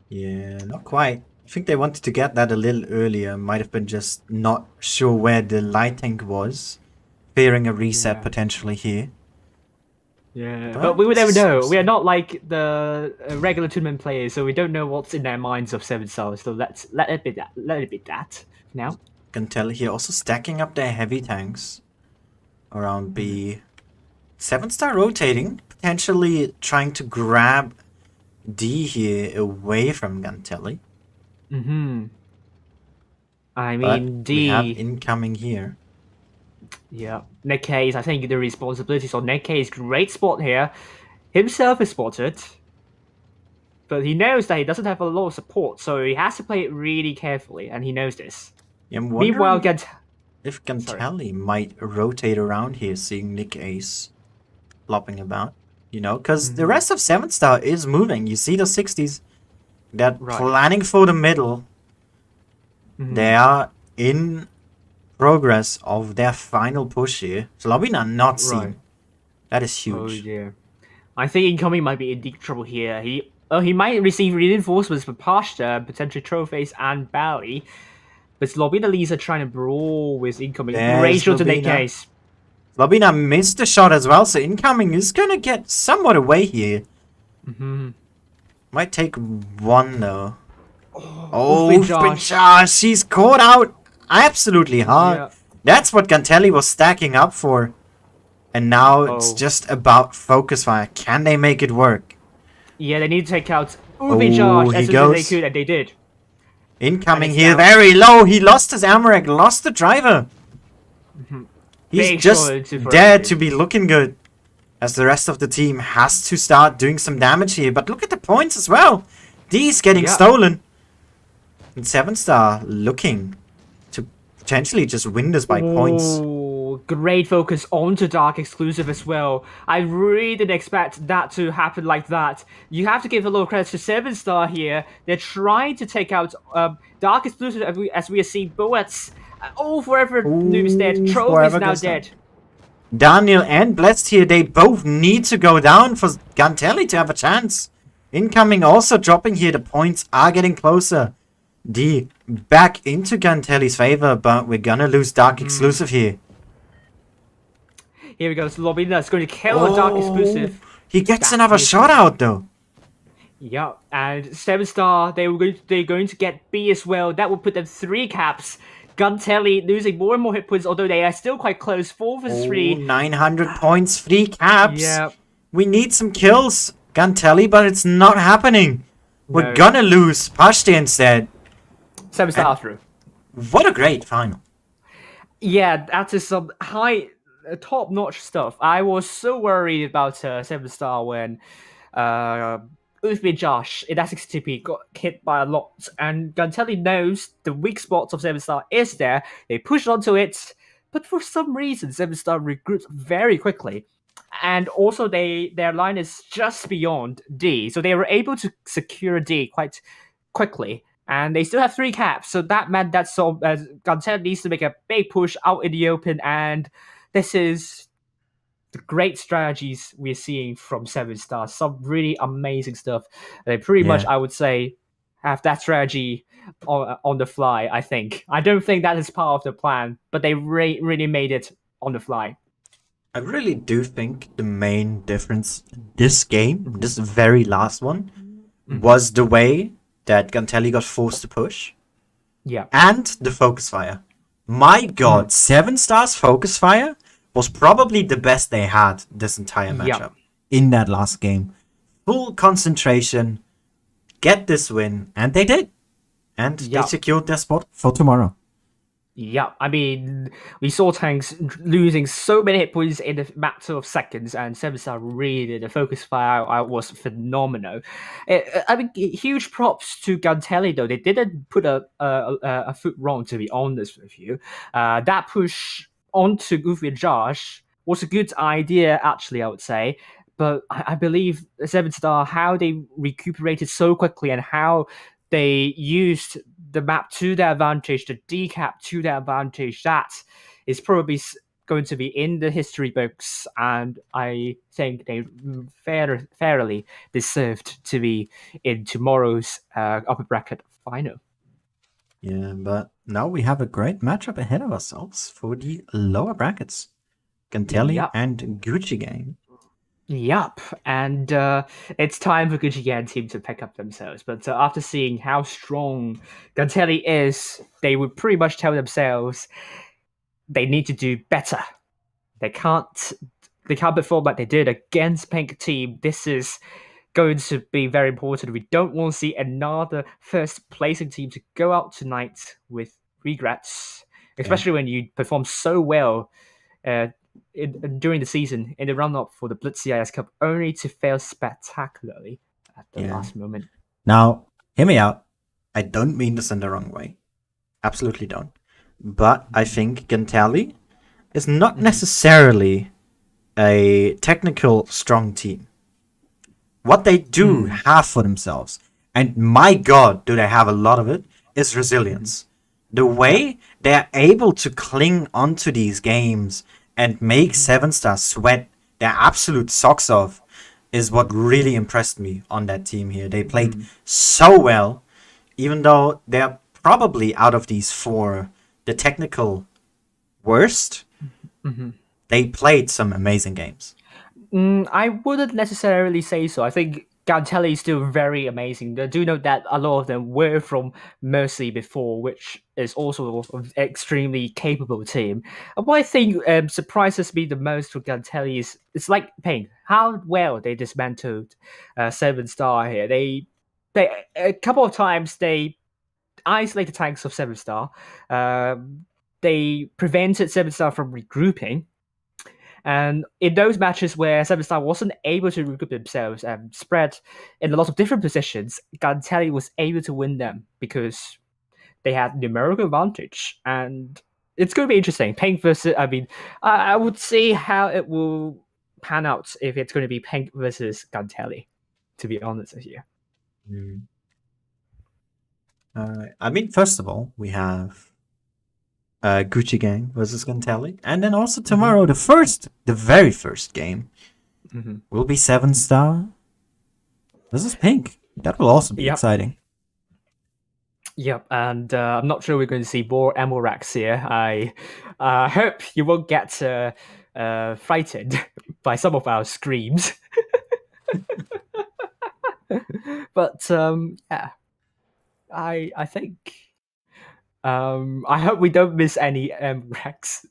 Yeah, not quite. I think they wanted to get that a little earlier. Might have been just not sure where the light tank was. Fearing a reset potentially here. Yeah, but we would never know. We are not like the regular tournament players, so we don't know what's in their minds of 7-star. So let it be that. Let it be that now. Gantelli here also stacking up their heavy tanks around B. 7-star rotating, potentially trying to grab D here away from Gantelli. I mean, But D. we have incoming here. Yeah, Nick Case, I think the responsibilities on Nick Case, great spot here. Himself is spotted, but he knows that he doesn't have a lot of support, so he has to play it really carefully, and he knows this. Yeah, I'm Meanwhile, wondering if Gantelli might rotate around here, seeing Nick Ace flopping about. Because the rest of 7-star is moving. You see the 60s. They're planning for the middle. They are in progress of their final push here. Slobina not seen. That is huge. Oh dear. I think incoming might be in deep trouble here. He might receive reinforcements for Pashta, potentially trophies and Bally. But Slobina Lees are trying to brawl with incoming. Great shot to Nick Case. Slobina missed the shot as well, so incoming is gonna get somewhat away here. Might take one though. Oh, she's caught out absolutely hard. Yeah. That's what Gantelli was stacking up for. And now it's just about focus fire. Can they make it work? Yeah, they need to take out Josh as soon as they could, and they did. Incoming here, very low. He lost his Amarek, lost the driver. He's just there to be looking good. As the rest of the team has to start doing some damage here. But look at the points as well. D's getting stolen. And 7-star looking to potentially just win this by points. Great focus onto Dark Exclusive as well. I really didn't expect that to happen like that. You have to give a little credit to 7-star here. They're trying to take out Dark Exclusive as we are seeing bullets. Forever Noob's dead. Trophy is now dead. Daniel and Blessed here, they both need to go down for Gantelli to have a chance. Incoming also dropping here. The points are getting closer. D back into Gantelli's favor, but we're gonna lose Dark Exclusive here. Here we go. Slobina is going to kill a Dark Exclusive. He gets another shot out though. Yeah, and 7-star, they're going to get B as well. That will put them 3 caps. Gantelli losing more and more hit points, although they are still quite close. 4 for 3. 900 points, 3 caps. Yeah. We need some kills, Gantelli, but it's not happening. We're gonna lose Pashti instead. 7-star through. What a great final. Yeah, that is some high, top-notch stuff. I was so worried about 7-star when Josh in that 62p got hit by a lot, and Gantelli knows the weak spots of 7-star is there. They pushed onto it, but for some reason, Seven Star regroups very quickly. And also, their line is just beyond D, so they were able to secure D quite quickly. And they still have 3 caps, so that meant that Guntel needs to make a big push out in the open, and this is the great strategies we're seeing from Seven Stars. Some really amazing stuff. They pretty much, I would say, have that strategy on the fly, I think. I don't think that is part of the plan, but they really made it on the fly. I really do think the main difference this game, this very last one, was the way that Gantelli got forced to push. Yeah. And the focus fire. My god, 7 Stars focus fire was probably the best they had this entire matchup in that last game. Full concentration, get this win, and they did. And they secured their spot for tomorrow. Yeah, I mean, we saw tanks losing so many hit points in a matter of seconds, and 7 Star really did. The focus fire was phenomenal. I mean, huge props to Gantelli, though. They didn't put a foot wrong, to be honest with you. That push onto Goofy and Josh was a good idea, actually, I would say. But I believe 7 Star, how they recuperated so quickly and how they used the map to their advantage, the decap to their advantage, that is probably going to be in the history books, and I think they fairly deserved to be in tomorrow's upper bracket final. Yeah, but now we have a great matchup ahead of ourselves for the lower brackets. Gantelli and Gucci Gang. Yup, and it's time for Gucci Gang team to pick up themselves. But after seeing how strong Gantelli is, they would pretty much tell themselves they need to do better. They can't perform like they did against Pink Team. This is going to be very important. We don't want to see another first placing team to go out tonight with regrets, especially when you perform so well during the season in the run-up for the Blitz CIS Cup, only to fail spectacularly at the last moment. Now, hear me out. I don't mean this in the wrong way. Absolutely don't. But I think Gantelli is not necessarily a technical strong team. What they do have for themselves, and my god, do they have a lot of it, is resilience. The way they're able to cling onto these games and make 7 Stars sweat their absolute socks off is what really impressed me on that team here. They played so well, even though they're probably out of these 4 the technical worst. They played some amazing games. I wouldn't necessarily say so. I think Gantelli is still very amazing. I do know that a lot of them were from Mercy before, which is also an extremely capable team. And what I think surprises me the most for Gantelli is it's like Pink, how well they dismantled 7 Star here. They a couple of times they isolated tanks of 7 Star. They prevented 7 Star from regrouping. And in those matches where 7 Star wasn't able to regroup themselves and spread in a lot of different positions, Gantelli was able to win them because they had numerical advantage. And it's going to be interesting. Pink versus, I would see how it will pan out if it's going to be Pink versus Gantelli, to be honest with you. First of all, we have Gucci Gang versus Gantelli, and then also tomorrow the very first game will be 7 Star versus Pink. That will also be exciting. Yep, and I'm not sure we're going to see more Amorax here. I hope you won't get frightened by some of our screams. But I think I hope we don't miss any Amorax.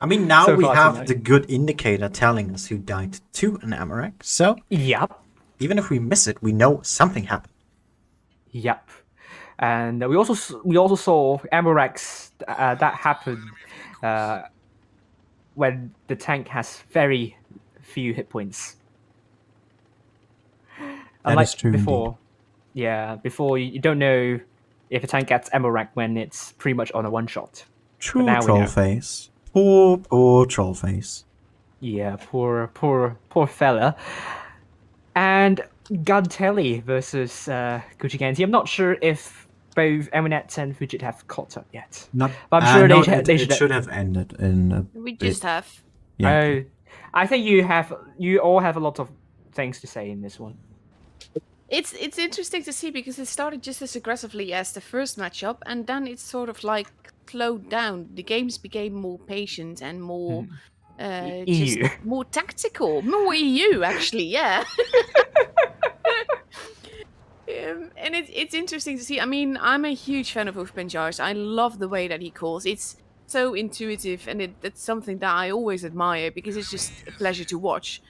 Now we have the good indicator telling us who died to an Amorax. So even if we miss it, we know something happened. Yep. And we also saw Amorax that happened when the tank has very few hit points. That is true before. Indeed. Yeah, before you don't know if a tank gets Amorax when it's pretty much on a one shot. True troll face. Poor Trollface. Yeah, poor fella. And Guntelli versus Kuchiganti. I'm not sure if both Eminet and Fujit have caught up yet. Not. But I'm sure no, they it should have ended in a We bit. just have. Yeah. I think you all have a lot of things to say in this one. It's interesting to see because it started just as aggressively as the first matchup, and then it's sort of like slowed down. The games became more patient and more just EU. more tactical, more EU actually. Yeah. And it's interesting to see. I mean, I'm a huge fan of Ufpenjars. I love the way that he calls. It's so intuitive, and it's something that I always admire because it's just a pleasure to watch.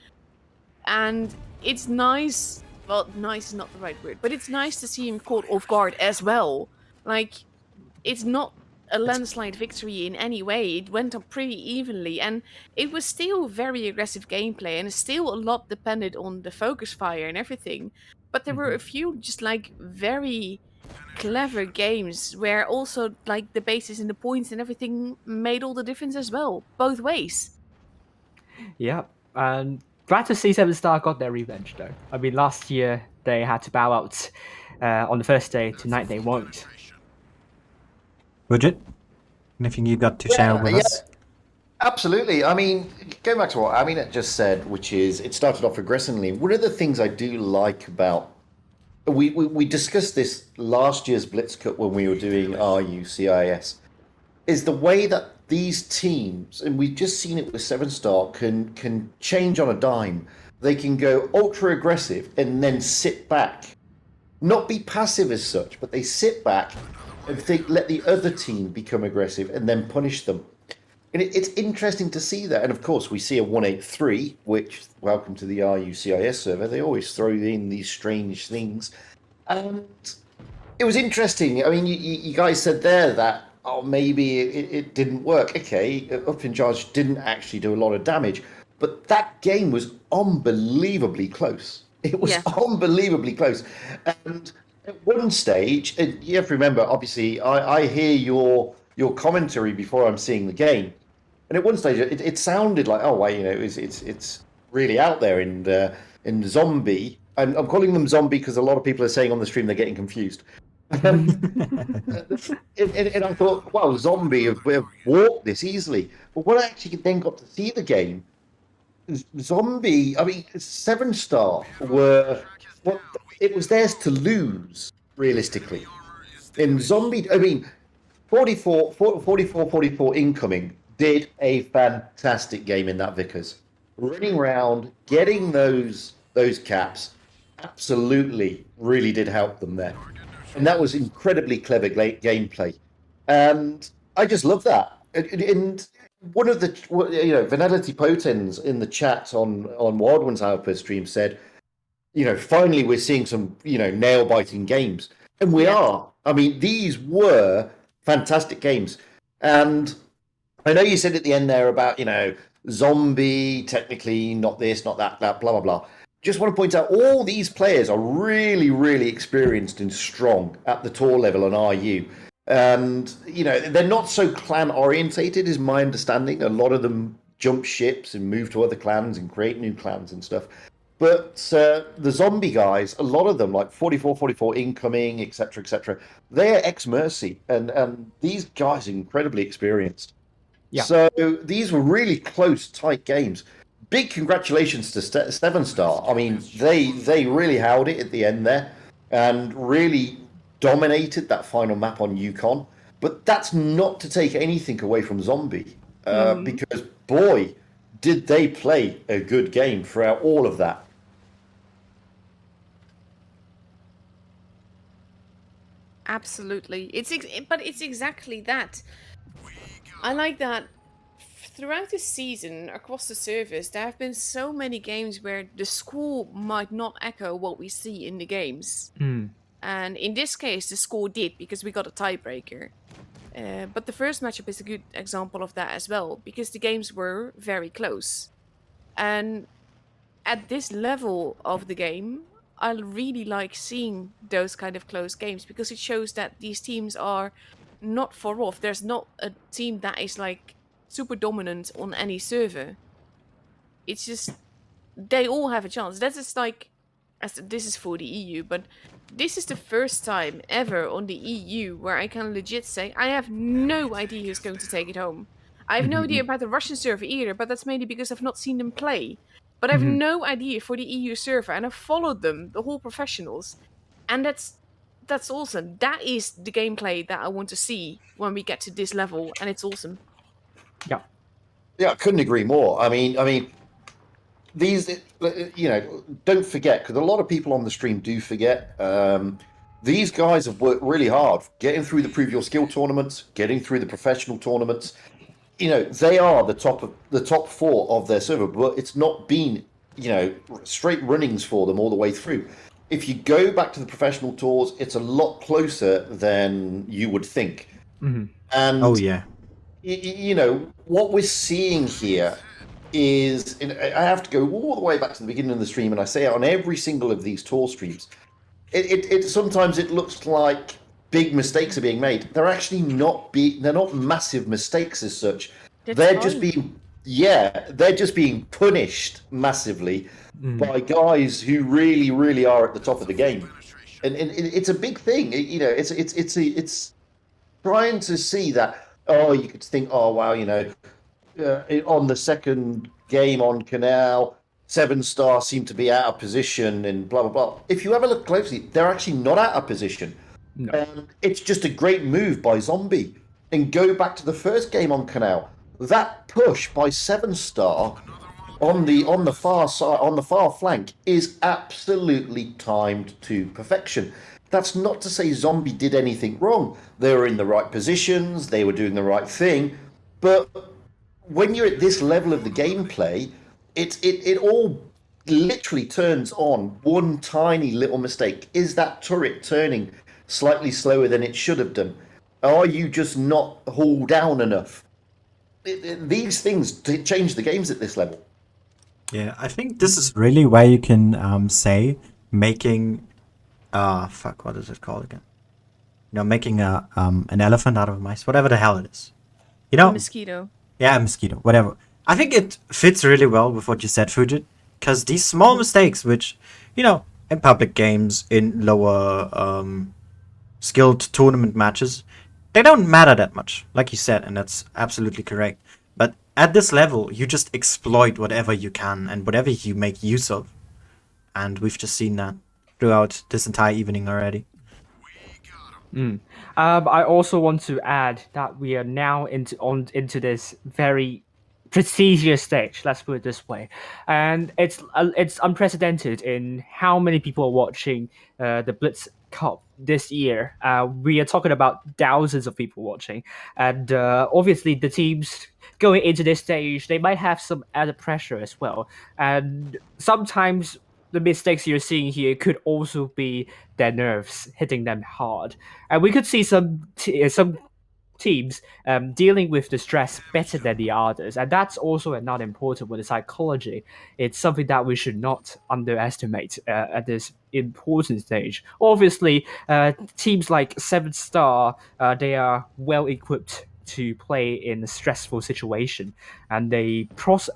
And it's nice. Well, nice is not the right word, but it's nice to see him caught off guard as well. Like, it's not a landslide victory in any way. It went up pretty evenly, and it was still very aggressive gameplay, and still a lot depended on the focus fire and everything. But there were a few just like very clever games where also like the bases and the points and everything made all the difference as well, both ways. Yeah, and glad to see Seven Star got their revenge though. I mean, last year they had to bow out on the first day. Tonight they won't. Bridget, anything you got to share with us? Absolutely. I mean, going back to what Aminet just said, which is it started off aggressively. One of the things I do like about we discussed this last year's Blitz Cup when we were doing CIS, is the way that these teams, and we've just seen it with Seven Star, can change on a dime. They can go ultra aggressive and then sit back, not be passive as such, but they sit back and let the other team become aggressive and then punish them. And it's interesting to see that. And of course, we see a 183, which, welcome to the CIS server, they always throw in these strange things. And it was interesting. I mean, you guys said there that, oh, maybe it didn't work. Okay, Up in Charge didn't actually do a lot of damage. But that game was unbelievably close. It was unbelievably close. And at one stage, and you have to remember, obviously, I hear your commentary before I'm seeing the game, and at one stage it sounded like, oh, well, you know, it's really out there in zombie. I'm calling them zombie because a lot of people are saying on the stream they're getting confused. And I thought, wow, zombie have walked this easily. But when I actually then got to see the game, zombie, I mean, Seven Star it was theirs to lose, realistically. In zombie, I mean, 44 incoming did a fantastic game in that Vickers. Running around, getting those caps, absolutely really did help them there. And that was incredibly clever gameplay. And I just love that. And one of the, Vanillity Potens in the chat on Wild Ones Alpha stream said, finally we're seeing some, nail-biting games. And we are. I mean, these were fantastic games. And I know you said at the end there about, zombie, technically, not this, not that, blah, blah, blah. Just want to point out all these players are really, really experienced and strong at the tour level on RU. And, they're not so clan orientated, is my understanding. A lot of them jump ships and move to other clans and create new clans and stuff. But the zombie guys, a lot of them, like 44 incoming, etc., they're ex-Mercy. And these guys are incredibly experienced. Yeah. So these were really close, tight games. Big congratulations to Seven Star. I mean, they really held it at the end there and really dominated that final map on Yukon. But that's not to take anything away from Zombie, because, boy, did they play a good game throughout all of that. Absolutely. But it's exactly that. I like that throughout the season, across the servers, there have been so many games where the score might not echo what we see in the games. And in this case, the score did, because we got a tiebreaker. But the first matchup is a good example of that as well, because the games were very close. And at this level of the game, I really like seeing those kind of close games, because it shows that these teams are not far off. There's not a team that is like super dominant on any server. It's just they all have a chance. That is like, this is for the EU, but this is the first time ever on the EU where I can legit say I have no idea who's going to take it home. I have no idea about the Russian server either, but that's mainly because I've not seen them play. But I have no idea for the EU server, and I've followed them, the whole professionals, and that's awesome. That is the gameplay that I want to see when we get to this level, and it's awesome. Yeah. Yeah, I couldn't agree more. I mean, these, don't forget, because a lot of people on the stream do forget. These guys have worked really hard, getting through the Prove Your Skill tournaments, getting through the professional tournaments. They are the top 4 of their server, but it's not been, straight runnings for them all the way through. If you go back to the professional tours, it's a lot closer than you would think. Mm-hmm. And Oh yeah. What we're seeing here is, and I have to go all the way back to the beginning of the stream, and I say it on every single of these tour streams. It sometimes it looks like big mistakes are being made. They're actually not they're not massive mistakes as such. They're just being punished massively by guys who really, really are at the top of the game, and it's a big thing. It's trying to see that. Oh, you could think, oh wow, on the second game on Canal, 7-star seem to be out of position and blah blah blah. If you ever look closely, they're actually not out of position. No. It's just a great move by Zombie. And go back to the first game on Canal. That push by 7-star on the far side, on the far flank, is absolutely timed to perfection. That's not to say Zombie did anything wrong. They were in the right positions, they were doing the right thing. But when you're at this level of the gameplay, it all literally turns on one tiny little mistake. Is that turret turning slightly slower than it should have done? Are you just not hauled down enough? These things change the games at this level. Yeah, I think this is really where you can say making what is it called again? Making an elephant out of a mice, whatever the hell it is. A mosquito. Yeah, a mosquito, whatever. I think it fits really well with what you said, Fujit, because these small mistakes, which, in public games, in lower skilled tournament matches, they don't matter that much, like you said, and that's absolutely correct. But at this level, you just exploit whatever you can and whatever you make use of. And we've just seen that throughout this entire evening already. I also want to add that we are now into this very prestigious stage. Let's put it this way, and it's unprecedented in how many people are watching the Blitz Cup this year. We are talking about thousands of people watching, and obviously the teams going into this stage, they might have some added pressure as well, and sometimes the mistakes you're seeing here could also be their nerves hitting them hard, and we could see some teams dealing with the stress better than the others, and that's also another important with the psychology. It's something that we should not underestimate at this important stage. Obviously, teams like 7-star, they are well equipped to play in a stressful situation, and they prosper.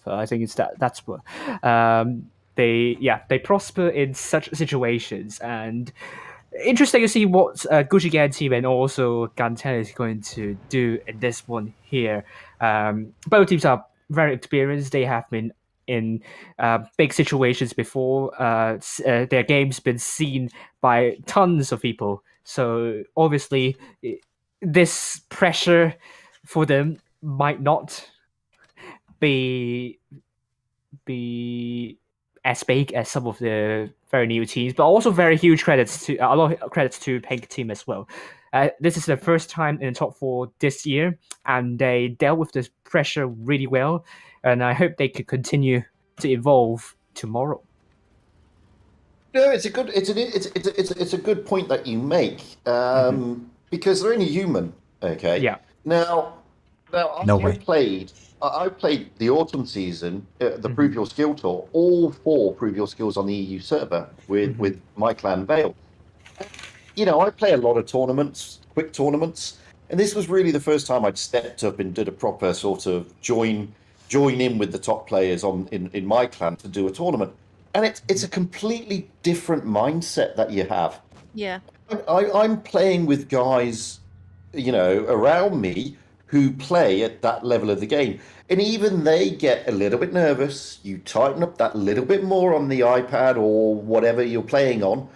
I think that's what they prosper in such situations. And interesting to see what Gucci Gang team and also Gantel is going to do in this one here. Both teams are very experienced. They have been in big situations before. Their game's been seen by tons of people. So obviously, this pressure for them might not be as big as some of the very new teams, but also a lot of credits to Pink team as well. This is the first time in the top 4 this year, and they dealt with this pressure really well, and I hope they could continue to evolve tomorrow. No, it's a good point that you make, because they're only human. Okay. Yeah. Now I played the autumn season, the Prove Your Skill tour, all 4 Prove Your Skills on the EU server with my clan Vale. I play a lot of tournaments, quick tournaments, And this was really the first time I'd stepped up and did a proper sort of join in with the top players in my clan to do a tournament. And it's a completely different mindset that you have. Yeah. I'm playing with guys, around me who play at that level of the game. And even they get a little bit nervous. You tighten up that little bit more on the iPad or whatever you're playing on.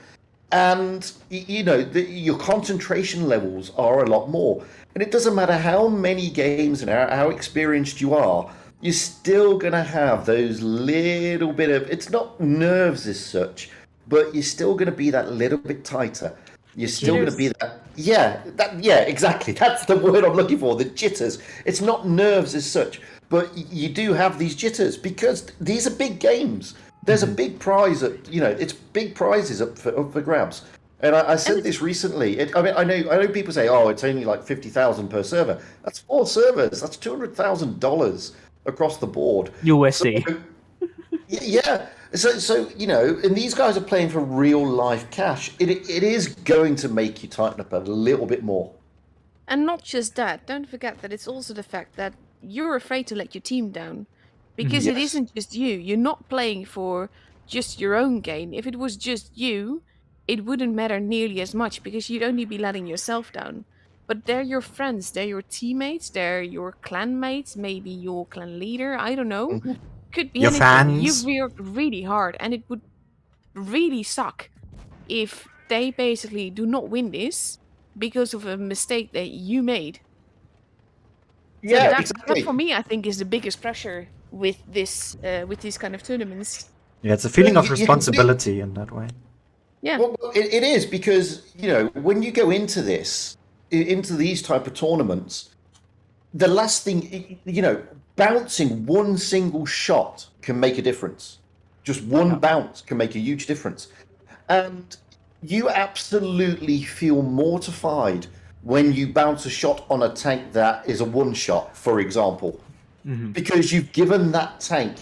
And, your concentration levels are a lot more. And it doesn't matter how many games and how experienced you are, you're still going to have those little bit of, it's not nerves as such, but you're still going to be that little bit tighter. You're still going to be that, exactly. That's the word I'm looking for, the jitters. It's not nerves as such, but you do have these jitters because these are big games. There's a big prize it's big prizes up for grabs. And I said this recently. I know people say, oh, it's only like 50,000 per server. That's 4 servers. That's $200,000 across the board. USD. So, yeah. So and these guys are playing for real life cash. It is going to make you tighten up a little bit more. And not just that. Don't forget that it's also the fact that you're afraid to let your team down. Because it isn't just you. You're not playing for just your own gain. If it was just you, it wouldn't matter nearly as much because you'd only be letting yourself down. But they're your friends, they're your teammates, they're your clan mates, maybe your clan leader, I don't know. Mm-hmm. Could be Your anything. fans. You've worked really hard and it would really suck if they basically do not win this because of a mistake that you made. So that for me, I think, is the biggest pressure with these kind of tournaments. Yeah, it's a feeling of responsibility in that way. Yeah. Well, it is because, when you go into these type of tournaments, the last thing, bouncing one single shot can make a difference. Just one bounce can make a huge difference. And you absolutely feel mortified when you bounce a shot on a tank that is a one shot, for example, because you've given that tank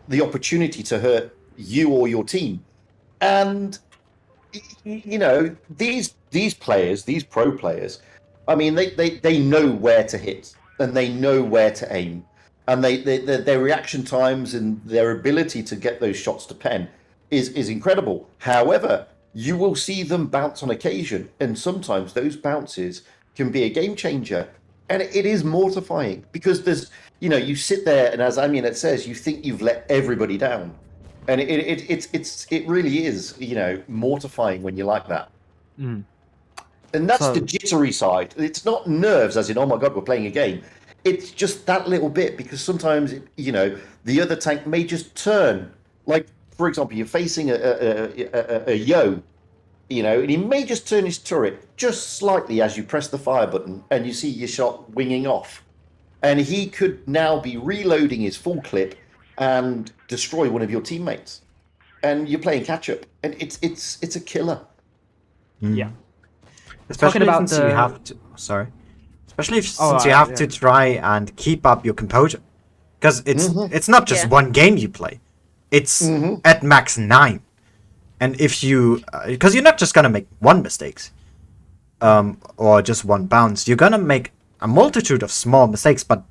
the opportunity to hurt you or your team. And, these players, these pro players, I mean, they know where to hit and they know where to aim. And their reaction times and their ability to get those shots to pen is incredible. However, you will see them bounce on occasion, and sometimes those bounces can be a game changer. And it is mortifying because there's, you sit there and, as Amianet says, you think you've let everybody down. And it really is, mortifying when you're like that. Mm. And that's the jittery side. It's not nerves as in, oh my God, we're playing a game. It's just that little bit because sometimes, the other tank may just turn. Like, for example, you're facing a Yo, and he may just turn his turret just slightly as you press the fire button and you see your shot winging off. And he could now be reloading his full clip and destroy one of your teammates. And you're playing catch up. And it's a killer. Yeah. Especially Talking about since you have to... Sorry. Especially since you have to try and keep up your composure. Because it's not just one game you play. It's at max 9. And if you... Because you're not just going to make one mistake. Or just one bounce. You're going to make a multitude of small mistakes. But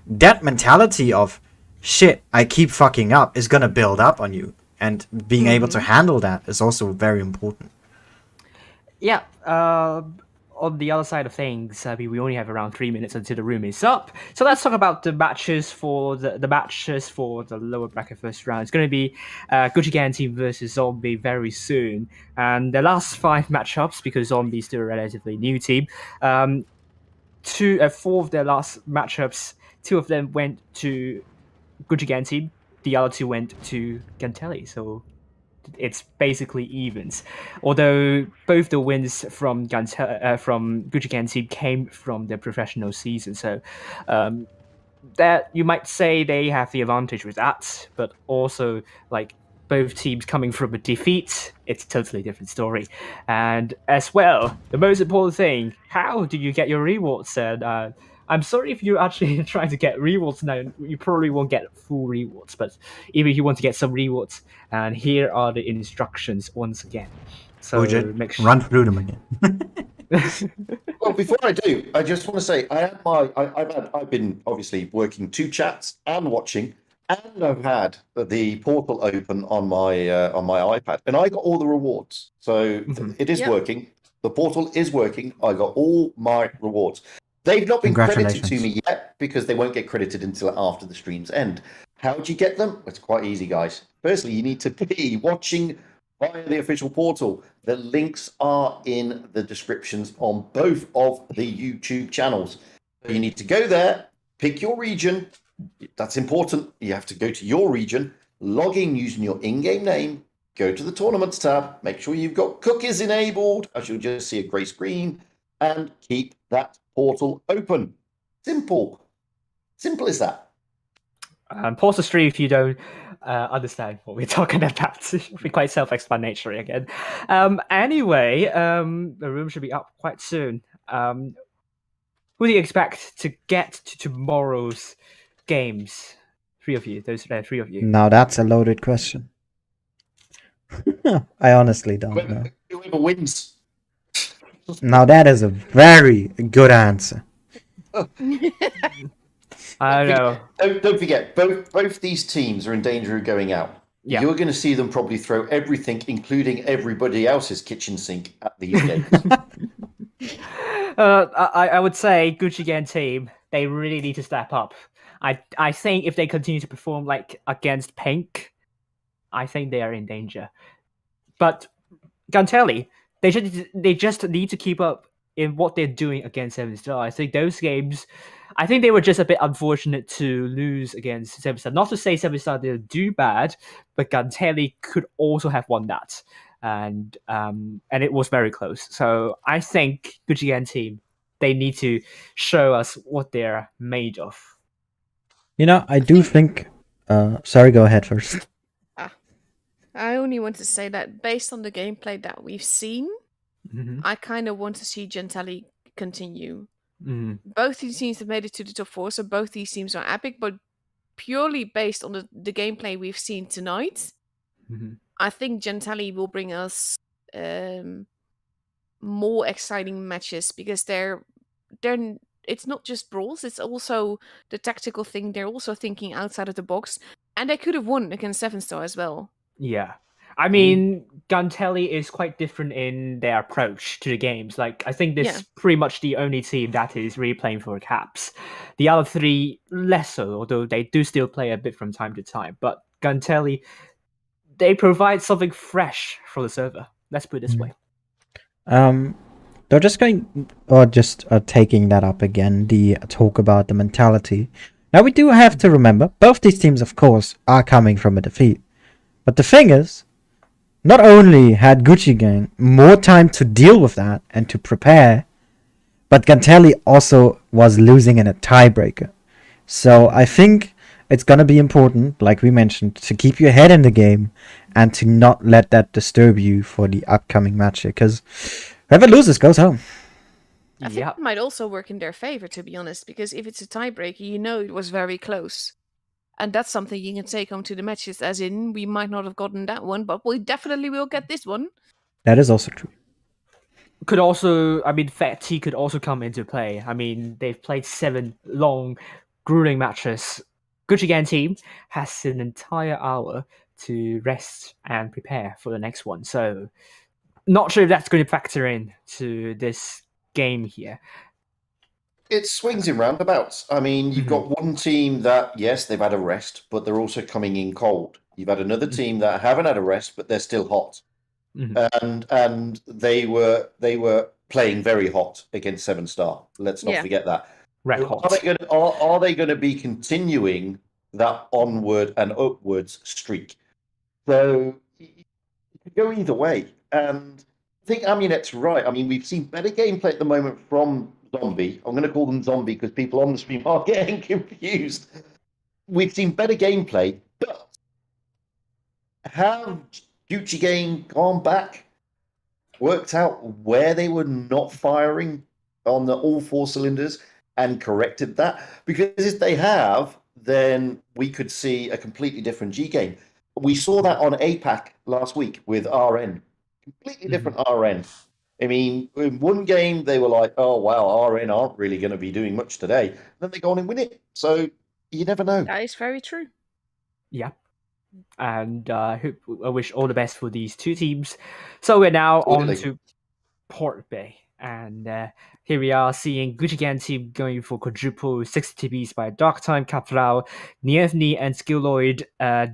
that mentality of, shit, I keep fucking up, is going to build up on you. And being able to handle that is also very important. Yeah. On the other side of things, we only have around 3 minutes until the room is up. So let's talk about the matches for the lower bracket first round. It's going to be Gucci Gang team versus Zombie very soon. And the last 5 matchups, because Zombie is still a relatively new team, 4 of their last matchups, 2 of them went to Gucci Gang team. The other 2 went to Gantelli. So it's basically evens, although both the wins from Gucci Gang team came from their professional season, so that you might say they have the advantage with that, but also like both teams coming from a defeat, it's a totally different story. And as well, the most important thing, how do you get your rewards? And I'm sorry if you're actually trying to get rewards now, you probably won't get full rewards, but even if you want to get some rewards, and here are the instructions once again. So run through them again. Well, before I do, I just want to say I've been obviously working 2 chats and watching, and I've had the portal open on my iPad, and I got all the rewards. So it is working. The portal is working. I got all my rewards. They've not been credited to me yet because they won't get credited until after the streams end. How do you get them? It's quite easy, guys. Firstly, you need to be watching via the official portal. The links are in the descriptions on both of the YouTube channels. So you need to go there, pick your region. That's important. You have to go to your region, log in using your in-game name, go to the tournaments tab, make sure you've got cookies enabled, as you'll just see a grey screen, and keep that portal open. Simple. Simple as that. Pause the stream if you don't understand what we're talking about. It'll be quite self-explanatory again. Anyway, the room should be up quite soon. Who do you expect to get to tomorrow's games? 3 of you. Those are 3 of you. Now that's a loaded question. I honestly don't know. Whoever wins. Now that is a very good answer. I don't know. Don't forget, both these teams are in danger of going out. Yeah. You're going to see them probably throw everything, including everybody else's kitchen sink, at these games. I would say Gucci Gang team, they really need to step up. I think if they continue to perform like against Pink, I think they are in danger. But Gantelli, they just need to keep up in what they're doing against 7 Star. I think those games, I think they were just a bit unfortunate to lose against 7 Star. Not to say 7 Star didn't do bad, but Gantelli could also have won that. And it was very close. So I think Gucci Gang team, they need to show us what they're made of. You know, I do think... sorry, go ahead first. I only want to say that based on the gameplay that we've seen, I kind of want to see Gentili continue. Both these teams have made it to the top 4, so both these teams are epic, but purely based on the gameplay we've seen tonight, I think Gentili will bring us more exciting matches because they're it's not just brawls, it's also the tactical thing. They're also thinking outside of the box, and they could have won against 7 Star as well. Yeah. I mean, Gantelli is quite different in their approach to the games. Like, I think this is pretty much the only team that is really playing for caps. The other 3, less so, although they do still play a bit from time to time. But Gantelli, they provide something fresh for the server. Let's put it this way. They're just going, or just taking that up again, the talk about the mentality. Now, we do have to remember, both these teams, of course, are coming from a defeat. But the thing is, not only had Gucci Gang more time to deal with that and to prepare, but Gantelli also was losing in a tiebreaker. So I think it's going to be important, like we mentioned, to keep your head in the game and to not let that disturb you for the upcoming match, because whoever loses goes home. I think it might also work in their favor, to be honest, because if it's a tiebreaker, you know it was very close. And that's something you can take home to the matches, as in, we might not have gotten that one, but we definitely will get this one. That is also true. Could also, I mean, Fat T could also come into play. I mean, they've played 7 long, grueling matches. Gucci Gang team has an entire hour to rest and prepare for the next one. So, not sure if that's going to factor in to this game here. It swings in roundabouts. I mean, you've got one team that, yes, they've had a rest, but they're also coming in cold. You've had another team that haven't had a rest, but they're still hot. And they were playing very hot against 7 Star. Let's not forget that. Are they going to be continuing that onward and upwards streak? So it could go either way. And I think Amunet's right. I mean, we've seen better gameplay at the moment from Zombie. I'm going to call them Zombie because people on the stream are getting confused. We've seen better gameplay, but have Gucci Gang gone back, worked out where they were not firing on all 4 cylinders and corrected that? Because if they have, then we could see a completely different G game. We saw that on APAC last week with RN. Completely different RN. I mean, in one game they were like, "Oh wow, RN aren't really going to be doing much today." Then they go on and win it. So you never know. That is very true. Yeah. And I wish all the best for these two teams. So we're now on Absolutely. to Port Bay. And here we are seeing Gucci Gang team going for quadruple 60 TBs by Dark Time, Capral, Nievni, and Skilloid,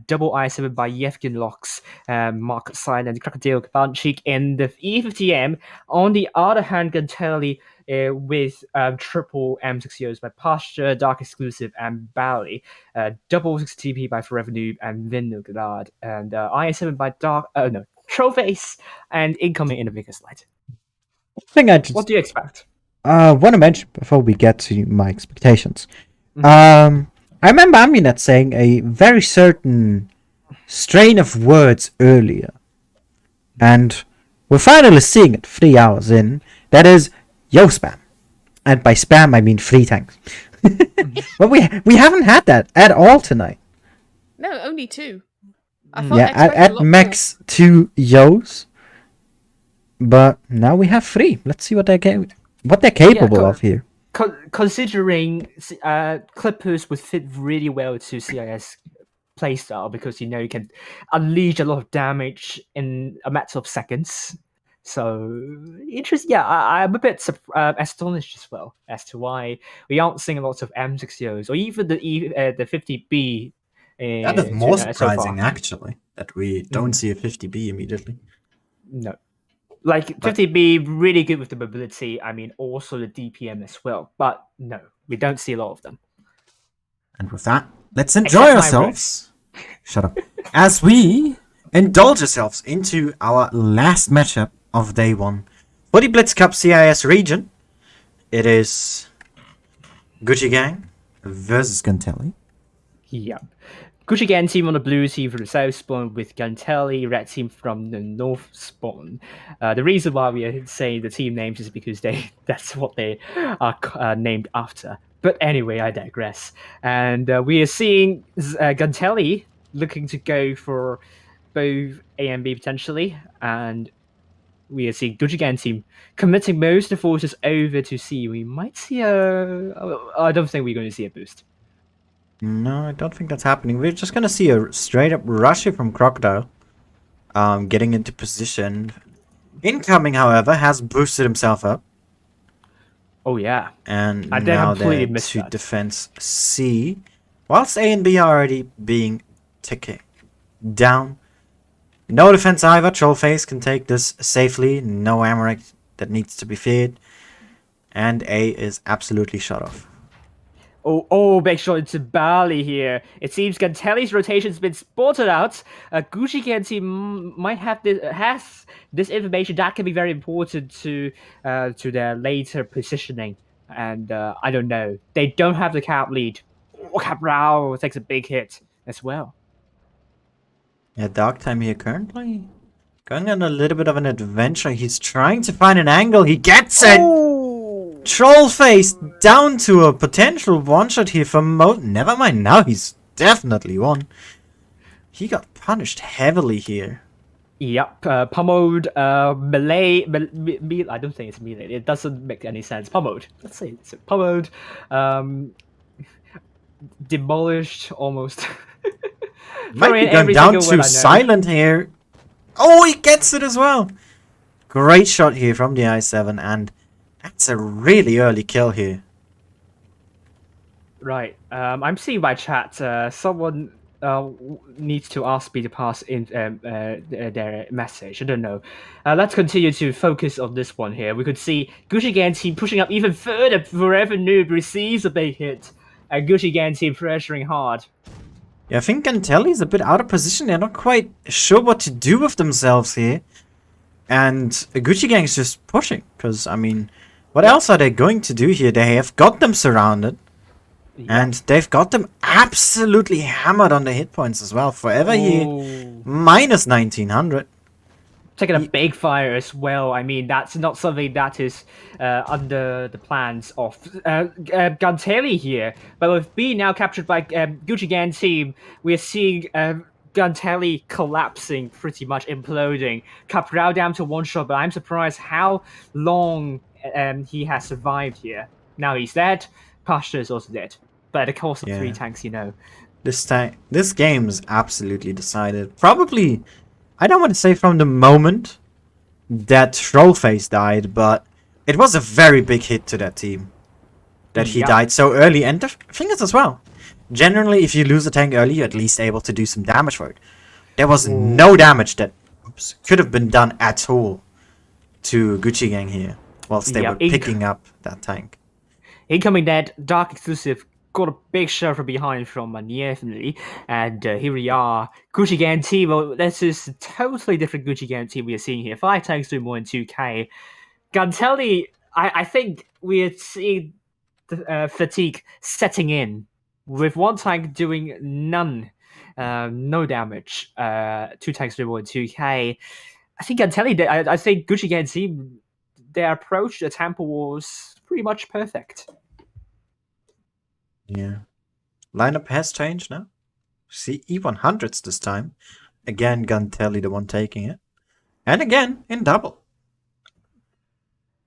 double I7 by Yevgen Locks, Mark Sign, and Crocodile Kabanchik in the E50M. On the other hand, Gantelli with triple M60Os by Pasture, Dark Exclusive, and Bally, double 60 TB by Forever Noob and Vinograd, and I7 by Trollface, and incoming in the biggest light. What do you expect? Want to mention before we get to my expectations. I remember Aminat saying a very certain strain of words earlier, and we're finally seeing it 3 hours in. That is, yo spam, and by spam I mean free tanks. But we haven't had that at all tonight. No, only 2. I thought Yeah, at max 2 yos. But now we have 3. Let's see what they're capable of here. Considering Clippers would fit really well to CIS playstyle because you can unleash a lot of damage in a matter of seconds. So interesting. Yeah, I'm a bit astonished as well as to why we aren't seeing lots of M60Os or even the 50B. That is more surprising, so actually, that we don't see a 50B immediately. No. Like 50B, really good with the mobility. I mean, also the DPM as well. But no, we don't see a lot of them. And with that, let's enjoy ourselves. Shut up. As we indulge ourselves into our last matchup of day 1 for the Blitz Cup CIS region. It is Gucci Gang versus Gantelli. Yep. Gucci Gang team on the blue team from the south spawn with Gantelli, red team from the north spawn. The reason why we are saying the team names is because that's what they are named after. But anyway, I digress. And we are seeing Gantelli looking to go for both A and B potentially. And we are seeing Gucci Gang team committing most of the forces over to C. We might see I don't think we're going to see a boost. No, I don't think that's happening. We're just going to see a straight-up rush here from Crocodile. Getting into position. Incoming, however, has boosted himself up. Oh, yeah. And I now completely they're missed to that. defense C. Whilst A and B are already being taken down. No defense either. Trollface can take this safely. No Amaranth that needs to be feared. And A is absolutely shut off. Oh, big shot into Bali here. It seems Gantelli's rotation's been spotted out. Gucci Gang team might have has this information that can be very important to their later positioning. And I don't know. They don't have the cap lead. Oh, Cabral takes a big hit as well. Yeah, Dark Time here currently going on a little bit of an adventure. He's trying to find an angle. He gets it! Trollface down to a potential one-shot here from Never mind, now he's definitely won. He got punished heavily here. Yep, pummeled, melee, I don't think it's melee, it doesn't make any sense. Pummeled, let's say it's pummeled, demolished almost. Might be going down to silent here. Oh, he gets it as well. Great shot here from the I7, and that's a really early kill here. Right. I'm seeing by chat. Someone needs to ask me to pass in their message. I don't know. Let's continue to focus on this one here. We could see Gucci Gang team pushing up even further. Forever Noob receives a big hit, and Gucci Gang team pressuring hard. Yeah, I think Gantelli's a bit out of position. They're not quite sure what to do with themselves here. And Gucci Gang's just pushing. Because, I mean, what else are they going to do here? They have got them surrounded. Yeah. And they've got them absolutely hammered on the hit points as well. Forever here, minus 1900. Taking a big fire as well. I mean, that's not something that is under the plans of Gantelli here. But with B now captured by Gucci Gang team, we are seeing Guntelli collapsing, pretty much imploding. Cabral down to one shot, but I'm surprised how long he has survived here. Now he's dead. Pasha is also dead. But at the cost of 3 tanks, you know. This game is absolutely decided. Probably, I don't want to say from the moment that Trollface died, but it was a very big hit to that team. That he died so early, and the thing is as well. Generally, if you lose a tank early, you're at least able to do some damage for it. There was no damage that could have been done at all to Gucci Gang here, whilst they were picking up that tank. Incoming dead, Dark Exclusive got a big shot from behind from Niefnli, and here we are. Gucci Gang team, well, this is a totally different Gucci Gang team we are seeing here. 5 tanks doing more than 2k. Guntelli, I think we are seeing the fatigue setting in, with 1 tank doing no damage, 2 tanks doing more than 2k. I think Guntelli, I think Gucci Gang team, their approach to Tampa was pretty much perfect. Yeah. Lineup has changed now. See, E100s this time. Again, Guntelli the one taking it. And again, in double.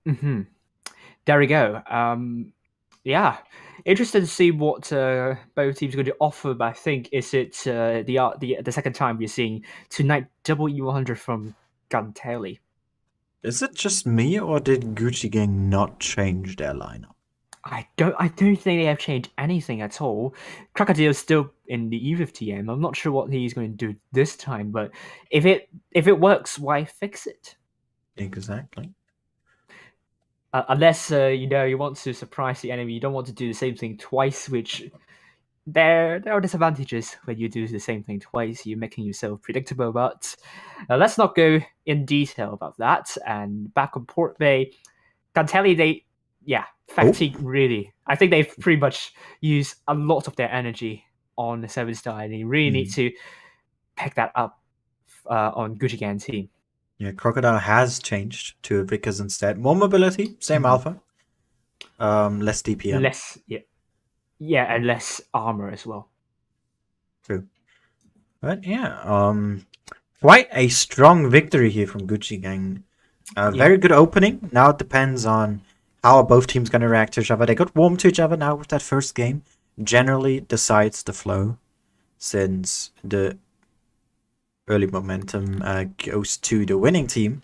There we go. Yeah. Interested to see what both teams are going to offer, but I think is it the second time we're seeing tonight double E100 from Guntelli. Is it just me, or did Gucci Gang not change their lineup? I don't think they have changed anything at all. Crocodile's still in the E50M. I'm not sure what he's going to do this time, but if it works, why fix it? Exactly. Unless you want to surprise the enemy, you don't want to do the same thing twice, which there are disadvantages when you do the same thing twice. You're making yourself predictable, but let's not go in detail about that. And back on Port Bay, Guntelli, fatigue really. I think they've pretty much used a lot of their energy on the 7-star, and they really need to pick that up on Gucci Gang team. Yeah, Crocodile has changed to a Vickers instead. More mobility, same alpha. Less DPM. Less, and less armor as well. True. But yeah, quite a strong victory here from Gucci Gang. Very good opening. Now it depends on how both teams going to react to each other. They got warm to each other now with that first game. Generally decides the flow, since the early momentum goes to the winning team,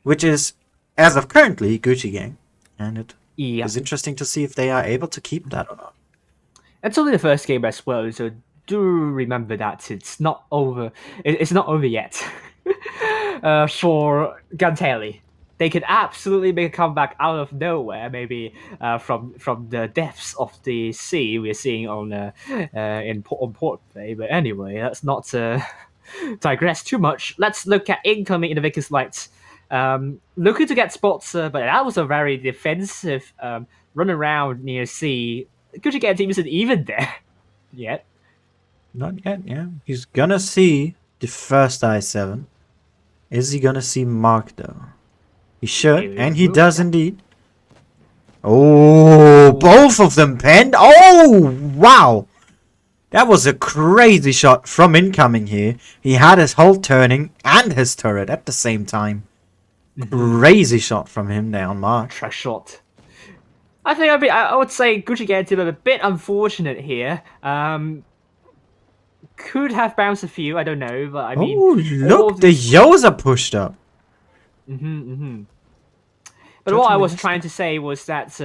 which is, as of currently, Gucci Gang. And it is interesting to see if they are able to keep that or not. It's only the first game as well, so do remember that it's not over. It's not over yet for Guntelli. They could absolutely make a comeback out of nowhere, maybe from the depths of the sea we're seeing on Port Bay. But anyway, let's not digress too much. Let's look at incoming in the Vickers Lights. Looking to get spots, but that was a very defensive run around near sea. Gucci Gang team isn't even there yet. Not yet, yeah. He's gonna see the first I7. Is he gonna see Mark though? He should, and he does indeed. Oh, both of them penned. Oh, wow. That was a crazy shot from incoming here. He had his whole turning and his turret at the same time. Crazy shot from him there on Mark. Trash shot. I think I would say Gucci Gang team a bit unfortunate here. Could have bounced a few, I don't know, but I mean... Oh, look, the Yos are pushed up. But what I was trying to say was that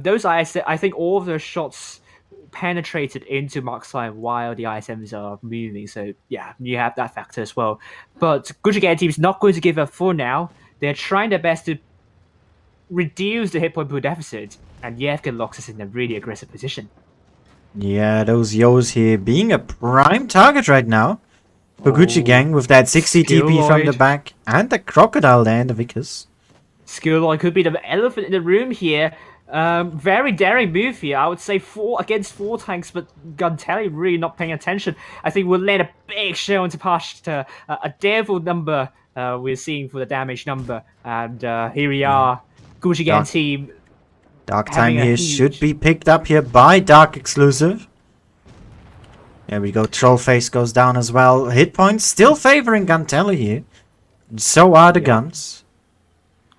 those I think all of those shots penetrated into Mark's line while the ISMs are moving. So yeah, you have that factor as well. But Gucci Gang team is not going to give up for now. They're trying their best to reduce the hit point pool deficit, and Yevgen locks us in a really aggressive position. Yeah, those Yos here being a prime target right now for Gucci Gang with that 60 TP from the back and the Crocodile there in the Vickers. Skilloid could be the elephant in the room here. Very daring move here. I would say 4 against 4 tanks, but Guntelli really not paying attention. I think we'll land a big shell into past a devil number we're seeing for the damage number. And here we are. Gucci Gang team. Dark time here should be picked up here by Dark Exclusive. There we go. Trollface goes down as well. Hit points still favoring Gantelli here. So are the guns.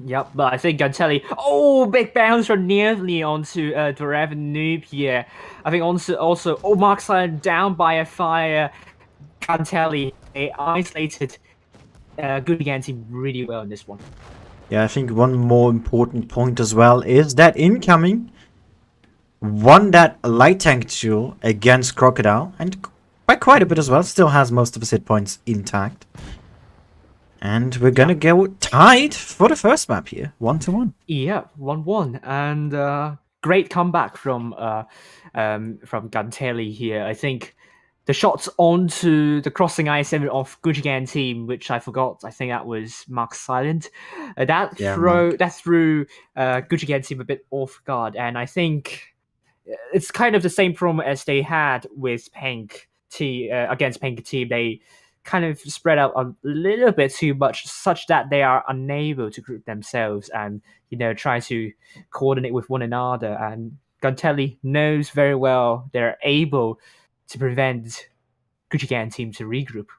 Yep, but I think Gantelli. Oh, big bounce from nearly onto Dorev Noob here. I think also Mark Silent down by a fire. Gantelli, they isolated Gucci team really well in this one. Yeah, I think one more important point as well is that incoming won that light tank duel against Crocodile, and by quite a bit as well. Still has most of his hit points intact. And we're gonna go tied for the first map here, 1-1. Yeah, 1-1, and great comeback from Gantelli here. I think the shots onto the crossing IS-7 of Gucci team, which I forgot. I think that was Mark Silent. That threw Gucci team a bit off guard, and I think it's kind of the same problem as they had with Pink against Pink team. They kind of spread out a little bit too much, such that they are unable to group themselves and try to coordinate with one another. And Gantelli knows very well they're able to prevent Gucci team to regroup.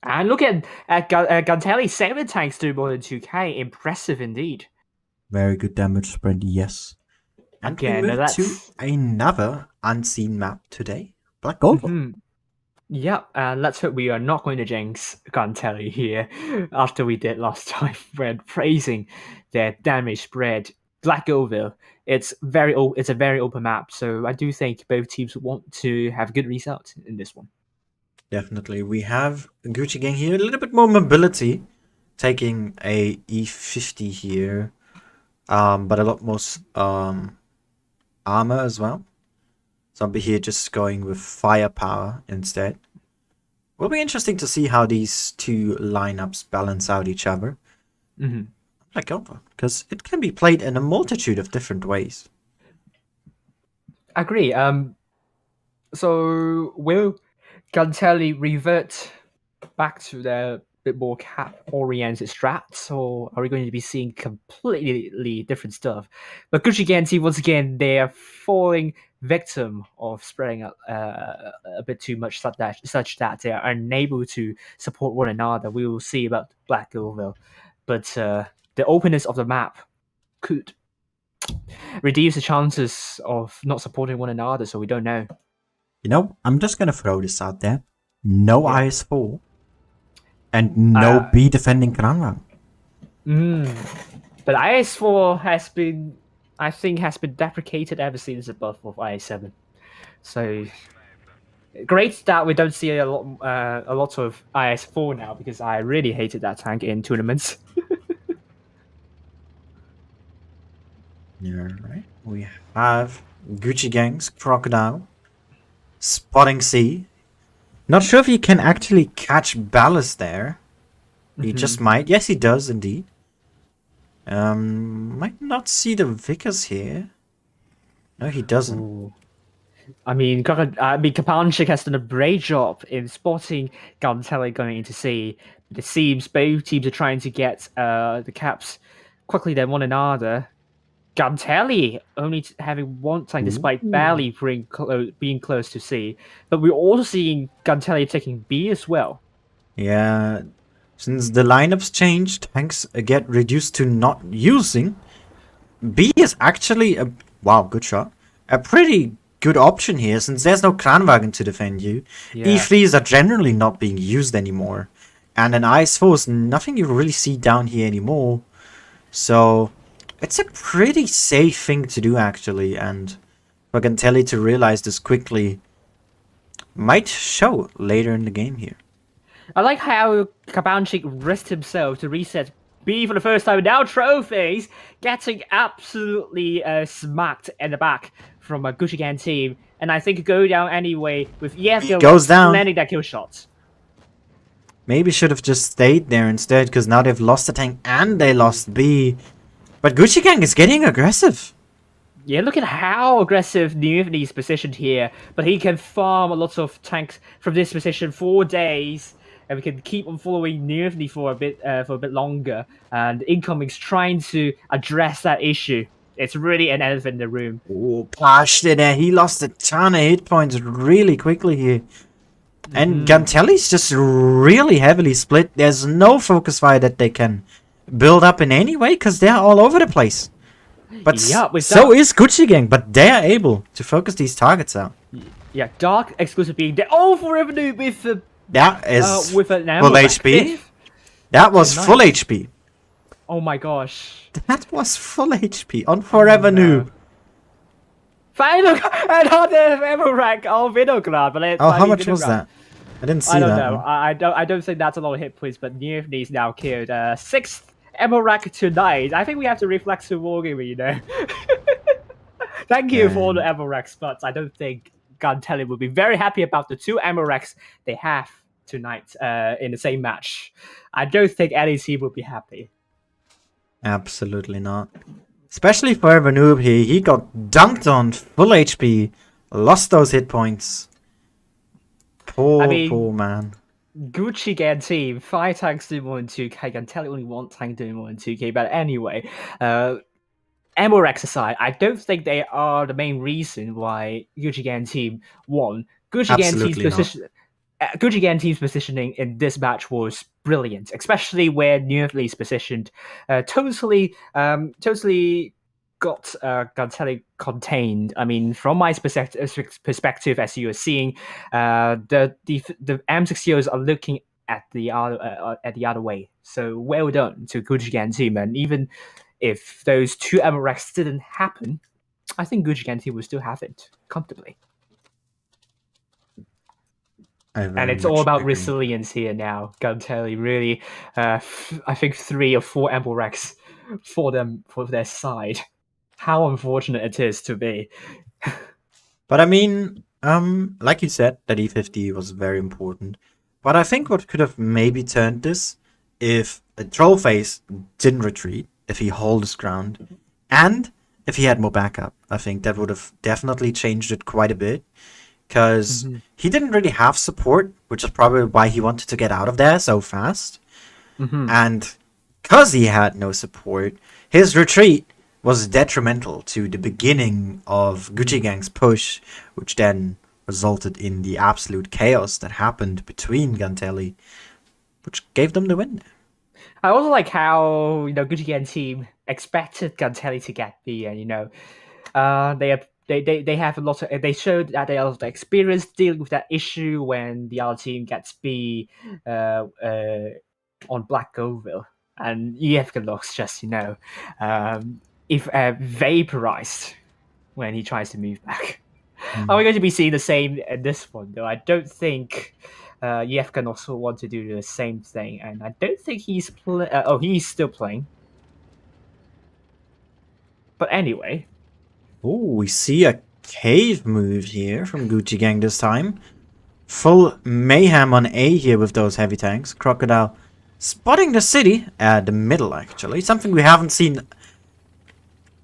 And look at Gantelli, 7 tanks do more than 2k. Impressive indeed. Very good damage spread, yes. And again, we move to another unseen map today, Black Gold. Yeah, and let's hope we are not going to jinx Gantelli here after we did last time when praising their damage spread. Black Oval, it's a very open map, so I do think both teams want to have good results in this one. Definitely. We have Gucci Gang here, a little bit more mobility, taking a E50 here, but a lot more armor as well. Zombie here just going with firepower instead. Will be interesting to see how these two lineups balance out each other. Like Over, because it can be played in a multitude of different ways. Agree. So will Gantelli revert back to their bit more cap-oriented strats, or are we going to be seeing completely different stuff? But Gucci team, once again, they are falling victim of spreading out a bit too much, such that they are unable to support one another. We will see about Black Oval, but the openness of the map could reduce the chances of not supporting one another, so we don't know. I'm just gonna throw this out there. No IS-4 and no B defending Kranwang. But IS-4 has been deprecated ever since the birth of IS-7. So great that we don't see a lot of IS-4 now, because I really hated that tank in tournaments. Yeah, right. We have Gucci Gang's Crocodile spotting C. Not sure if he can actually catch Ballast there. He just might. Yes, he does indeed. Might not see the Vickers here. No, he doesn't. Ooh. I mean, Kapanchik has done a great job in spotting Gantelli going into C. It seems both teams are trying to get the caps quickly than one another. Gantelli only having one tank despite barely being close to C. But we're also seeing Gantelli taking B as well. Yeah, since the lineups change, tanks get reduced to not using. B is actually a good shot. A pretty good option here, since there's no Kranwagen to defend you. Yeah. E3s are generally not being used anymore. And an IS-4 is nothing you really see down here anymore. So it's a pretty safe thing to do, actually, and for Gantelli to realize this quickly might show later in the game here. I like how Kabanchik risked himself to reset B for the first time. Now Trophies getting absolutely smacked in the back from a Gucci team, and I think go down anyway with goes down, landing that kill shot. Maybe should have just stayed there instead, because now they've lost the tank and they lost B. But Gucci Gang is getting aggressive. Yeah, look at how aggressive Nuvni is positioned here. But he can farm a lot of tanks from this position for days. And we can keep on following Nuvni for a bit longer. And Incoming's trying to address that issue It's really an elephant in the room. Oh, Pashta there. He lost a ton of hit points really quickly here. And Gantelli's just really heavily split. There's no focus fire that they can build up in any way because they're all over the place. But Yeah, with so that- is Gucci Gang, but they're able to focus these targets out. Yeah, Dark exclusive being there. Oh, Forever Noob That is with an full ammo rack. HP. That was Nice. full HP. Oh my gosh. That was full HP on Forever Noob. Final another ammo rack of Vinograd, but Oh, how much was that? I didn't see I don't that. know. one. I don't think that's a lot of hit points, but Nirvni's now killed. Sixth ammo rack tonight. I think we have to reflect to Wargaming, you know. Thank you for all the ammo racks, but I don't think Gantelli will be very happy about the 2 ammo racks they have tonight in the same match. I don't think any team will be happy. Absolutely not. Especially Forever Noob here. He got dunked on full HP. Lost those hit points. Poor man. Gucci Gang team, 5 tanks doing more than 2k, Gantelli only 1 tank doing more than 2k, but anyway, ammo racks aside, I don't think they are the main reason why Gucci Gang team won. Gucci Gang team's positioning in this match was brilliant, especially where Newfle's positioned. Totally got Gantelli contained. I mean, from my perspective, as you are seeing, the M60Os are looking at the other way. So well done to Gucci Gang team, and even if those 2 ammo racks didn't happen, I think Gucci Gang team will still have it comfortably. And it's all about resilience here now. Gantelli really, I think 3 or 4 ammo racks for their side. How unfortunate it is to be. But I mean, like you said, that E50 was very important. But I think what could have maybe turned this if a Trollface didn't retreat, if he held his ground, and if he had more backup. I think that would have definitely changed it quite a bit. Because he didn't really have support, which is probably why he wanted to get out of there so fast. And because he had no support, his retreat was detrimental to the beginning of Gucci Gang's push, which then resulted in the absolute chaos that happened between Gantelli, which gave them the win. I also like how Gucci Gang team expected Gantelli to get B, and they have a lot of. They showed that they have the experience dealing with that issue when the other team gets B on Black Goville, and Yevgenov's just vaporized when he tries to move back. Are we going to be seeing the same in this one, though? I don't think Yevgenov will want to do the same thing, and I don't think he's he's still playing. But anyway. Oh, we see a cave move here from Gucci Gang this time. Full mayhem on A here with those heavy tanks. Crocodile spotting the city at the middle, actually. Something we haven't seen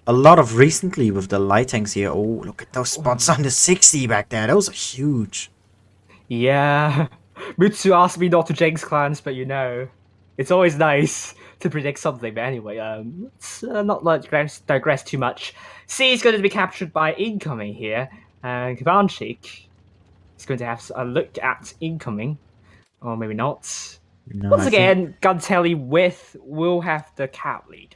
a lot of recently with the light tanks here. Oh, look at those spots on the 60 back there. Those are huge. Yeah. Mutsu asked me not to jinx clans, but it's always nice to predict something. But anyway, let's not digress too much. C is going to be captured by incoming here, and Kavanchik is going to have a look at incoming, or maybe not. No, Once again, Gantelli will have the cap lead.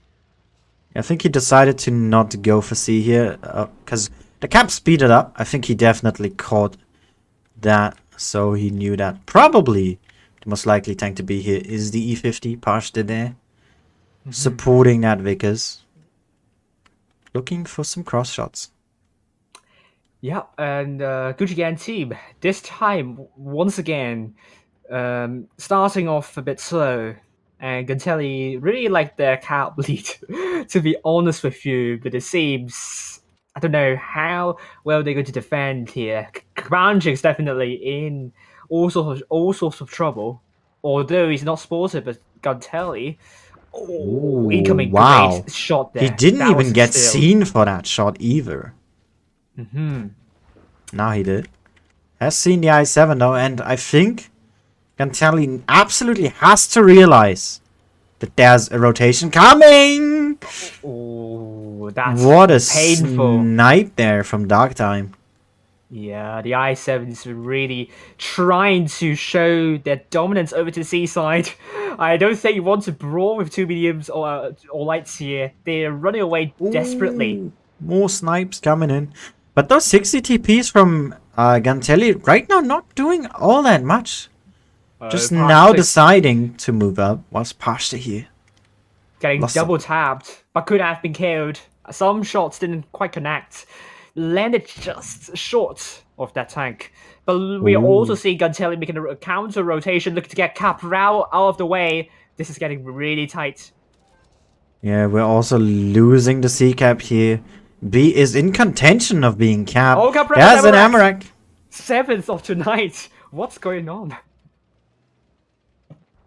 I think he decided to not go for C here, because the cap speeded up. I think he definitely caught that, so he knew that probably the most likely tank to be here is the E50, Pashta there, supporting that Vickers. Looking for some cross shots. Yeah, and Gucci Gang team, this time, once again, starting off a bit slow. And Gantelli really like their cap lead, to be honest with you. But it seems, I don't know how well they're going to defend here. Kranjik's definitely in all sorts of trouble. Although he's not spotted, but Gantelli... Ooh, incoming wow. great shot there. He didn't That even was get still- seen for that shot either. Now he did. Has seen the I-7 though, and I think Gantelli absolutely has to realize that there's a rotation coming. Oh, Oh, that's What a painful. snipe there from Dark Time. Yeah, the i7 is really trying to show their dominance over to the seaside. I don't think you want to brawl with two mediums or lights here. They're running away desperately. Ooh, more snipes coming in. But those 60 TPs from Gantelli right now not doing all that much. Just now Pasta deciding to move up was Pasta here. getting Lost double tapped, but could have been killed. Some shots didn't quite connect. Landed just short of that tank. But we are also seeing Gantelli making a counter rotation, looking to get Capral out of the way. This is getting really tight. Yeah, we're also losing the C-cap here. B is in contention of being capped. Oh, Capral! There's an Amarak. 7th of tonight. What's going on?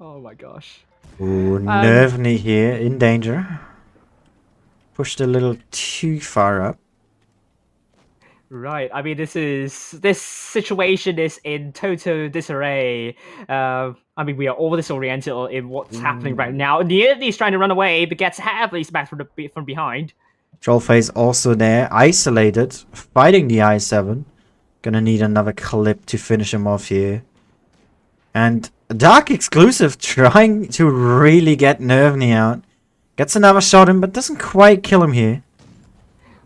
Oh my gosh. Ooh, Nervny here in danger. Pushed a little too far up. Right. I mean, this situation is in total disarray. I mean, we are all disoriented in what's happening right now. Nearly's trying to run away, but gets heavily smacked from behind. Trollface also there, isolated, fighting the i7. Gonna need another clip to finish him off here. And Dark Exclusive trying to really get Nervny out. Gets another shot in, but doesn't quite kill him here.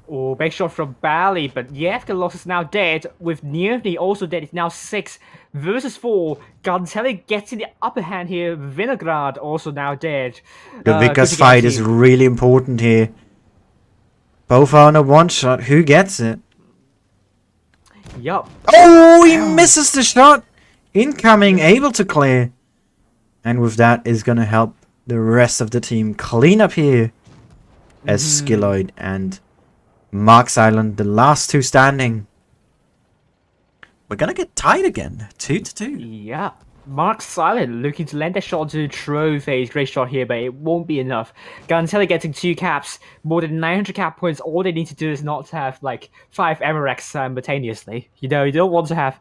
Oh, big shot from Bali, but Yevka Loss is now dead, with Nervny also dead. It's now 6 versus 4. Gantelli gets in the upper hand here. Vinograd also now dead. The Vickers fight is really important here. Both are on a one-shot. Who gets it? Yup. Oh, he misses the shot. Incoming, able to clear. And with that is going to help the rest of the team clean up here. As Skilloid and Mark's Island, the last two standing. We're going to get tied again. 2-2. Yeah. Mark Silent looking to land that shot to Trollface. Great shot here, but it won't be enough. Gantelli getting 2 caps, more than 900 cap points. All they need to do is not have like 5 Amaraks simultaneously. You know, you don't want to have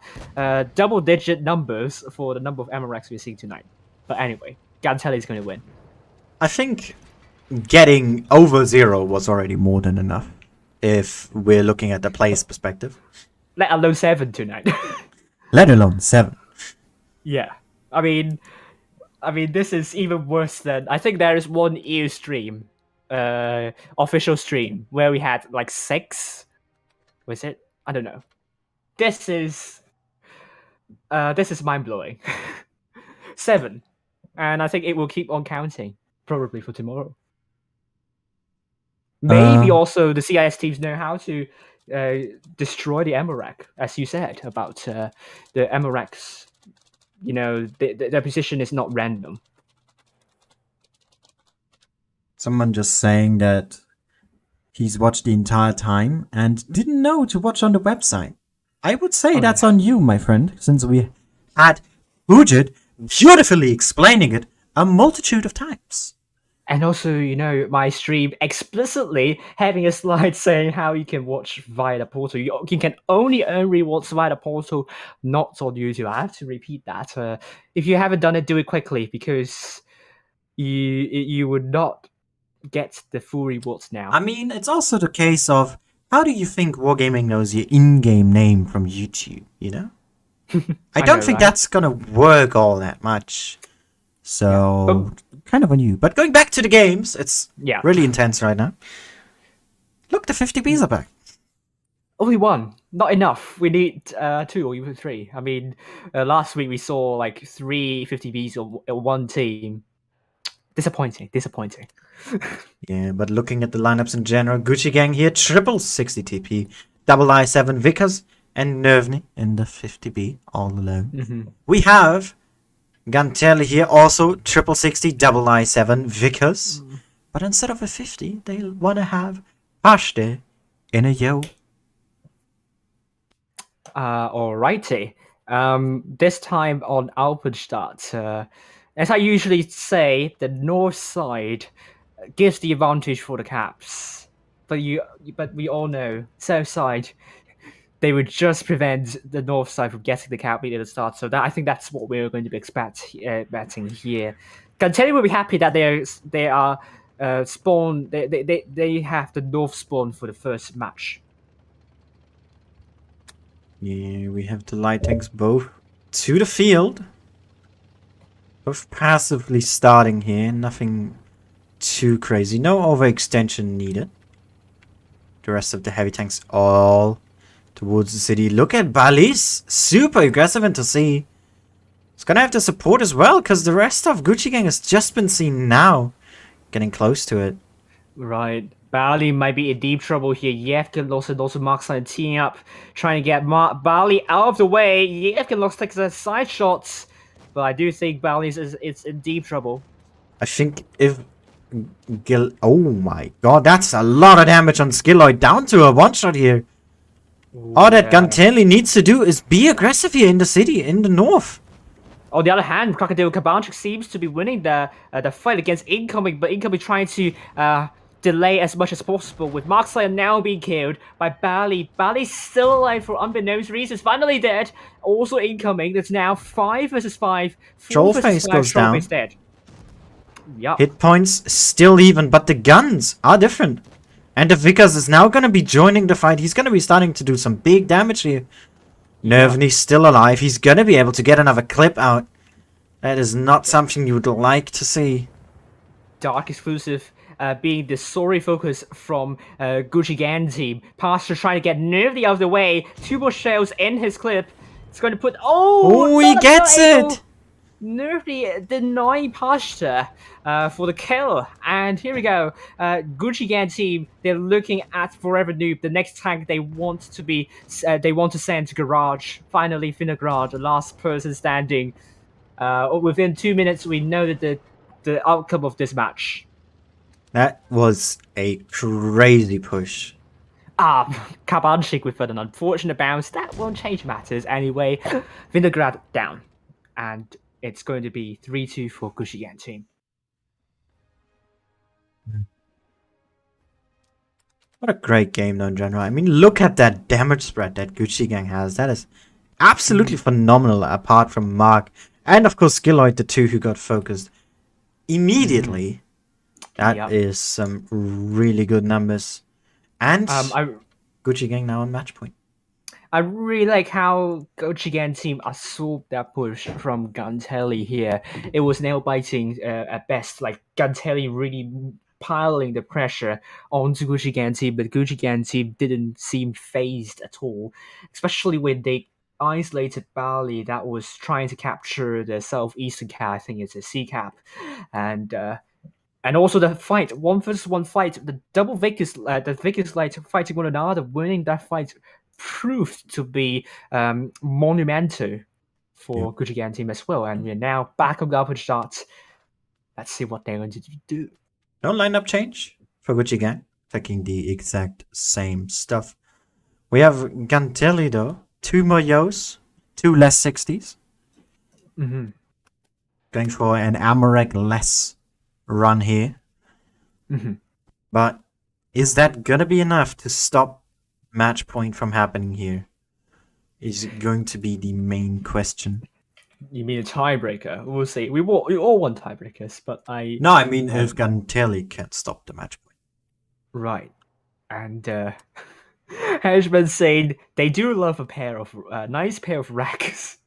double-digit numbers for the number of Amaraks we're seeing tonight. But anyway, Gantelli is going to win. I think getting over 0 was already more than enough. If we're looking at the player's perspective. Let alone 7 tonight. Let alone 7. Yeah. I mean, this is even worse than... I think there is one EU stream, official stream, where we had like 6. Was it? I don't know. This is mind-blowing. 7. And I think it will keep on counting, probably for tomorrow. Maybe also the CIS teams know how to destroy the Amarak, as you said, about the Amaraks. You know, their position is not random. Someone just saying that he's watched the entire time and didn't know to watch on the website. I would say that's on you, my friend, since we had Ujit beautifully explaining it a multitude of times. And also, you know, my stream explicitly having a slide saying how you can watch via the portal. You can only earn rewards via the portal, not on YouTube. I have to repeat that. If you haven't done it, do it quickly, because you would not get the full rewards now. I mean, it's also the case of, how do you think Wargaming knows your in-game name from YouTube, you know? I don't think that's gonna work all that much. So, kind of on you. But going back to the games, it's really intense right now. Look, the 50Bs are back. Only 1. Not enough. We need 2 or even 3. I mean, last week we saw like 3 50Bs on one team. Disappointing. Yeah, but looking at the lineups in general, Gucci Gang here, triple 60 TP, double I7 Vickers, and Nervny in the 50B all alone. We have Gantelli here, also triple 60, double I7 Vickers. But instead of a 50, they want to have Pashte in a yo. Alrighty. This time on Alpenstadt, as I usually say, the north side gives the advantage for the caps. But we all know, south side, they would just prevent the north side from getting the cap at the start. So I think that's what we're going to be expecting here. Gantelli will be happy that they are spawn. They have the north spawn for the first match. Yeah, we have the light tanks both to the field. Both passively starting here. Nothing too crazy. No overextension needed. The rest of the heavy tanks all towards the city. Look at Bali's. Super aggressive into C. It's gonna have to support as well, because the rest of Gucci Gang has just been seen now. Getting close to it. Right. Bali might be in deep trouble here. Yevgen lost and also Markstein teaming up, trying to get Bali out of the way. Yevgen lost takes the side shots, but I do think Bali is in deep trouble. I think if oh my god, that's a lot of damage on Skilloid, down to a one-shot here. All that Gantelli needs to do is be aggressive here in the city, in the north. On the other hand, Crocodile Kabanchik seems to be winning the fight against Incoming, but Incoming trying to delay as much as possible, with Markslayer now being killed by Bali. Bali's still alive for unbeknownst reasons, finally dead. Also Incoming, that's now 5 versus 5. Trollface goes down. Trollface dead. Yep. Hit points still even, but the guns are different. And the Vickers is now going to be joining the fight. He's going to be starting to do some big damage here. Nervny's still alive. He's going to be able to get another clip out. That is not something you would like to see. Dark exclusive being the sorry focus from Gucci Gang team. Pastor trying to get Nervny out of the way. 2 more shells in his clip. It's going to put... Oh, he gets it! Nervny denying Pastor for the kill. And here we go. Gucci Gang team, they're looking at Forever Noob, the next tank they want to be... they want to send to Garage. Finally, Finnegrad, the last person standing. Within 2 minutes, we know that the outcome of this match. That was a crazy push. Kabanchik with an unfortunate bounce. That won't change matters anyway. Vinograd down. And it's going to be 3-2 for Gucci Gang team. What a great game though in general. I mean, look at that damage spread that Gucci Gang has. That is absolutely phenomenal, apart from Mark. And of course Skilloid, the 2 who got focused immediately. That is some really good numbers. And Gucci Gang now on match point. I really like how Gucci Gang team absorbed that push from Gantelli here. It was nail-biting at best. Like Gantelli really piling the pressure onto Gucci Gang team, but Gucci Gang team didn't seem phased at all. Especially when they isolated Bali that was trying to capture the southeastern cap. I think it's a C cap. And also the fight, 1 versus 1 fight, the double Vickers, the Vickers Light fighting one another, winning that fight proved to be monumental for Gucci Gang team as well. And we're now back on the upward start. Let's see what they're going to do. No lineup change for Gucci Gang. Taking the exact same stuff. We have Gantelli though. 2 more Yos, 2 less 60s. Going for an Amarek less run here. But is that gonna be enough to stop match point from happening here? Is it going to be the main question? You mean a tiebreaker? We'll see. We all want tiebreakers, but No, I mean if Gantelli can't stop the match point. Right. And Hedgeman saying they do love a nice pair of racks.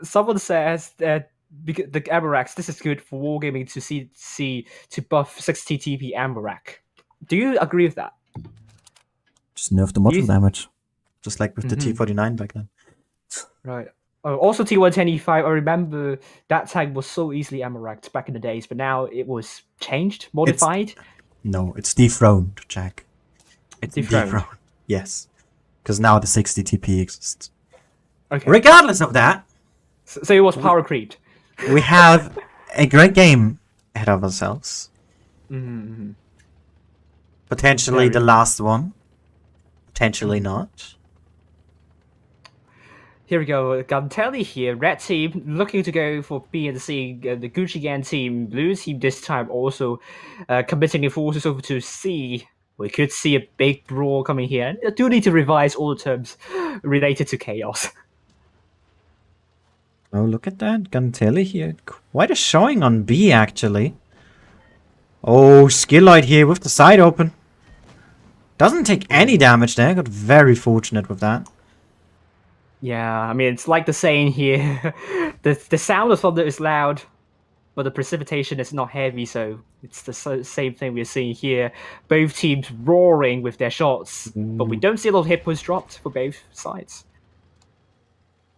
Someone says that the Amarax, this is good for wargaming to buff 60 TP Amarak. Do you agree with that? Just nerf the model damage, just like with the T49 back then. Right. Also T110E5. I remember that tag was so easily Amaraked back in the days, but now it was changed, modified. It's dethroned, Jack. It's dethroned. Yes, because now the 60 TP exists. Okay. Regardless of that, so it was power creeped. We have a great game ahead of ourselves. Potentially the last one. Potentially not. Here we go. Gantelli here. Red team looking to go for B and C. The Gucci Gang team, blue team this time also committing their forces over to C. We could see a big brawl coming here. I do need to revise all the terms related to chaos. Oh, look at that. Gantelli here. Quite a showing on B, actually. Oh, Skilloid here with the side open. Doesn't take any damage there. Got very fortunate with that. Yeah, I mean, it's like the saying here. the sound of thunder is loud, but the precipitation is not heavy, so it's the same thing we're seeing here. Both teams roaring with their shots, but we don't see a lot of hit points dropped for both sides.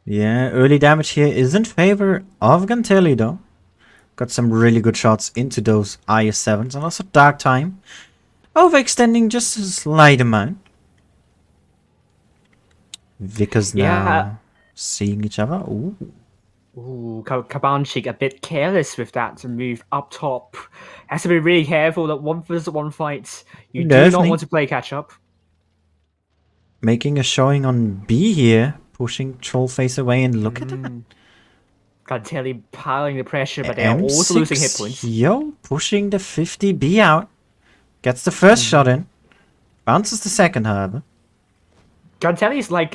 Yeah, early damage here is in favor of Gantelli, though. Got some really good shots into those IS-7s, and also Dark Time. Overextending just a slight amount. Vickers now seeing each other. Ooh. Ooh, Kabanchik a bit careless with that to move up top. Has to be really careful that 1v1 fights. You do not want to play catch up. Making a showing on B here, pushing Trollface away, and look at that. Gantelli piling the pressure, but they are also losing hit points. Yo, pushing the 50B out. Gets the first shot in. Bounces the second, however. Gantelli is like,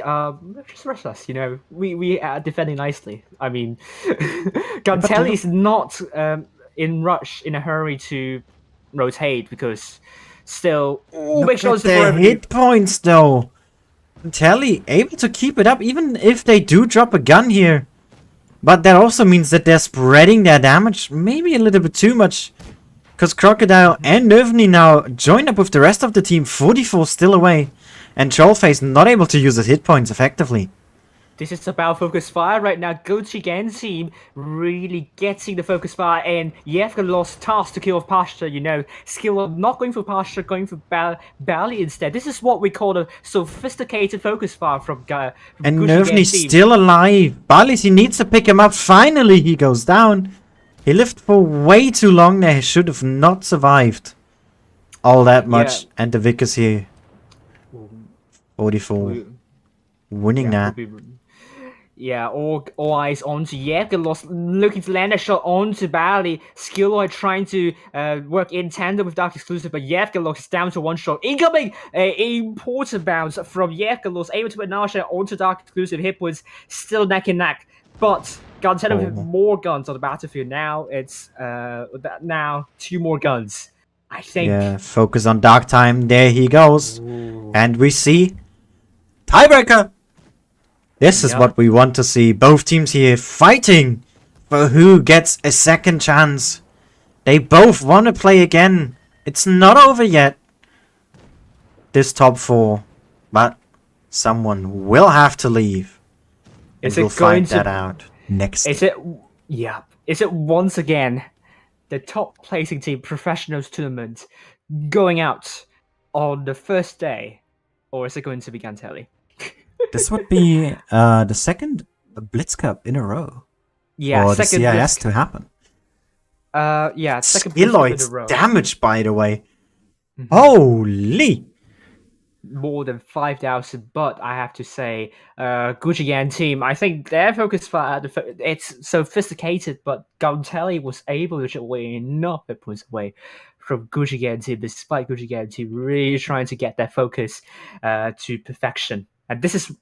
just rush us, you know. We are defending nicely. I mean, Gantelli is not in a hurry to rotate because still. Look at their hit points, though. Gantelli able to keep it up, even if they do drop a gun here. But that also means that they're spreading their damage maybe a little bit too much. Because Crocodile and Nervny now join up with the rest of the team. 44 still away. And Trollface not able to use his hit points effectively. This is about focus fire right now. Gochigan team really getting the focus fire, and Yevka lost task to kill off Pasha, you know. Skill not going for Pasha, going for Bali instead. This is what we call a sophisticated focus fire from and Nervny's still alive. Bali, he needs to pick him up. Finally, he goes down. He lived for way too long there. He should have not survived all that much. Yeah. And the Vickers here. 44. Winning that. Yeah, all eyes onto Yevka, looking to land a shot onto Bali. Skilloid trying to work in tandem with Dark Exclusive, but Yevka is down to one shot. Incoming! Important bounce from Yevka, able to put another shot onto Dark Exclusive. Hit was still neck and neck, but Gantelli with more guns on the battlefield. Now it's now 2 more guns. I think. Yeah, focus on Dark Time. There he goes. Ooh. And we see tiebreaker. This is what we want to see. Both teams here fighting for who gets a second chance. They both want to play again. It's not over yet. This top 4. But someone will have to leave. Is we'll it going find that out next. Is it? Yeah. Is it once again the top placing team professionals tournament going out on the first day, or is it going to be Gantelli? This would be the second Blitz Cup in a row. Yeah, for the CIS to happen. Yeah, second Blitz Cup in a row. Damage, by the way. Holy! More than 5,000, but I have to say, Gujian team, I think their focus fire, it's sophisticated, but Gantelli was able to chip away enough hit points away from Gujian team, despite Gujian team really trying to get their focus to perfection. And this is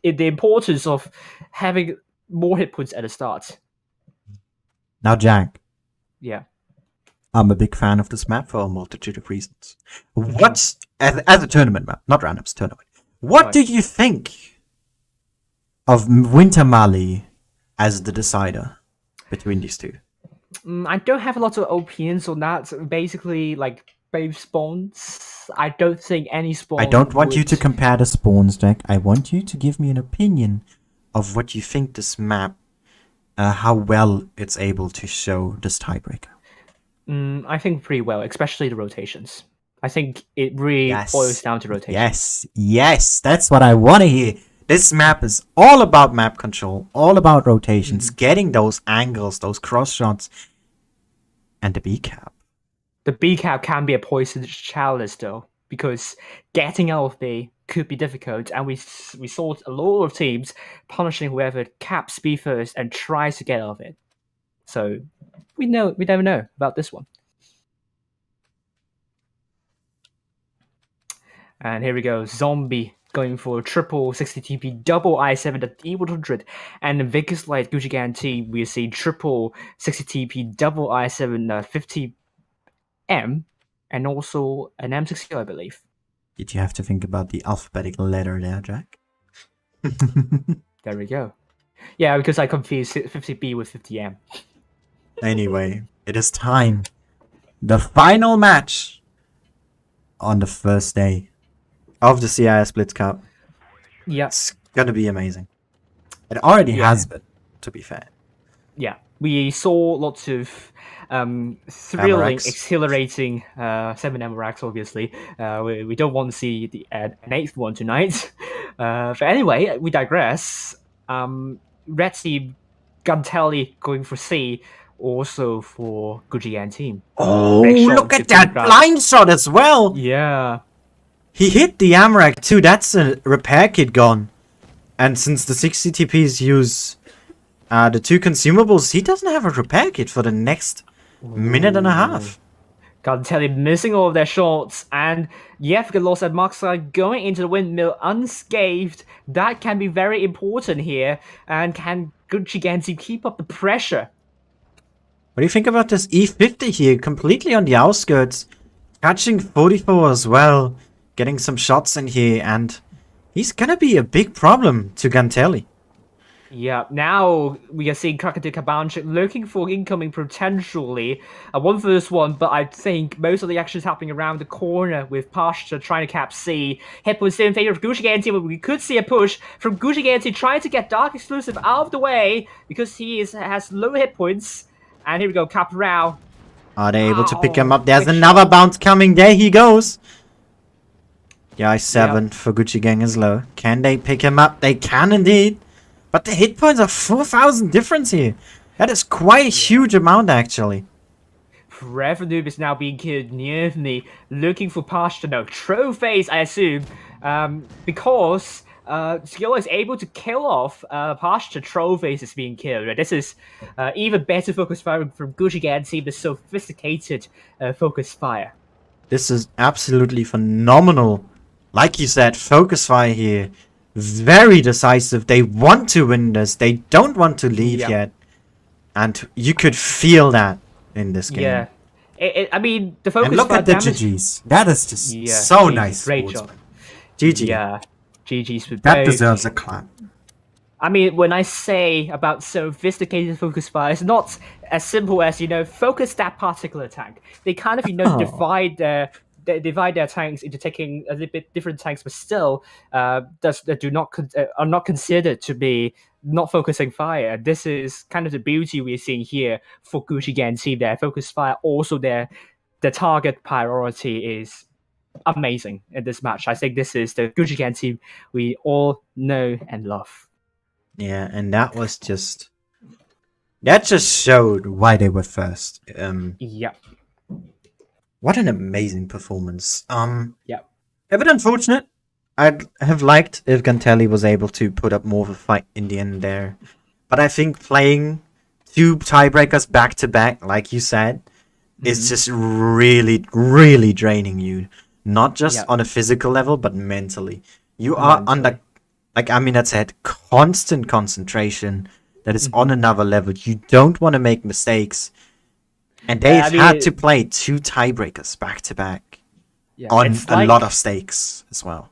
the importance of having more hit points at the start. Now, Jack. Yeah. I'm a big fan of this map for a multitude of reasons. What's as a tournament map, not randoms, tournament. What do you think of Winter Mali as the decider between these two? I don't have a lot of opinions on that. Basically, like both spawns. I don't think any spawn. I don't want you to compare the spawns, Jack. I want you to give me an opinion of what you think this map, how well it's able to show this tiebreaker. I think pretty well, especially the rotations. I think it really boils down to rotations. Yes, that's what I want to hear. This map is all about map control, all about rotations, getting those angles, those cross shots, and the B cap. The B cap can be a poisonous chalice, though, because getting out of B could be difficult, and we saw a lot of teams punishing whoever caps B first and tries to get out of it. So we never know about this one. And here we go, Zombie going for triple 60 TP, double I7 at E100, and in Vegas Light Gucci Gang team, we see triple 60 TP, double I7 50M, and also an M60, I believe. Did you have to think about the alphabetical letter there, Jack? There we go. Yeah, because I confused 50B with 50M. Anyway, it is time. The final match on the first day of the CIS Blitz Cup. Yeah. It's gonna be amazing. It already has been, to be fair. Yeah, we saw lots of thrilling, Amarax. exhilarating 7 Amarax, obviously. We don't want to see an 8th one tonight. But anyway, we digress. Red Team, Guntelli going for C, also for Gucci Gang team. Oh, Great shot look to at that grab. blind shot as well! Yeah. He hit the Amarak too. That's a repair kit gone. And since the 60 TPs use the 2 consumables, he doesn't have a repair kit for the next minute and a half. Guntelli missing all of their shots, and Yevka lost at mark side going into the windmill unscathed. That can be very important here. And can Gucci Gang team keep up the pressure? What do you think about this E50 here? Completely on the outskirts. Catching 44 as well. Getting some shots in here, and he's gonna be a big problem to Guntelli. Yeah, now we are seeing Crocodile Cabanche looking for incoming potentially. A 1v1, but I think most of the action is happening around the corner with Pasha trying to cap C. Hip was still in favor of Gucci Gang team, but we could see a push from Gucci Gang team trying to get Dark Exclusive out of the way because he has low hit points. And here we go, Cap Rao. Are they able to pick him Ow, up? There's quick another shot. bounce coming. There he goes. The I7 for Gucci Gang is low. Can they pick him up? They can indeed. But the hit points are 4,000 difference here. That is quite a huge amount, actually. Revenue is now being killed near me, looking for Pasha. No, trophies, I assume, because Skilla is able to kill off Pasha. Trophies is being killed. Right? This is even better focus fire from Gucci Gang team, the sophisticated focus fire. This is absolutely phenomenal. Like you said, focus fire here. Very decisive. They want to win this. They don't want to leave yet. And you could feel that in this game. Yeah. I mean, the focus And look fire at the damage... GGs. That is just so GGs, nice. great job. GG. Yeah. GG's with That both. deserves a clap. I mean, when I say about sophisticated focus fire, it's not as simple as, focus that particular tank. They kind of, divide their tanks into taking a little bit different tanks, but still are not considered to be not focusing fire. This is kind of the beauty we're seeing here for Gucci Gang team. Their focus fire, also their target priority is amazing in this match. I think this is the Gucci Gang team we all know and love. Yeah, and that just showed why they were first. Yeah. What an amazing performance. Yeah. A bit unfortunate. I'd have liked if Guntelli was able to put up more of a fight in the end there. But I think playing 2 tiebreakers back to back, like you said, is just really, really draining you. Not just on a physical level, but mentally. You are under, that's it, constant concentration that is on another level. You don't want to make mistakes. And they've had to play 2 tiebreakers back to back on a lot of stakes as well.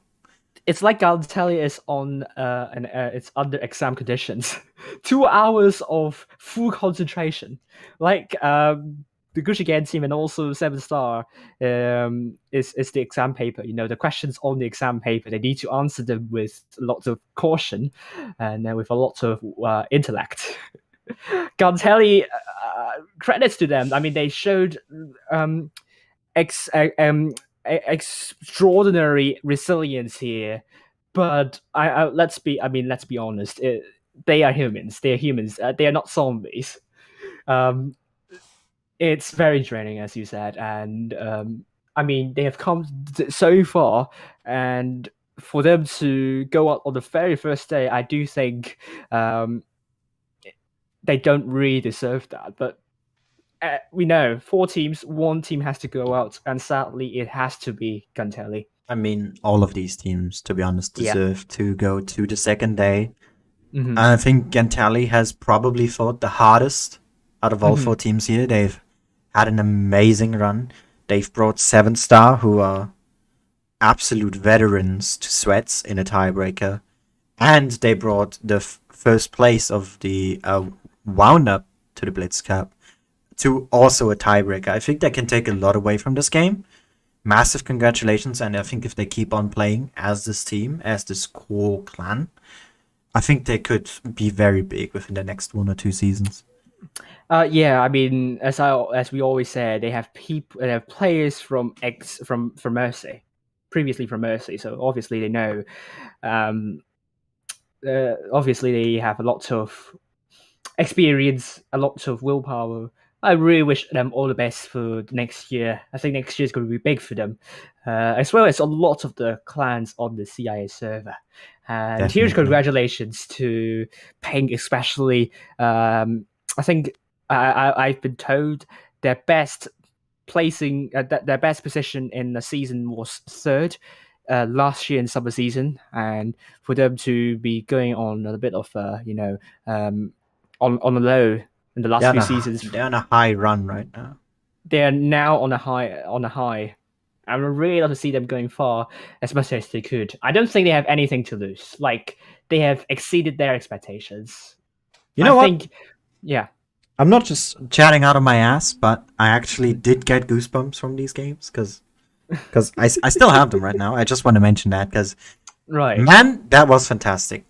It's like Guntelli is on it's under exam conditions. 2 hours of full concentration. Like the Gucci Gang team and also 7 Star is the exam paper. The questions on the exam paper, they need to answer them with lots of caution and with a lot of intellect. Guntelli, credits to them. I mean, they showed extraordinary resilience here, but let's be honest. They are humans. They are humans. They are not zombies. It's very draining, as you said, and they have come so far, and for them to go out on the very first day, I do think they don't really deserve that. But we know 4 teams, 1 team has to go out, and sadly, it has to be Guntelli. I mean, all of these teams, to be honest, Yeah. deserve to go to the second day. Mhm. I think Gentali has probably fought the hardest out of all 4 teams here. They've had an amazing run. They've brought 7-star, who are absolute veterans, to Sweats in a tiebreaker. And they brought the first place of the wound up to the Blitz Cup to also a tiebreaker. I think they can take a lot away from this game. Massive congratulations, and I think if they keep on playing as this team, as this core clan, I think they could be very big within the next 1 or 2 seasons. Yeah, I mean, as we always say, they have players from Mercy, previously from Mercy, so obviously they know. Obviously, they have a lot of experience, a lot of willpower. I really wish them all the best for next year. I think next year is going to be big for them, as well as a lot of the clans on the CIS server. And huge Definitely. congratulations to Pink, especially. I think I've been told their best placing, their best position in the season was third. Last year in summer season, and for them to be going on a bit of on the low in the last few seasons, They're on a high run right now. they are now on a high. I would really love to see them going far as much as they could. I don't think they have anything to lose. Like, they have exceeded their expectations. You know I what? think, yeah. I'm not just chatting out of my ass, but I actually did get goosebumps from these games because I still have them right now. I just want to mention that because, Right. man, that was fantastic.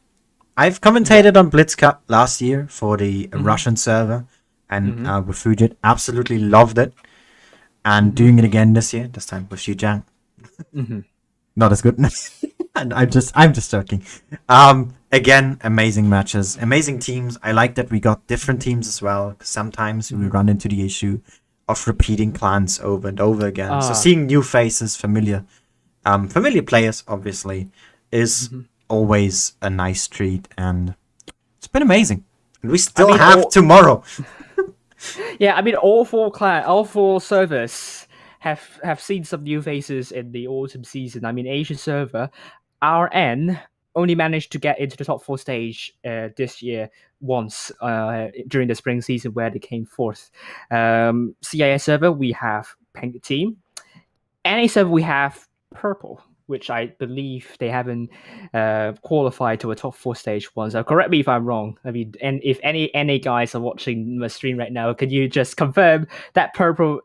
I've commentated on Blitz Cup last year for the Russian server, and with Fujit, absolutely loved it. And doing it again this year, this time with Xijang. Not as good. And I'm just joking. Again, amazing matches, amazing teams. I like that we got different teams as well, because sometimes we run into the issue of repeating clans over and over again. So seeing new faces, familiar players, obviously, is always a nice treat, and it's been amazing. And we still have tomorrow. Yeah, I mean, all four servers have seen some new faces in the autumn season. I mean, Asian server, RN only managed to get into the top 4 stage this year once during the spring season where they came fourth. CIS server, we have Pink Team. NA server, we have Purple, which I believe they haven't qualified to a top 4 stage once. So correct me if I'm wrong. I mean, and if any NA guys are watching my stream right now, can you just confirm that Purple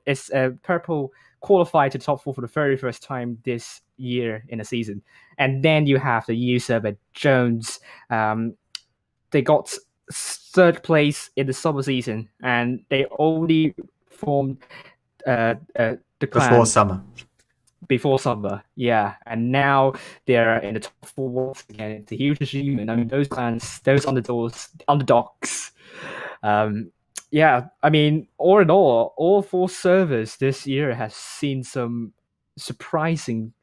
qualified to top 4 for the very first time this year in a season? And then you have the EU server Jones. They got third place in the summer season, and they only formed the clan before summer, yeah, and now they're in the top 4 once again. It's a huge achievement. I mean, those clans, those underdogs. Yeah, I mean, all in all 4 servers this year has seen some surprising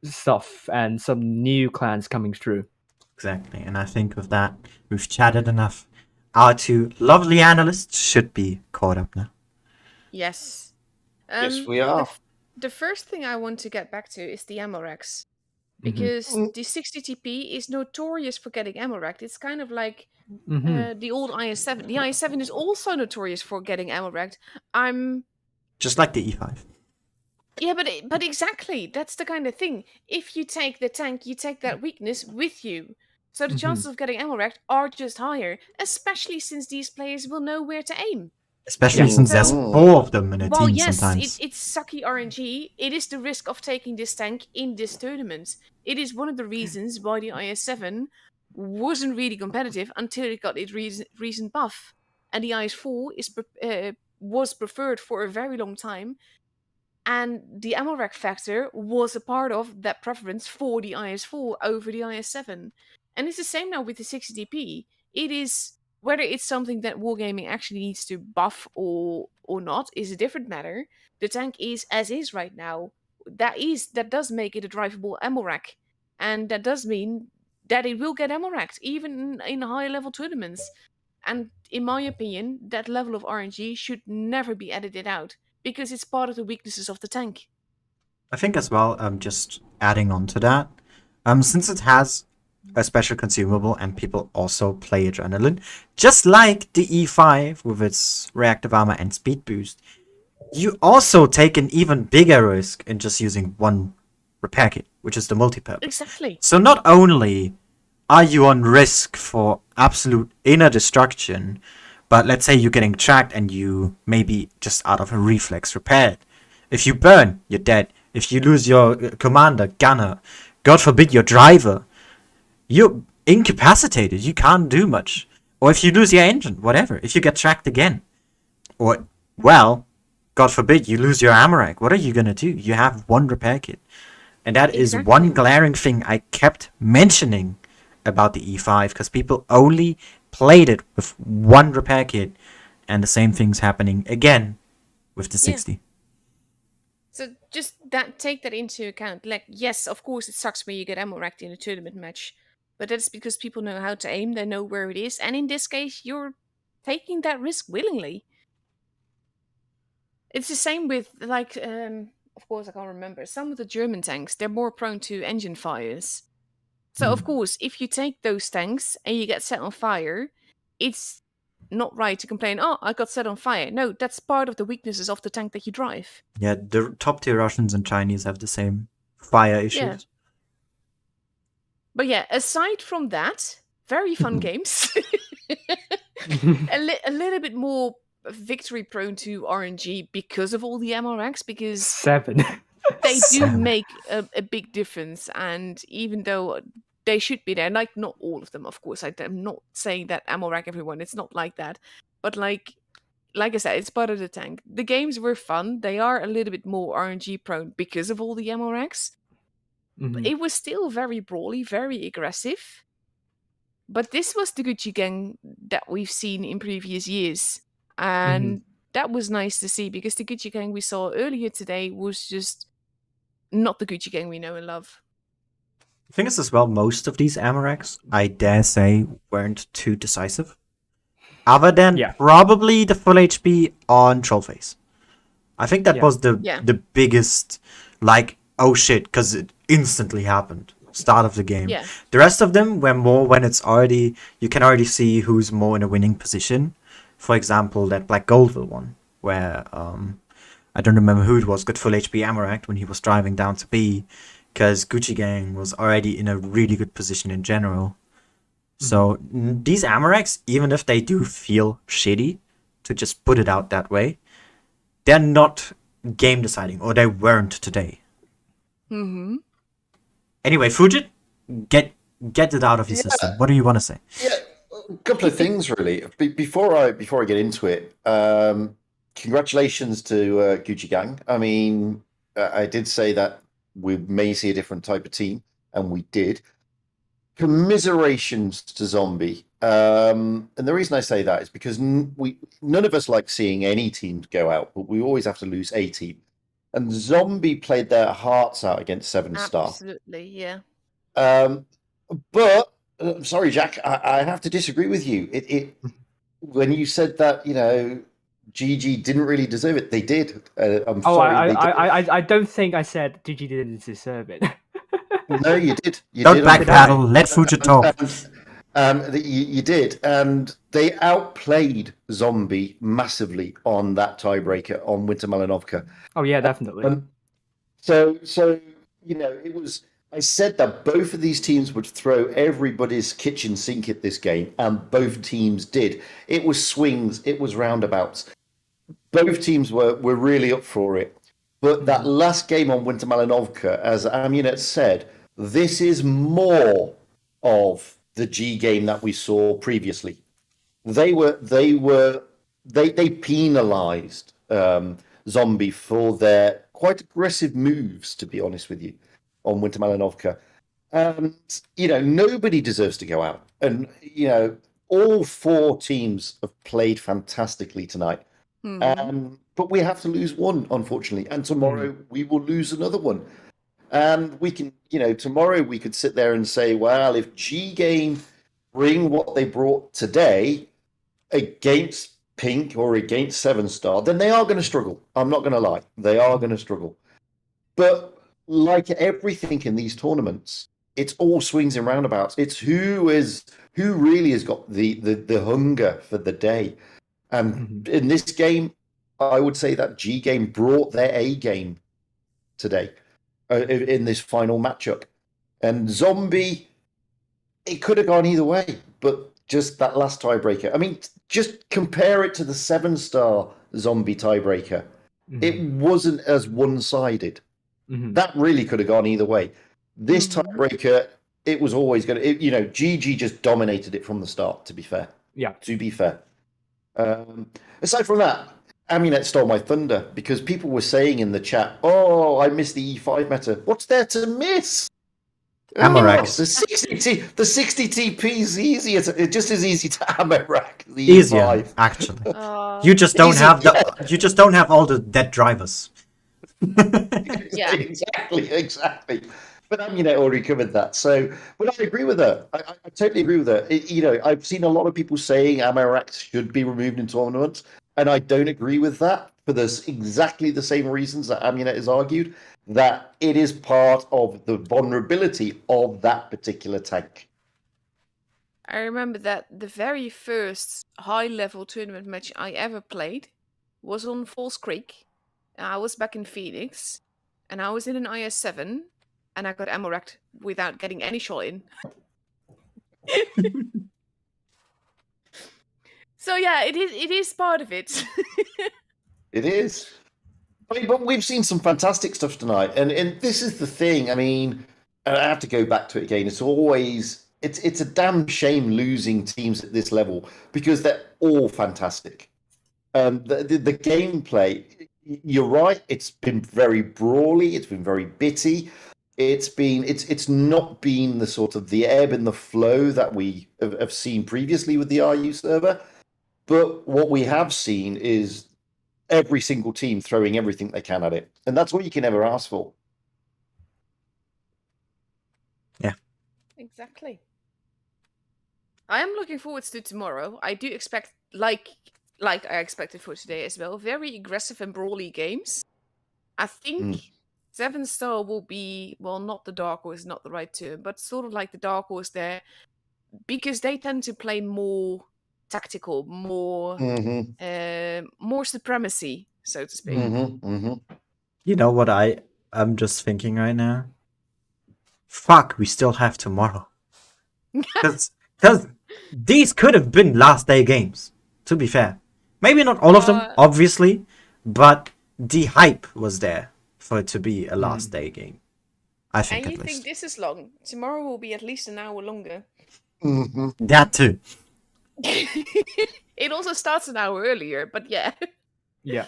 stuff and some new clans coming through. Exactly, and I think with that, we've chatted enough. Our 2 lovely analysts should be caught up now. Yes. Yes, we are. The first thing I want to get back to is the ammo racks. Because the 60TP is notorious for getting ammo racked. It's kind of like the old IS7. The IS7 is also notorious for getting ammo racked. Just like the E5. Yeah, but exactly. That's the kind of thing. If you take the tank, you take that weakness with you. So the chances of getting ammo racked are just higher, especially since these players will know where to aim. Especially since there's 4 of them in a team sometimes. It's sucky RNG. It is the risk of taking this tank in this tournament. It is one of the reasons why the IS7 wasn't really competitive until it got its recent buff. And the IS4 was preferred for a very long time. And the ammo rack factor was a part of that preference for the IS4 over the IS7. And it's the same now with the 60DP. It is, whether it's something that Wargaming actually needs to buff or not is a different matter. The tank is as is right now. That does make it a drivable ammo rack. And that does mean that it will get ammo racked, even in high level tournaments. And in my opinion, that level of RNG should never be edited out, because it's part of the weaknesses of the tank. I think as well, just adding on to that, since it has a special consumable and people also play Adrenaline, just like the E5 with its reactive armor and speed boost, you also take an even bigger risk in just using one repair kit, which is the multi-purpose. Exactly. So not only are you on risk for absolute inner destruction, but let's say you're getting tracked and you maybe just out of a reflex repaired. If you burn, you're dead. If you lose your commander, gunner, God forbid your driver, you're incapacitated. You can't do much. Or if you lose your engine, whatever. If you get tracked again. Or, well, God forbid you lose your ammo rack. What are you going to do? You have one repair kit. And that is one glaring thing I kept mentioning about the E5, because people only played it with one repair kit, and the same thing's happening again with the 60. So just take that into account. Like, yes, of course it sucks when you get ammo racked in a tournament match, but that's because people know how to aim, they know where it is, and in this case you're taking that risk willingly. It's the same with, like, of course I can't remember, some of the German tanks, they're more prone to engine fires. So of course, if you take those tanks and you get set on fire, it's not right to complain, oh, I got set on fire. No, that's part of the weaknesses of the tank that you drive. Yeah, the top tier Russians and Chinese have the same fire issues. Yeah. But yeah, aside from that, very fun games. a little bit more victory prone to RNG because of all the ammo racks, because 7. they do 7. make a big difference. And even though they should be there, like, not all of them, of course, I'm not saying that ammo rack everyone, it's not like that, but like I said, it's part of the tank. The games were fun. They are a little bit more RNG prone because of all the ammo racks. Mhm. It was still very brawly, very aggressive. But this was the Gucci gang that we've seen in previous years. And that was nice to see, because the Gucci gang we saw earlier today was just not the Gucci gang we know and love. The thing is as well, most of these ammo racks, I dare say, weren't too decisive. Other than probably the full HP on Trollface. I think that was the biggest, like, oh shit, because it instantly happened. Start of the game. Yeah. The rest of them were more when it's already, you can already see who's more in a winning position. For example, that Black Goldville one, where I don't remember who it was, got full HP ammo racked when he was driving down to B, because Gucci Gang was already in a really good position in general. So these ammo racks, even if they do feel shitty, to just put it out that way, they're not game deciding, or they weren't today. Mm-hmm. Anyway, Fujit, get it out of your system. What do you want to say? Yeah, a couple of things really. Before I get into it, congratulations to Gucci Gang. I mean, I did say that we may see a different type of team, and we did. Commiserations to Zombie. And the reason I say that is because none of us like seeing any team go out, but we always have to lose a team. And Zombie played their hearts out against 7 Star. Absolutely, yeah. But sorry, Jack, I have to disagree with you. When you said that, GG didn't really deserve it, they did. I'm sorry. I don't think I said GG didn't deserve it. No, you did. Don't backpedal. Let Fujit talk. You did, and they outplayed Zombie massively on that tiebreaker on Winter Malinovka. Oh yeah, definitely. So it was. I said that both of these teams would throw everybody's kitchen sink at this game, and both teams did. It was swings, it was roundabouts. Both teams were really up for it. But that last game on Winter Malinovka, as Amunet said, this is more of the G game that we saw previously. They penalized Zombie for their quite aggressive moves, to be honest with you, on Winter Malinovka. And, nobody deserves to go out. And, all 4 teams have played fantastically tonight. But we have to lose one, unfortunately. And tomorrow we will lose another one. And we can, tomorrow we could sit there and say, well, if G Game bring what they brought today against Pink or against 7 Star, then they are going to struggle. I'm not going to lie. They are going to struggle. But like everything in these tournaments, it's all swings and roundabouts. It's who really has got the hunger for the day. And in this game, I would say that G game brought their A game today in this final matchup. And Zombie, it could have gone either way, but just that last tiebreaker. I mean, just compare it to the 7-star Zombie tiebreaker. It wasn't as one-sided. That really could have gone either way. This tiebreaker, it was always going to, GG just dominated it from the start, to be fair. Yeah. To be fair. Aside from that, Amunet stole my thunder because people were saying in the chat, "Oh, I missed the E5 meta." What's there to miss? Amarex. The 60 TP is easy. It's just as easy to Amarex. The Easier, E5. actually. You just don't Easy, have you just don't have all the dead drivers. Yeah. Exactly. But Amunet already covered that. So, but I agree with her. I totally agree with her. I've seen a lot of people saying Amarex should be removed in tournaments, and I don't agree with that for exactly the same reasons that Amunet has argued, that it is part of the vulnerability of that particular tank. I remember that the very first high-level tournament match I ever played was on Falls Creek. I was back in Phoenix, and I was in an IS-7, and I got ammo-racked without getting any shot in. So yeah, it is part of it. It is. I mean, but we've seen some fantastic stuff tonight, and this is the thing. I mean, and I have to go back to it again. It's a damn shame losing teams at this level because they're all fantastic. The gameplay, you're right. It's been very brawly. It's been very bitty. It's not been the sort of the ebb and the flow that we have seen previously with the RU server. But what we have seen is every single team throwing everything they can at it. And that's what you can ever ask for. Yeah. Exactly. I am looking forward to tomorrow. I do expect, like I expected for today as well, very aggressive and brawly games. I think 7-star will be, well, not the dark horse, not the right term, but sort of like the dark horse there, because they tend to play more tactical, more supremacy, so to speak. You know what I'm just thinking right now? Fuck, we still have tomorrow. Because these could have been last day games, to be fair. Maybe not all of them, obviously, but the hype was there for it to be a last day game. I think And at you least. think this is long? Tomorrow will be at least an hour longer. That too. It also starts an hour earlier, but yeah. Yeah.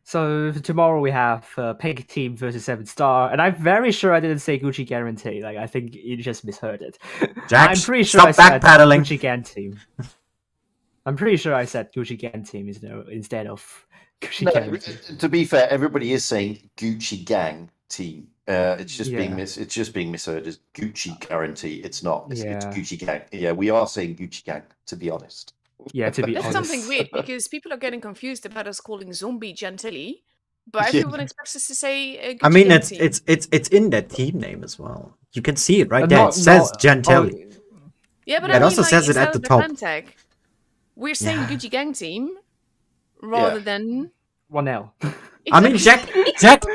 So tomorrow we have Pink Team versus 7-star, and I'm very sure I didn't say Gucci Guarantee. Like, I think you just misheard it. Jack, I'm pretty sure stop I said backpedaling. Gucci Gan Team. I'm pretty sure I said Gucci Gan Team instead of Gucci Guarantee. To be fair, everybody is saying Gucci Gang Team. It's just being misheard as Gucci Guarantee. It's not. It's Gucci Gang. Yeah, we are saying Gucci Gang, to be honest. Yeah, to be That's honest. something weird because people are getting confused about us calling Zombie Gentilly, but everyone expects us to say. I mean, Gucci it's in their team name as well. You can see it right But there. not- It says not- Gentelli. Yeah, but It I mean, also like, says it at instead the of top. clan tag, we're saying Yeah. Gucci Gang Team rather than 1L. I mean, Jack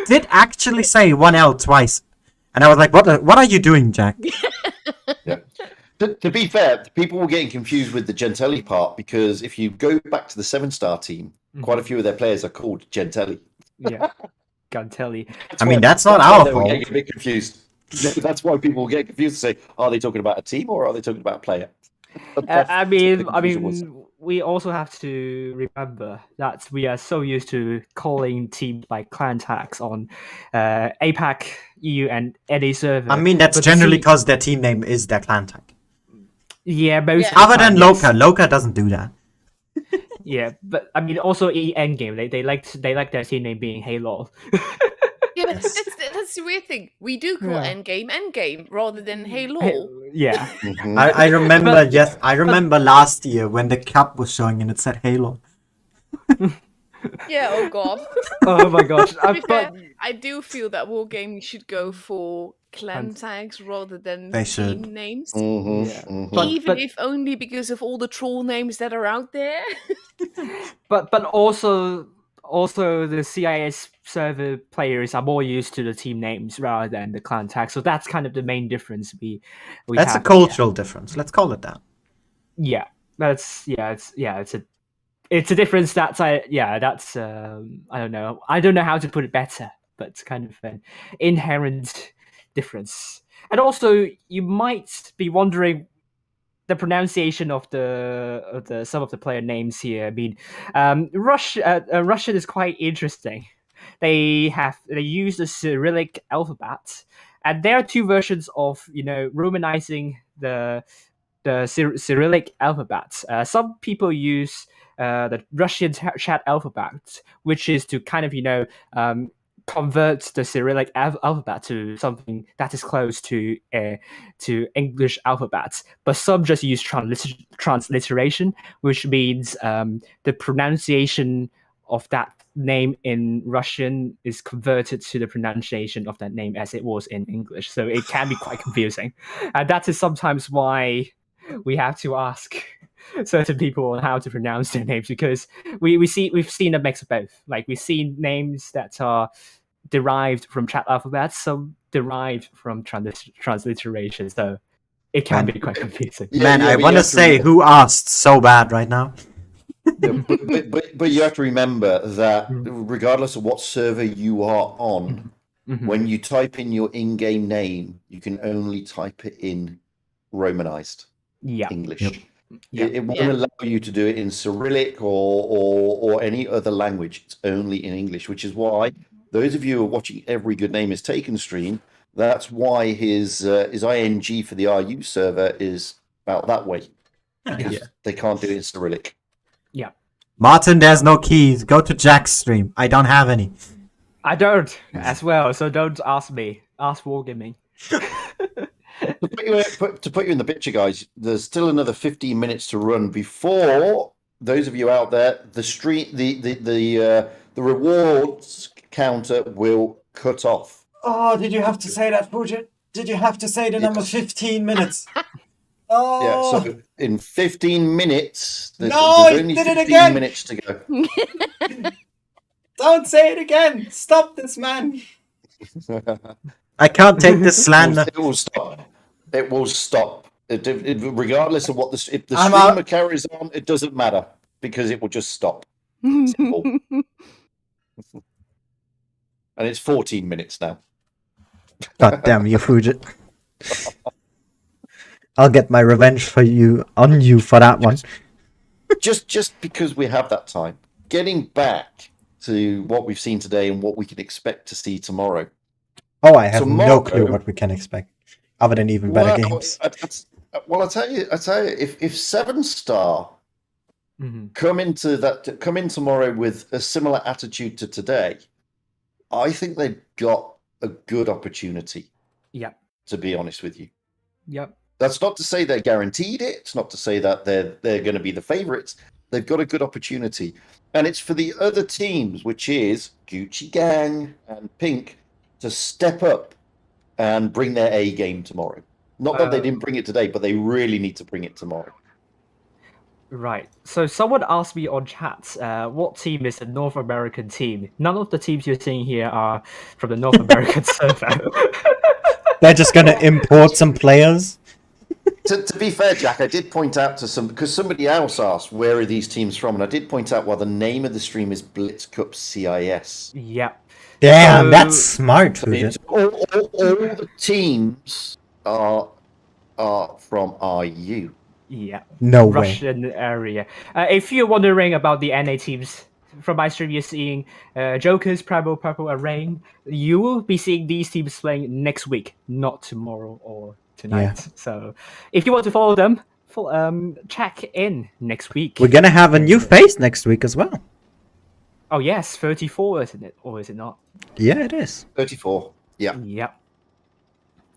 did actually say 1L twice, and I was like, "What are you doing, Jack?" Yeah. To be fair, people were getting confused with the Gentelli part because if you go back to the 7-star team, quite a few of their players are called Gentelli. Yeah, Gantelli. I mean, that's not our They were fault. getting a bit confused. That's why people will get confused and say, are they talking about a team or are they talking about a player? I mean, the confusion was. we also have to remember that we are so used to calling teams like clan tags on APAC, EU, and any server. I mean, that's But generally see- because their team name is their clan tag. Yeah, most Yeah. of the Other than time, yes. Loka doesn't do that. Yeah, but I mean, also in Endgame, they like their team name being Halo. Yeah, but that's the weird thing. We do call Yeah. Endgame rather than Halo. Yeah, I remember, I remember last year when the cup was showing and it said Halo. Yeah, oh god. Oh my gosh! To be fair, But I do feel that Wargaming should go for clan Clans. tags rather than They team should. names. yeah, Even but if only because of all the troll names that are out there. but also the CIS server players are more used to the team names rather than the clan tag. So that's kind of the main difference we That's a have. cultural difference. Let's call it that. Yeah, it's a difference that's I don't know how to put it better, but it's kind of an inherent difference. And also, you might be wondering the pronunciation of the some of the player names here. I mean, Russian is quite interesting. They use the Cyrillic alphabet, and there are two versions of romanizing the Cyrillic alphabet. Some people use the Russian chat alphabet, which is to kind of convert the Cyrillic alphabet to something that is close to English alphabet. But some just use transliteration, which means the pronunciation of that name in Russian is converted to the pronunciation of that name as it was in English. So it can be quite confusing, and that is sometimes why we have to ask certain people on how to pronounce their names, because we've seen a mix of both. Like, we've seen names that are derived from chat alphabets, some derived from transliteration. So it can be quite confusing. Man, I but want you to have say who asked so bad right now. but you have to remember that Mm. regardless of what server you are on, Mhm. when you type in your in-game name, you can only type it in Romanized Yeah. English. Yep. Yeah. It won't Yeah. allow you to do it in Cyrillic or any other language. It's only in English, which is why those of you who are watching Every Good Name is Taken stream, that's why his ING for the RU server is about that way. Because they can't do it in Cyrillic. Yeah. Martin, there's no keys. Go to Jack's stream. I don't have any. I don't as well, so don't ask me. Ask Wargaming. To put you in the picture, guys, there's still another 15 minutes to run before those of you out there, the rewards counter will cut off. Oh, did you have to say that, Pooja? Did you have to say the number 15 minutes? Oh. Yeah, so in 15 minutes, there's No, only he did it 15 again! minutes to go. Don't say it again! Stop this, man! I can't take this slander. It will stop. It will stop. Regardless of what if the I'm streamer out. carries on, it doesn't matter because it will just stop. Simple. And it's 14 minutes now. God damn you, Fujit. I'll get my revenge on you for that one. Just because we have that time. Getting back to what we've seen today and what we can expect to see tomorrow. Oh, I have no Tomorrow- clue what we can expect. Other than even better games. Well, I tell you, if 7-star Mhm. come in tomorrow with a similar attitude to today, I think they've got a good opportunity. Yeah. To be honest with you, Yep. that's not to say they're guaranteed it. It's not to say that they're going to be the favourites. They've got a good opportunity, and it's for the other teams, which is Gucci Gang and Pink, to step up and bring their A game tomorrow. Not that they didn't bring it today, but they really need to bring it tomorrow. Right. So someone asked me on chat, what team is the North American team? None of the teams you're seeing here are from the North American server. They're just gonna import some players. To be fair, Jack, I did point out to because somebody else asked where are these teams from, and I did point out the name of the stream is Blitz Cup CIS. Yep. Damn, So- that's smart, So it's Fujit. all the teams are from RU. Yeah. No way. Russian area. If you're wondering about the NA teams, from my stream you're seeing Jokers, Primal, Purple, and Rain. You will be seeing these teams playing next week, not tomorrow or tonight. Yeah. So if you want to follow them, check in next week. We're gonna have a new face next week as well. Oh yes, 34, isn't it? Or is it not? Yeah, it is. 34. Yeah. Yep.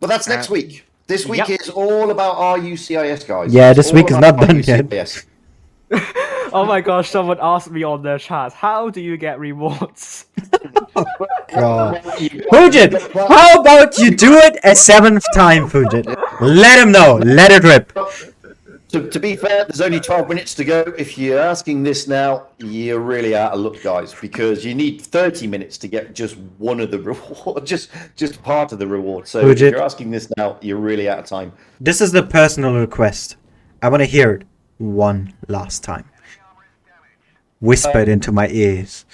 But that's next week. This week Yep. is all about RUCIS, guys. Yeah, It's this all week is about not done yet. RUCIS. Oh my gosh, someone asked me on the chat, how do you get rewards? God. Fujit, how about you do it a 7th time, Fujit? Let him know. Let it rip. To be fair, there's only 12 minutes to go. If you're asking this now, you're really out of luck, guys, because you need 30 minutes to get just one of the reward, just part of the reward. So if Fujit. you're asking this now, you're really out of time. This is the personal request. I want to hear it one last time. Whispered into my ears.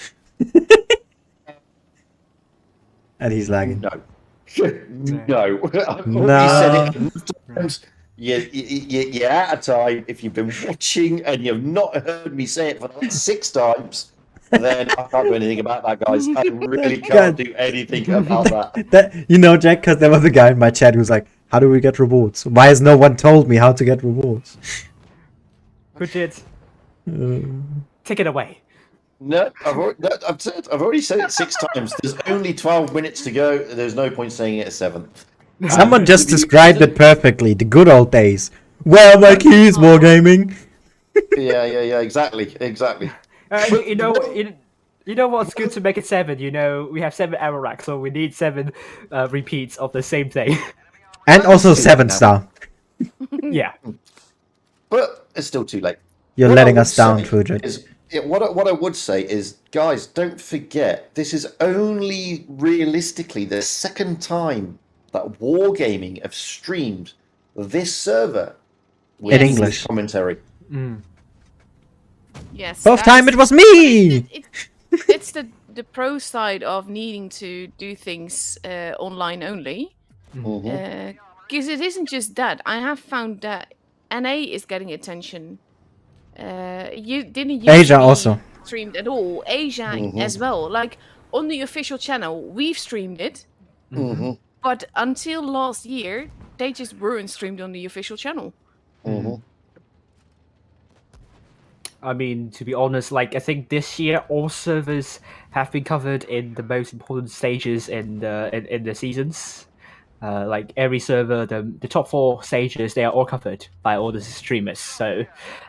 And he's lagging. No. No. I've No. already said it enough times. You're out of time. If you've been watching and you've not heard me say it for the last 6 times, then I can't do anything about that, guys. I really can't do anything about that. Jack, because there was a guy in my chat who was like, how do we get rewards? Why has no one told me how to get rewards? Bridget, take it away. No, I've already said it 6 times. There's only 12 minutes to go. There's no point saying it a 7th. Someone just described it perfectly. The good old days. Where are my keys, Wargaming? Yeah, exactly. You know what's good to make it 7? We have 7 arrow racks, so we need 7 repeats of the same thing. And also 7-star. Yeah. But it's still too late. You're What letting I us would down, say Fujit. What I would say is, guys, don't forget, this is only realistically the 2nd time that Wargaming have streamed this server with In English. commentary. Yes. Both time it was me! It's the pro side of needing to do things online only. Because it isn't just that. I have found that NA is getting attention. You didn't use Asia also. streamed at all. Asia as well. Like on the official channel, we've streamed it. But until last year, they just weren't streamed on the official channel. I mean, to be honest, I think this year all servers have been covered in the most important stages in the seasons. Like every server, the top 4 stages, they are all covered by all the streamers. So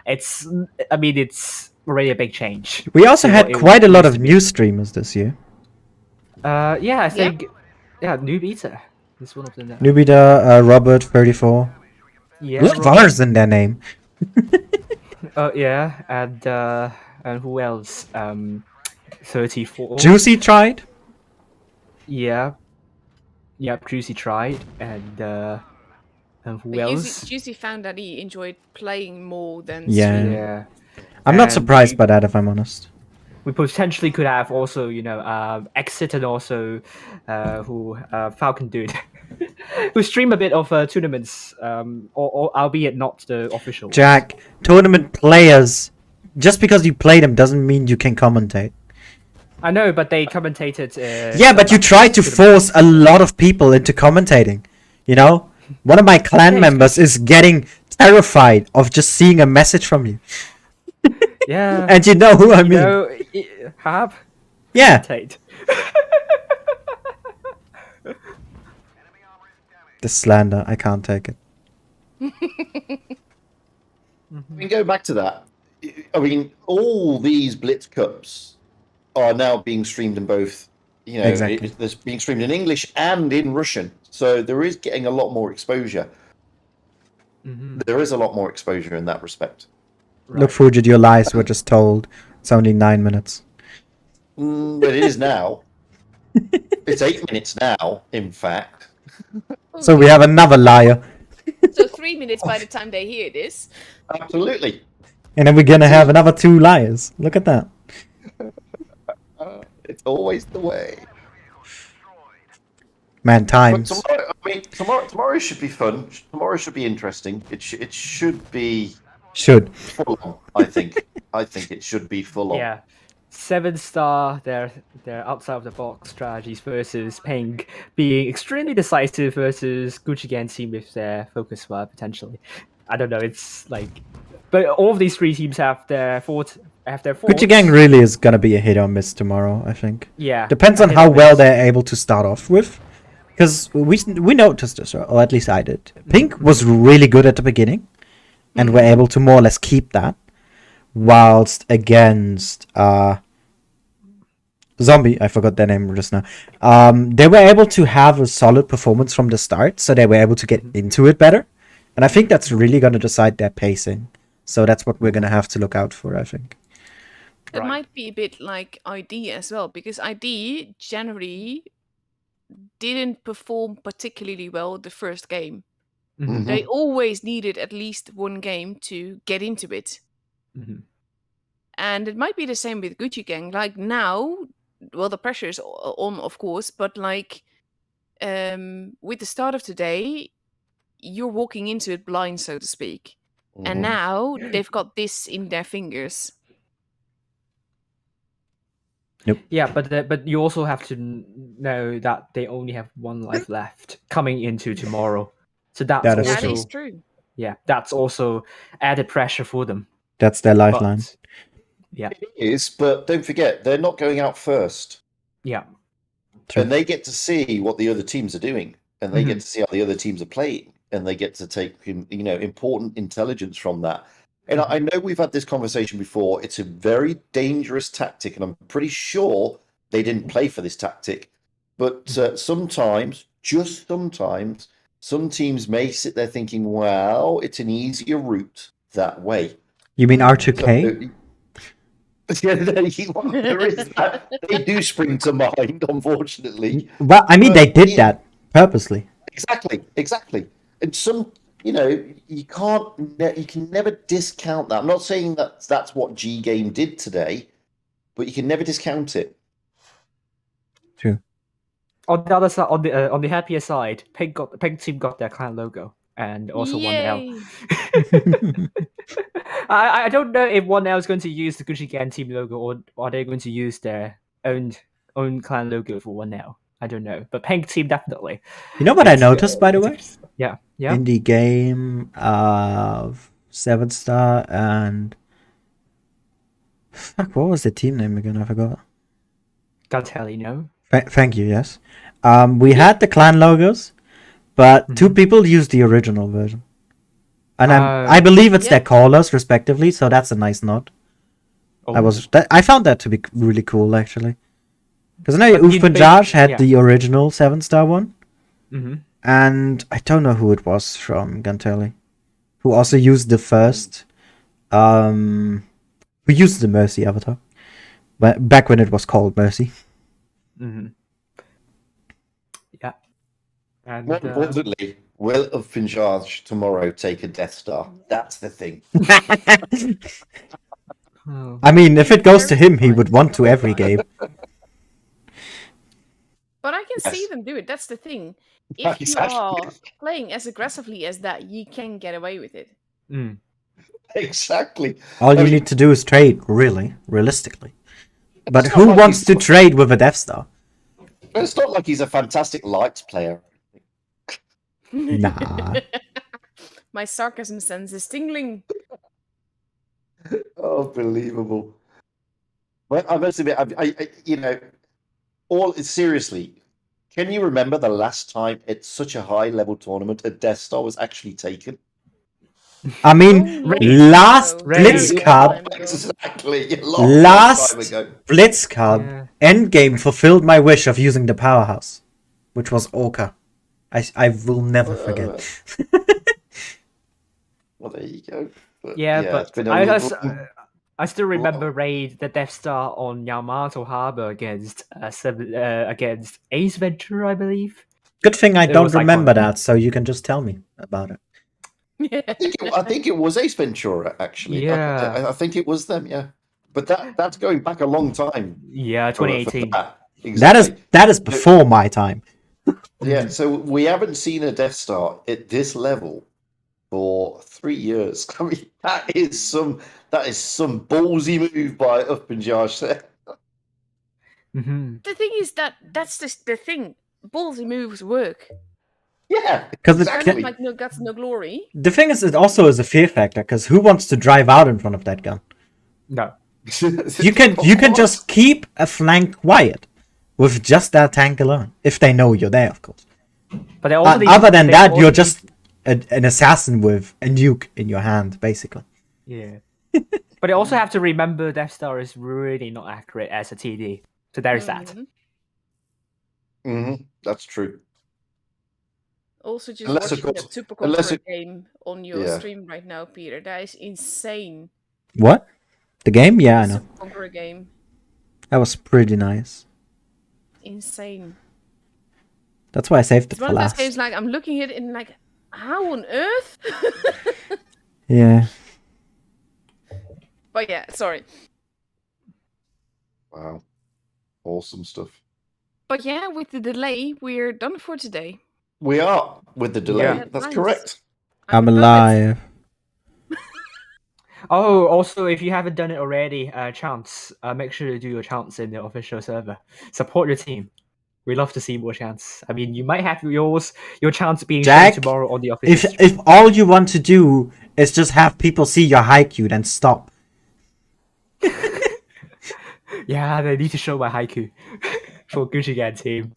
it's already a big change. We also to had what it quite a lot used of to be. new streamers this year. Yeah, I think Noob Eater is one of them. Nubida, Robert, 34. Yeah, A lot of others in their name. yeah, and who else? 34. Juicy tried. Yeah. Yep, Juicy tried, and who But else? Juicy found that he enjoyed playing more than Yeah. streaming. Yeah. I'm not And surprised by that, if I'm honest. We potentially could have also, Exit and also who Falcon Dude, who stream a bit of tournaments, or albeit not the official. Jack, tournament players, just because you play them doesn't mean you can commentate. I know, but they commentated. Yeah, but you tried to force a lot of people into commentating. One of my clan members is getting terrified of just seeing a message from you. Yeah. And you know who I mean. Have Yeah, Tate. the slander, I can't take it. Go back to that. I mean, all these Blitz Cups are now being streamed in both. Exactly. There's being streamed in English and in Russian, so there is getting a lot more exposure. There is a lot more exposure in that respect. Look, Fujit, your lies were just told. It's only 9 minutes. But it is now. It's 8 minutes now, in fact. So we have another liar. So 3 minutes by the time they hear this. Absolutely. And then we're gonna have another 2 liars. Look at that. It's always the way. Man, But times. tomorrow should be fun. Tomorrow should be interesting. It should be Should. full on, I think. I think it should be full on. Yeah. 7-star, they're outside of the box strategies versus Pink being extremely decisive versus Gucci Gang team with their focus fire potentially. I don't know, it's but all of these 3 teams have their faults. Gucci Gang really is gonna be a hit or miss tomorrow, I think. Yeah. Depends on hit how or well miss. they're able to start off with. Because we noticed this, or at least I did. Pink was really good at the beginning, and were able to more or less keep that. whilst against Zombie, I forgot their name just now. They were able to have a solid performance from the start, so they were able to get into it better. And I think that's really going to decide their pacing. So that's what we're going to have to look out for, I think. It Right. might be a bit like ID as well, because ID generally didn't perform particularly well the first game. Mhm. They always needed at least one game to get into it. Mhm. And it might be the same with Gucci Gang. Like now, well, the pressure is on, of course, but like with the start of today, you're walking into it blind, so to speak. And now they've got this in their fingers. Yeah, but you also have to know that they only have one life left coming into tomorrow. So that's That is also That is true. yeah, that's also added pressure for them. That's their lifeline. But, yeah, It is, but don't forget, they're not going out first. yeah, True. And they get to see what the other teams are doing, and they get to see how the other teams are playing, and they get to take important intelligence from that. And I know we've had this conversation before. It's a very dangerous tactic, and I'm pretty sure they didn't play for this tactic. But sometimes, just sometimes, some teams may sit there thinking, "Well, it's an easier route that way." You mean R2K? Yeah, there is that. They do spring to mind, unfortunately. Well, I mean, they did that purposely. Exactly. And some, you can never discount that. I'm not saying that that's what G Game did today, but you can never discount it. True. On the other side, on the happier side, Pink team got their clan logo and also 1L. Yay! I don't know if 1L is going to use the Gucci Gang team logo or are they going to use their own clan logo for 1L. I don't know, but Pink team definitely. You know what I noticed, by the way? Yeah. In the game of 7-star and... Fuck, what was the team name again? I forgot. Can't tell you, no. Thank you, yes. We had the clan logos, but two people used the original version. And I believe it's their callers, respectively, so that's a nice nod. Oh. I found that to be really cool, actually. Because I know But you'd Ufenjaj had yeah. the original 7-star one, Mm-hmm. and I don't know who it was from Gantelli, who also used the first, who used the Mercy avatar, but back when it was called Mercy. Mm-hmm. Yeah. And More importantly, will Ufenjaj tomorrow take a Death Star? That's the thing. oh. I mean, if it goes to him, he would want to every game. But I can see Yes. them do it. That's the thing. If you Exactly. are playing as aggressively as that, you can get away with it. Mm. Exactly. All you I mean, need to do is trade, realistically. But it's who not like wants he's- to trade with a Death Star? It's not like he's a fantastic lights player. Nah. My sarcasm sense is tingling. Unbelievable. Well, I must admit, seriously, can you remember the last time at such a high level tournament a Death Star was actually taken? I mean, last Blitz Cup, Exactly. Last time ago. Blitz Cup Yeah. endgame fulfilled my wish of using the powerhouse, which was Orca. I will never forget. Well, there you go. Yeah, it's but been I still remember raid the Death Star on Yamato Harbor against against Ace Ventura, I believe. Good thing I It don't was remember iconic. that, so you can just tell me about it. I think it was Ace Ventura, actually. Yeah. I think it was them, yeah. But that's going back a long time. Yeah, for 2018. that. Exactly. That is before my time. Yeah, so we haven't seen a Death Star at this level for 3 years. I mean, that is some ballsy move by Ufenjaj there. Mm-hmm. The thing is that's just the thing. Ballsy moves work. Yeah, Because They're exactly. not like no guts, no glory. the thing is, it also is a fear factor. Because who wants to drive out in front of that gun? No. You can just keep a flank quiet with just that tank alone, if they know you're there, of course. But also Other than that, you're just an assassin with a nuke in your hand, basically. yeah. But you also have to remember Death Star is really not accurate as a TD. So there's that. Mhm. That's true. Also, just Unless, of watching course- that Super unless Conqueror it- game on your Yeah. stream right now, Peter. That is insane. What? The game? Yeah, I The know. Super Conqueror game. That was pretty nice. Insane. That's why I saved it It's for one of those last. games like I'm looking at it and like, how on earth? Yeah. But yeah, sorry. Wow. Awesome stuff. But yeah, with the delay, we're done for today. We are with the delay. Yeah. That's Nice. correct. I'm love it. alive. Oh, also, if you haven't done it already, chants, make sure to do your chants in the official server. Support your team. We love to see more chants. I mean, you might have your chants being Jack, shown tomorrow on the official stream. If all you want to do is just have people see your haiku, then stop. Yeah, they need to show my haiku for Gucci Gang team.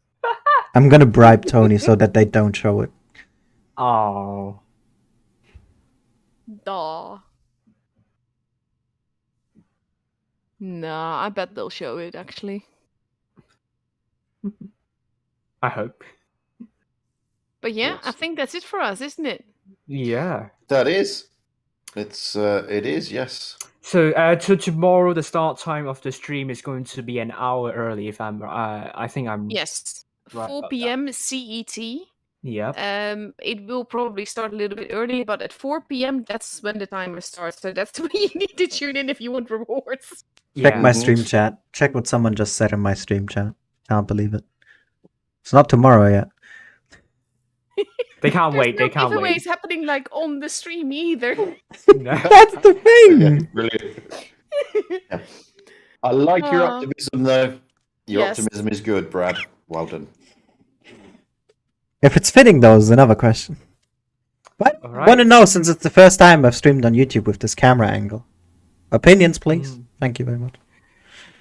I'm gonna bribe Tony so that they don't show it. Oh. Duh. Nah, I bet they'll show it actually. I hope. But yeah, I Yes. think that's it for us, isn't it? Yeah. That is. It is, yes. So tomorrow the start time of the stream is going to be an hour early. If I think I'm. Yes. Right 4 about p.m. CET. Yep. It will probably start a little bit early, but at 4 p.m. that's when the timer starts. So that's when you need to tune in if you want rewards. Check Yeah. my stream chat. Check what someone just said in my stream chat. Can't believe it. It's not tomorrow yet. They can't There's wait. no They can't giveaways wait. happening like on the stream either. No. That's the thing. Yeah, brilliant. Yeah. I like your Ah. optimism, though. Your Yes. optimism is good, Brad. Well done. If it's fitting, though, is another question. But I Alright. want to know, since it's the first time I've streamed on YouTube with this camera angle. Opinions, please. Thank you very much.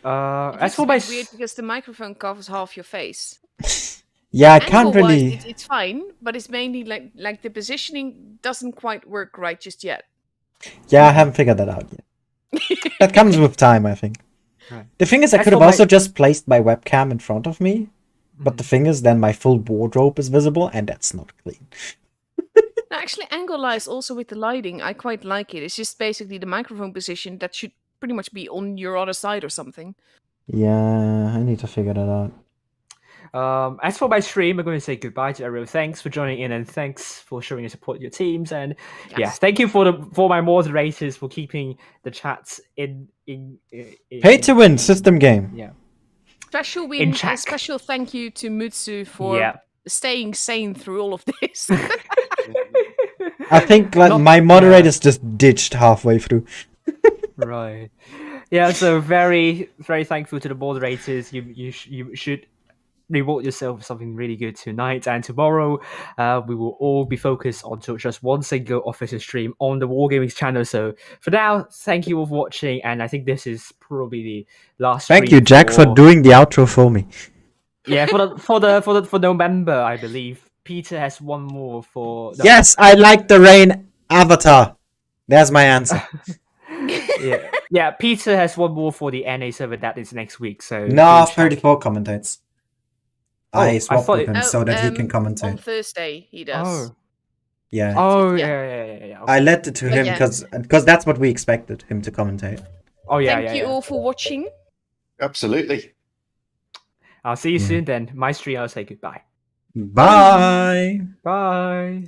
As for my It's weird because the microphone covers half your face. Yeah, I can't Angle-wise, really. It's fine, but it's mainly like the positioning doesn't quite work right just yet. Yeah, I haven't figured that out yet. That comes with time, I think. Right. The thing is, I As could have for also my- just placed my webcam in front of me. But the thing is, then my full wardrobe is visible, and that's not clean. Actually, angle-wise, also with the lighting, I quite like it. It's just basically the microphone position that should pretty much be on your other side or something. Yeah, I need to figure that out. As for my stream, I'm going to say goodbye to everyone. Thanks for joining in, and thanks for showing your support to your teams. And yeah, Yes. thank you for my moderators for keeping the chats in Pay to win system game. Yeah. Special In win, check. a special thank you to Mutsu for Yeah. staying sane through all of this. I think like my moderators just ditched halfway through. Right. Yeah. So very very thankful to the moderators. You should reward yourself with something really good tonight and tomorrow. We will all be focused on just one single official stream on the Wargaming channel. So for now, thank you all for watching, and I think this is probably the last. Thank stream you, Jack, for doing the outro for me. Yeah, for November, I believe Peter has one more for. No, Yes, I like the rain avatar. There's my answer. yeah. Peter has one more for the NA server that is next week. So No, do check. 34 commentates. I I swapped thought with it- him so that he can On commentate. Thursday, he does. Oh, Yeah. oh Yeah. yeah. I left it to But him yeah. because that's what we expected him to commentate. Oh yeah, Thank yeah. you yeah. all for watching. Absolutely. I'll see you Yeah. soon then. My stream, I'll say goodbye. Bye. Bye.